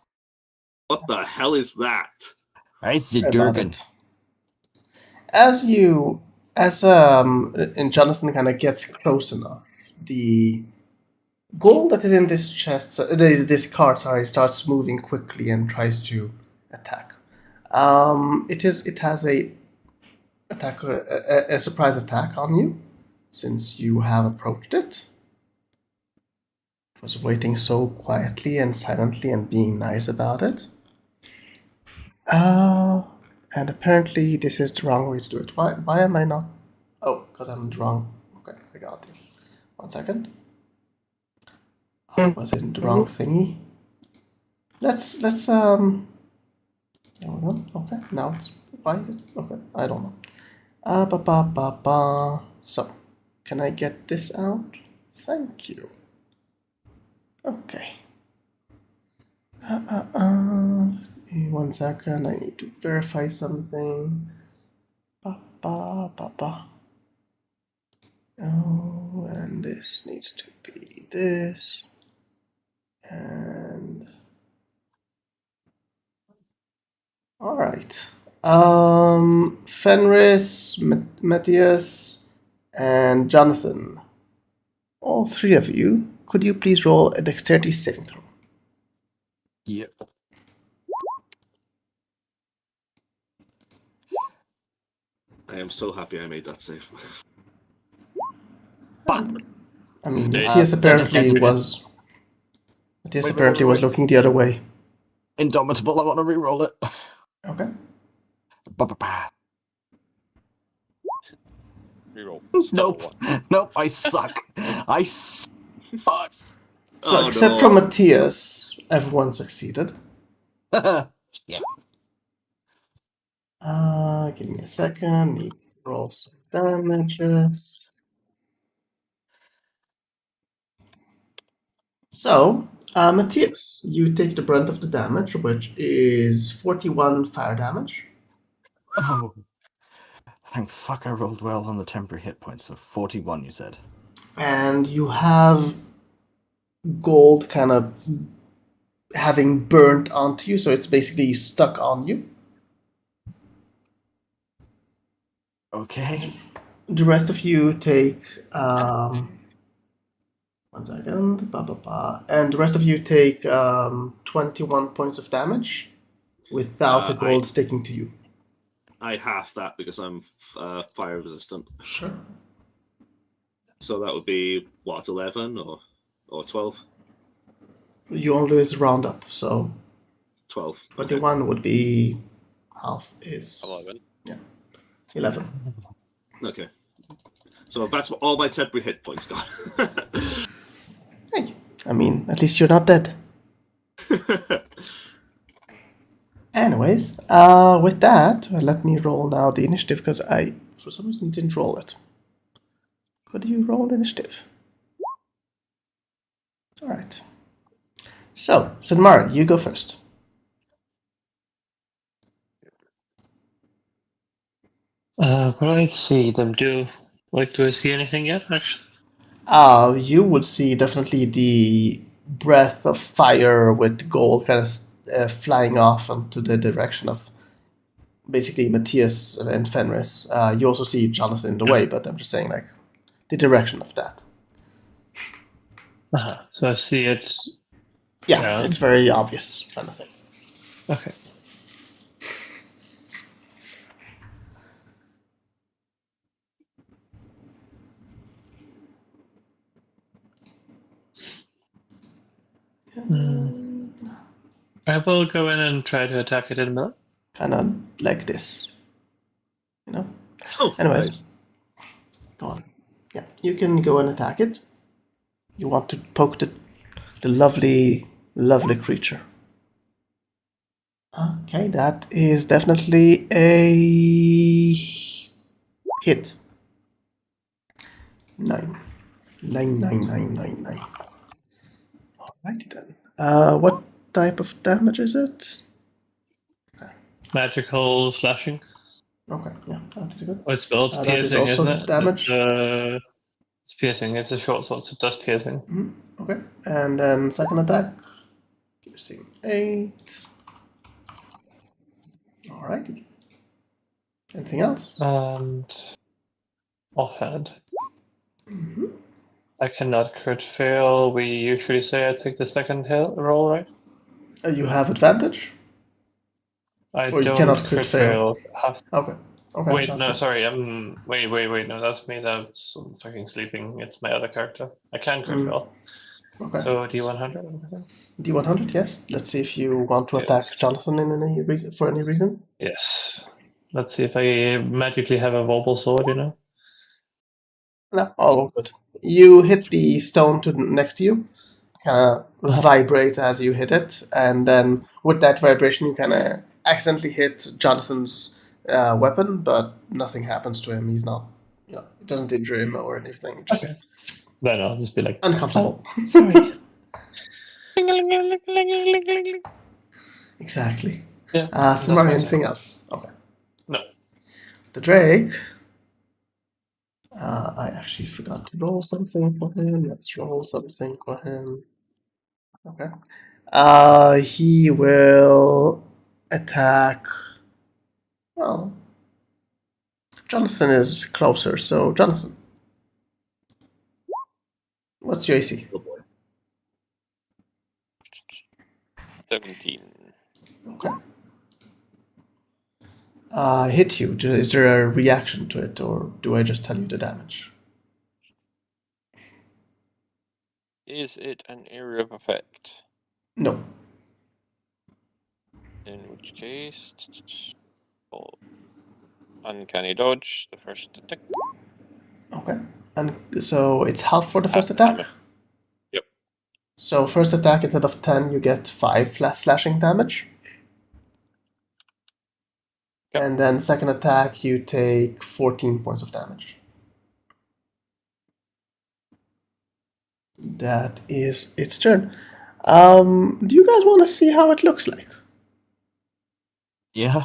What the hell is that? I said About Durgan. it. As and Jonathan kind of gets close enough, the gold that is in this chest, this cart, sorry, starts moving quickly and tries to attack. It has a surprise attack on you, since you have approached it. It was waiting so quietly and silently and being nice about it. And apparently this is the wrong way to do it. Why am I not? Oh, because I'm wrong. Okay, I got it. 1 second. I was in the wrong thingy. Let's there we go. Okay, now it's why is it okay? I don't know. Ba ba ba ba. So, can I get this out? Thank you. Okay. 1 second. I need to verify something. Ba ba ba ba. Oh, and this needs to be this. And all right. Fenris, Matthias, and Jonathan. All three of you, could you please roll a dexterity saving throw? Yep. I am so happy I made that save. Fuck. I mean, Yeah. Matthias apparently Wait, was. Matthias wait, apparently was wait. looking the other way. Indomitable. I want to re-roll it. Okay. Ba ba ba. Reroll. Nope. One. Nope. I suck. I suck. So, Oh, except no. for Matthias, everyone succeeded. Yeah. Give me a second. Need to roll some damages. So, Matthias, you take the brunt of the damage, which is 41 fire damage. Oh. Thank fuck I rolled well on the temporary hit points. So 41, you said. And you have gold kind of having burnt onto you, so it's basically stuck on you. Okay. The rest of you take 1 second, and the rest of you take 21 points of damage without the gold sticking to you. I half that because I'm fire resistant. Sure. So that would be what, 11 or 12? You always round up, so 12. 21 would be half is 11. 11. Okay. So that's all my temporary hit points gone. Hey, I mean, at least you're not dead. Anyways, with that, let me roll now the initiative because I, for some reason, didn't roll it. Could you roll initiative? All right. So, Sidmar, you go first. What do I see them do? Like, do I see anything yet, actually? You would see definitely the breath of fire with gold kind of flying off into the direction of basically Matthias and Fenris. You also see Jonathan in the way, but I'm just saying, like, the direction of that. So I see it. Yeah, it's very obvious kind of thing. Okay. I will go in and try to attack it in a minute. Kind of like this. You know? Oh, Anyways, nice. go on. Yeah, you can go and attack it. You want to poke the lovely, lovely creature. Okay, that is definitely a hit. 9. 9, 9, 9, 9, 9. Alrighty then. What type of damage is it? Magical slashing. Okay, yeah, that is good. Oh, it's spelled That is piercing, also isn't it? damage. It's piercing. It's a short sword, so it does piercing. Okay, and then second attack, piercing 8. Alrighty. Anything else? And offhand. I cannot crit fail. We usually say I take the second roll, right? You have advantage, I or you don't cannot crit crit fail. fail. Okay. Okay. Wait, that's no, good. sorry. Wait. No, that's me. That's I'm fucking sleeping. It's my other character. I can crit fail. Okay. So D100. D100. Yes. Let's see if you want to Yes. attack Jonathan in any reason for any reason. Yes. Let's see if I magically have a vorpal sword. You know. No, all good. You hit the stone next to you, kind of vibrate as you hit it, and then with that vibration, you kind of accidentally hit Jonathan's weapon, but nothing happens to him. He's not, it doesn't injure him or anything. Just Okay. Then I'll just be like uncomfortable. "Oh, sorry. Exactly. Yeah. Samari, my anything turn. else? Okay. No. The Drake. I actually forgot to roll something for him. Let's roll something for him. Okay. He will attack. Oh, Jonathan is closer, so Jonathan. What's your AC? Oh boy. 17. Okay. Hit you. Is there a reaction to it, or do I just tell you the damage? Is it an area of effect? No. In which case, uncanny dodge, the first attack. Okay. And so it's half for the Half first attack? damage. Yep. So first attack, instead of 10, you get 5 slashing damage. Yep. And then second attack, you take 14 points of damage. That is its turn. Do you guys want to see how it looks like? Yeah.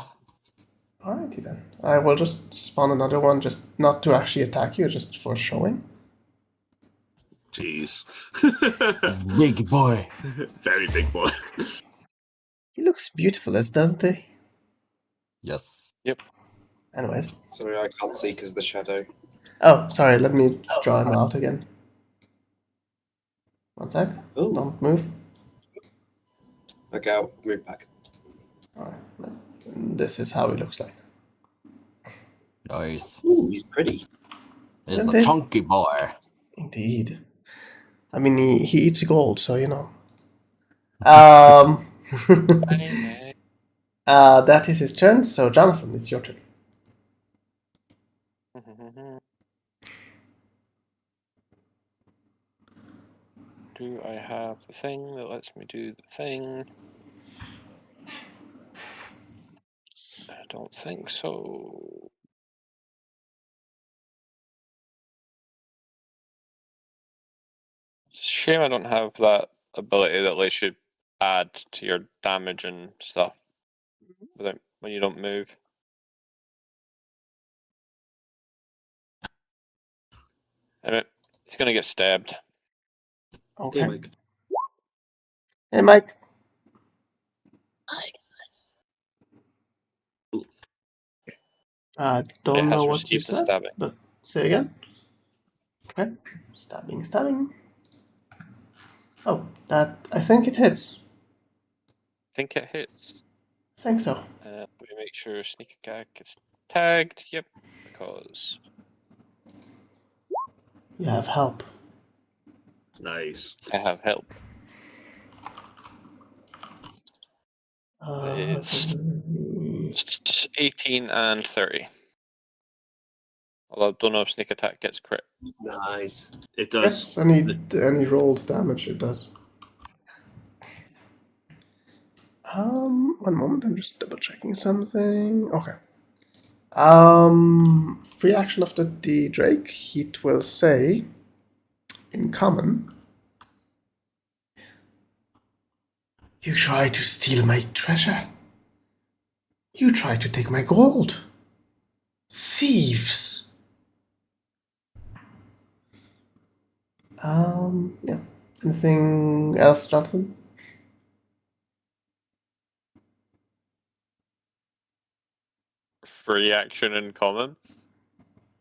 Alrighty then. I will just spawn another one, just not to actually attack you, just for showing. Jeez. Big boy. Very big boy. He looks beautiful, doesn't he? Yes. Anyways. Sorry, I can't see because the shadow. Oh, sorry, let me draw him out again. One sec. Oh. Don't move. Okay, I'll move back. Alright. This is how he looks like. Nice. Ooh, he's pretty. He's Isn't a it? chunky boy. Indeed. I mean, he eats gold, so you know. That is his turn, so Jonathan, it's your turn. Do I have the thing that lets me do the thing? I don't think so. It's a shame I don't have that ability that lets you add to your damage and stuff when you don't move. Anyway, he's gonna get stabbed. Okay. Hey, Mike. Hey, Mike. I don't It know has what you received the said, stabbing. but say again. Okay. Stabbing. Oh, that, I think it hits. I think it hits. I think so. Let me make sure sneak attack is tagged. Yep, because You have help. Nice. I have help. Uh, It's 18 and 30. Although I don't know if sneak attack gets crit. Nice. It does. yes, any rolled damage it does. One moment, I'm just double checking something. Okay. Free action of the Drake, it will say in common. You try to steal my treasure. You try to take my gold. Thieves! Yeah. Anything else, Jonathan? Free action in common.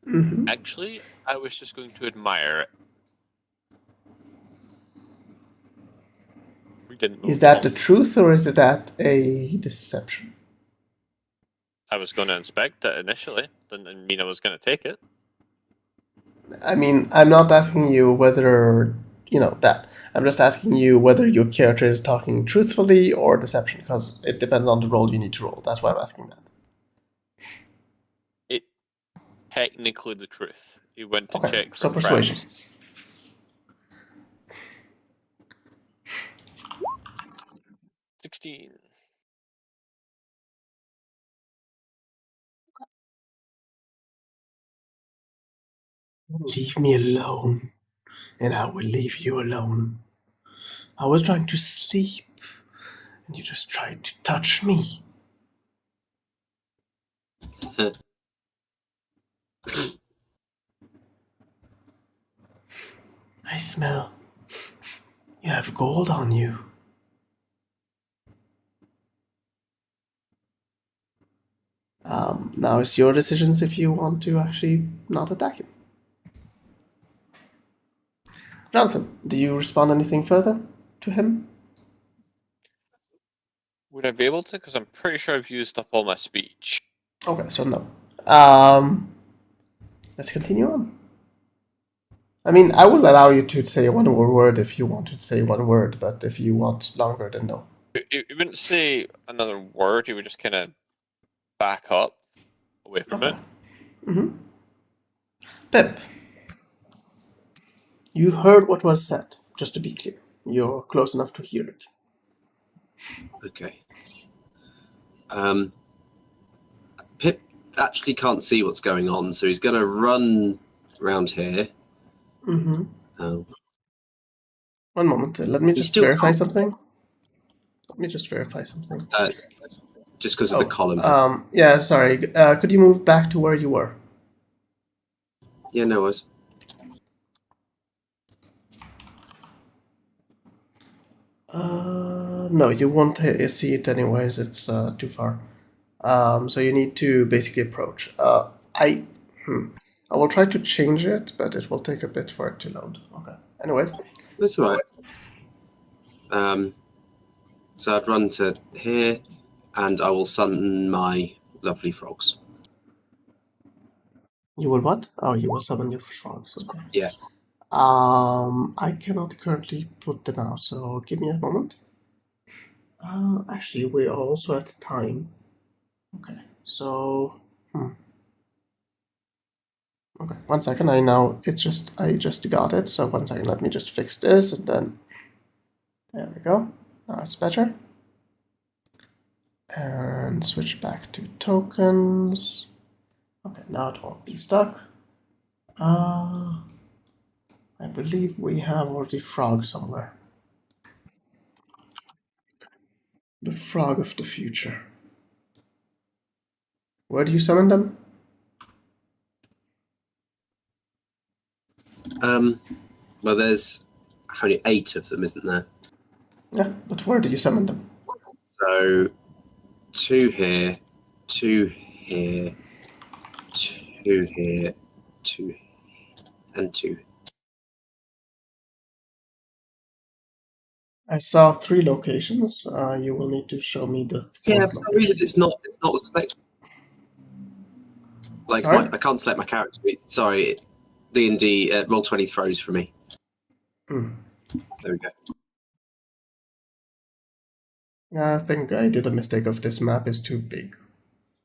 Mm-hmm. Actually, I was just going to admire it. We didn't know Is that the something. truth or is that a deception? I was going to inspect it initially. Didn't mean I was going to take it. I mean, I'm not asking you whether, that. I'm just asking you whether your character is talking truthfully or deception, because it depends on the role you need to roll. That's why I'm asking that. It technically the truth. He went to Okay, check so for persuasion. traps. 16. Leave me alone, and I will leave you alone. I was trying to sleep, and you just tried to touch me. I smell. You have gold on you. Now it's your decisions if you want to actually not attack him. Jonathan, do you respond anything further to him? Would I be able to? Because I'm pretty sure I've used up all my speech. Okay, so no. Let's continue on. I mean, I will allow you to say one more word if you want to say one word, but if you want longer, then no. He wouldn't say another word. He would just kind of back up away from it. Mm-hmm. Pip, you heard what was said, just to be clear. You're close enough to hear it. Okay. Pip actually can't see what's going on, so he's going to run around here. Mm-hmm. Oh. One moment, let me He just still verify can't. something. Let me just verify something. Just because of the column. Yeah, sorry. Could you move back to where you were? Yeah, no worries. No, you won't see it anyways. It's too far. So you need to basically approach. I will try to change it, but it will take a bit for it to load. Okay. Anyways. That's all right. So I'd run to here, and I will summon my lovely frogs. You will what? Oh, you will summon your frogs. Okay. Yeah. I cannot currently put them out, so give me a moment. Actually, we are also at time. Okay, so okay, 1 second. I just got it. So 1 second. Let me just fix this, and then there we go. Now it's better. And switch back to tokens. Okay, now it won't be stuck. I believe we have already frog somewhere. The frog of the future. Where do you summon them? Well, there's only 8 of them, isn't there? Yeah, but where do you summon them? So 2 here, 2 here, 2 here, 2 and 2. I saw 3 locations. You will need to show me the Yeah, fourth for some location. reason it's not selected. Like Sorry? I can't select my character. Sorry, D&D Roll20 throws for me. Hmm. There we go. Yeah, I think I did a mistake of this map is too big.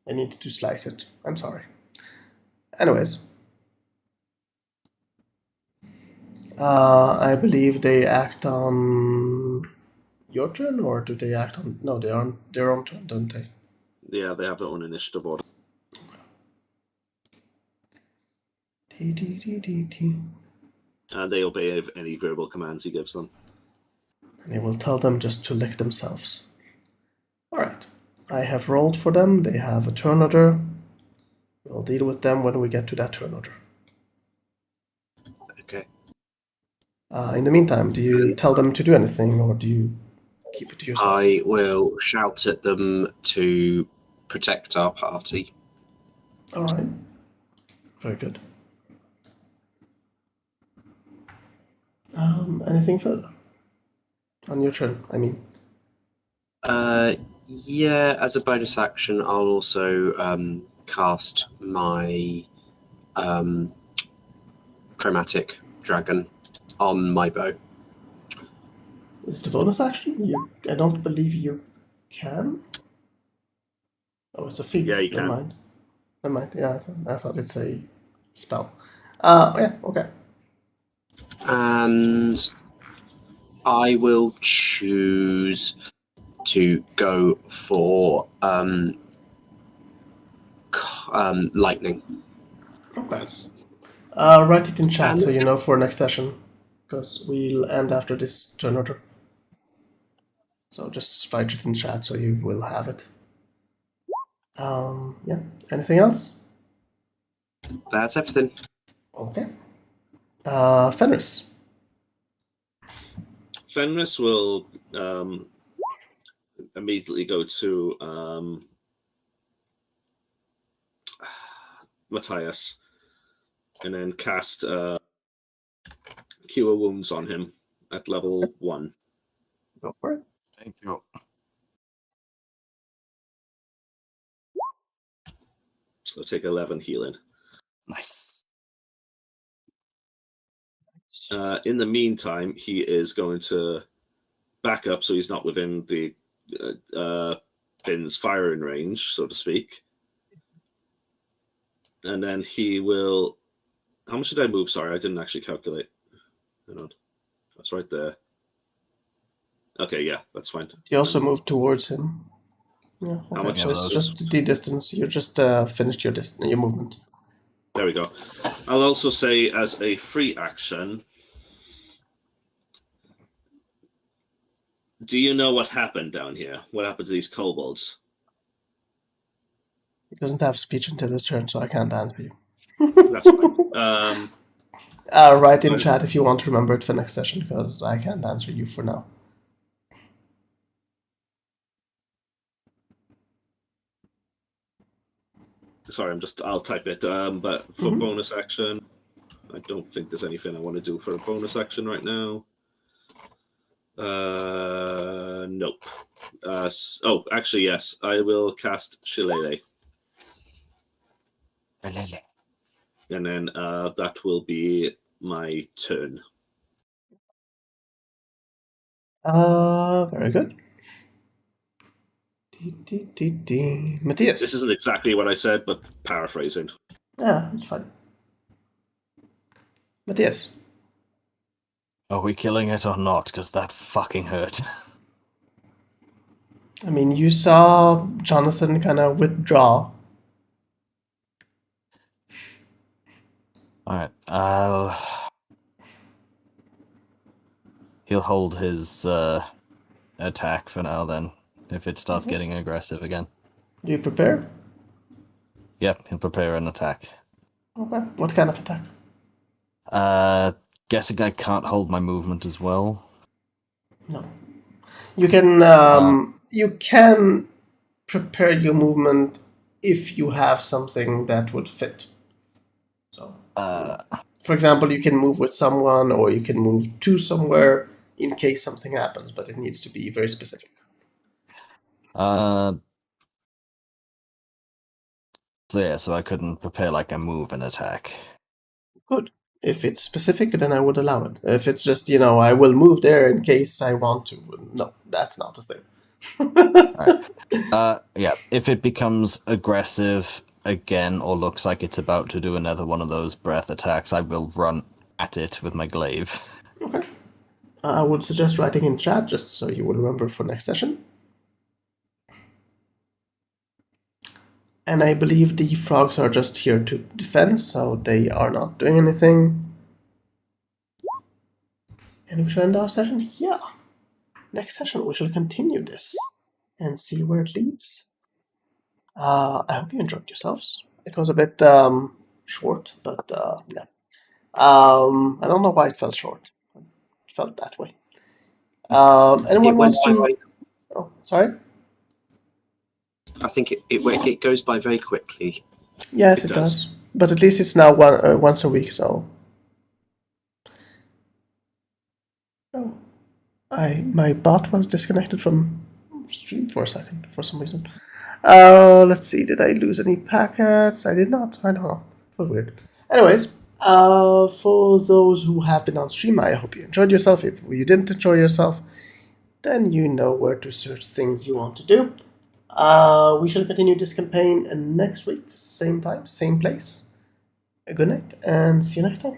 I needed to slice it. I'm sorry. Anyways. I believe they act on your turn, or do they act on... No, they are on their own turn, don't they? Yeah, they have their own initiative order. And they obey any verbal commands he gives them. They will tell them just to lick themselves. Alright. I have rolled for them. They have a turn order. We'll deal with them when we get to that turn order. Okay. In the meantime, do you tell them to do anything, or do you keep it to yourself? I will shout at them to protect our party. All right. Very good. Anything further? On your turn, I mean. Yeah, as a bonus action, I'll also cast my chromatic dragon on my bow. Is it a bonus action? I don't believe you can. Oh, it's a feat. Yeah, you Never can. mind. Never mind. Yeah, I thought it's a spell. Yeah, okay. And I will choose to go for lightning. Okay. Yes. Write it in chat And so it's- you know for next session, because we'll end after this turn order. So just write it in chat so you will have it. Yeah. Anything else? That's everything. Okay. Fenris. Fenris will immediately go to Matthias and then cast Cure Wounds on him at level 1. Go for it. Thank you. So take 11 healing. Nice. In the meantime, he is going to back up so he's not within the Finn's firing range, so to speak. And then he will... How much did I move? Sorry, I didn't actually calculate. Hang on. That's right there. Okay, yeah, that's fine. You also move towards him. Yeah. Okay. How much So is it's this? just the distance. You just finished your your movement. There we go. I'll also say as a free action, do you know what happened down here? What happened to these kobolds? He doesn't have speech until his turn, so I can't answer you. That's fine. Write in chat if you want to remember it for next session, because I can't answer you for now. Sorry, I'll type it. But for Mhm. bonus action, I don't think there's anything I want to do for a bonus action right now. Nope. Actually, yes. I will cast Shillelagh. And then that will be my turn. Very good. Matthias. This isn't exactly what I said, but paraphrasing. Yeah, it's fine. Matthias. Are we killing it or not? Because that fucking hurt. I mean, you saw Jonathan kind of withdraw. Alright, he'll hold his attack for now then, if it starts getting aggressive again. Do you prepare? Yep, he'll prepare an attack. Okay. What kind of attack? Guessing I can't hold my movement as well. No. You can prepare your movement if you have something that would fit. So, for example, you can move with someone, or you can move to somewhere in case something happens, but it needs to be very specific. So I couldn't prepare like a move and attack. Good. If it's specific, then I would allow it. If it's just, I will move there in case I want to. No, that's not a thing. Yeah, if it becomes aggressive again or looks like it's about to do another one of those breath attacks, I will run at it with my glaive. Okay. I would suggest writing in chat just so you will remember for next session. And I believe the frogs are just here to defend, so they are not doing anything. And we shall end our session here. Next session we shall continue this and see where it leads. I hope you enjoyed yourselves. It was a bit short, but yeah. I don't know why it felt short. It felt that way. Anyone It went wants by to? very, Oh, sorry. I think it goes by very quickly. Yes, It it does. does. But at least it's now once a week. So. Oh, my bot was disconnected from stream for a second for some reason. Let's see. Did I lose any packets? I did not. I don't know. It was weird. Anyways, for those who have been on stream, I hope you enjoyed yourself. If you didn't enjoy yourself, then you know where to search things you want to do. We shall continue this campaign next week, same time, same place. Good night, and see you next time.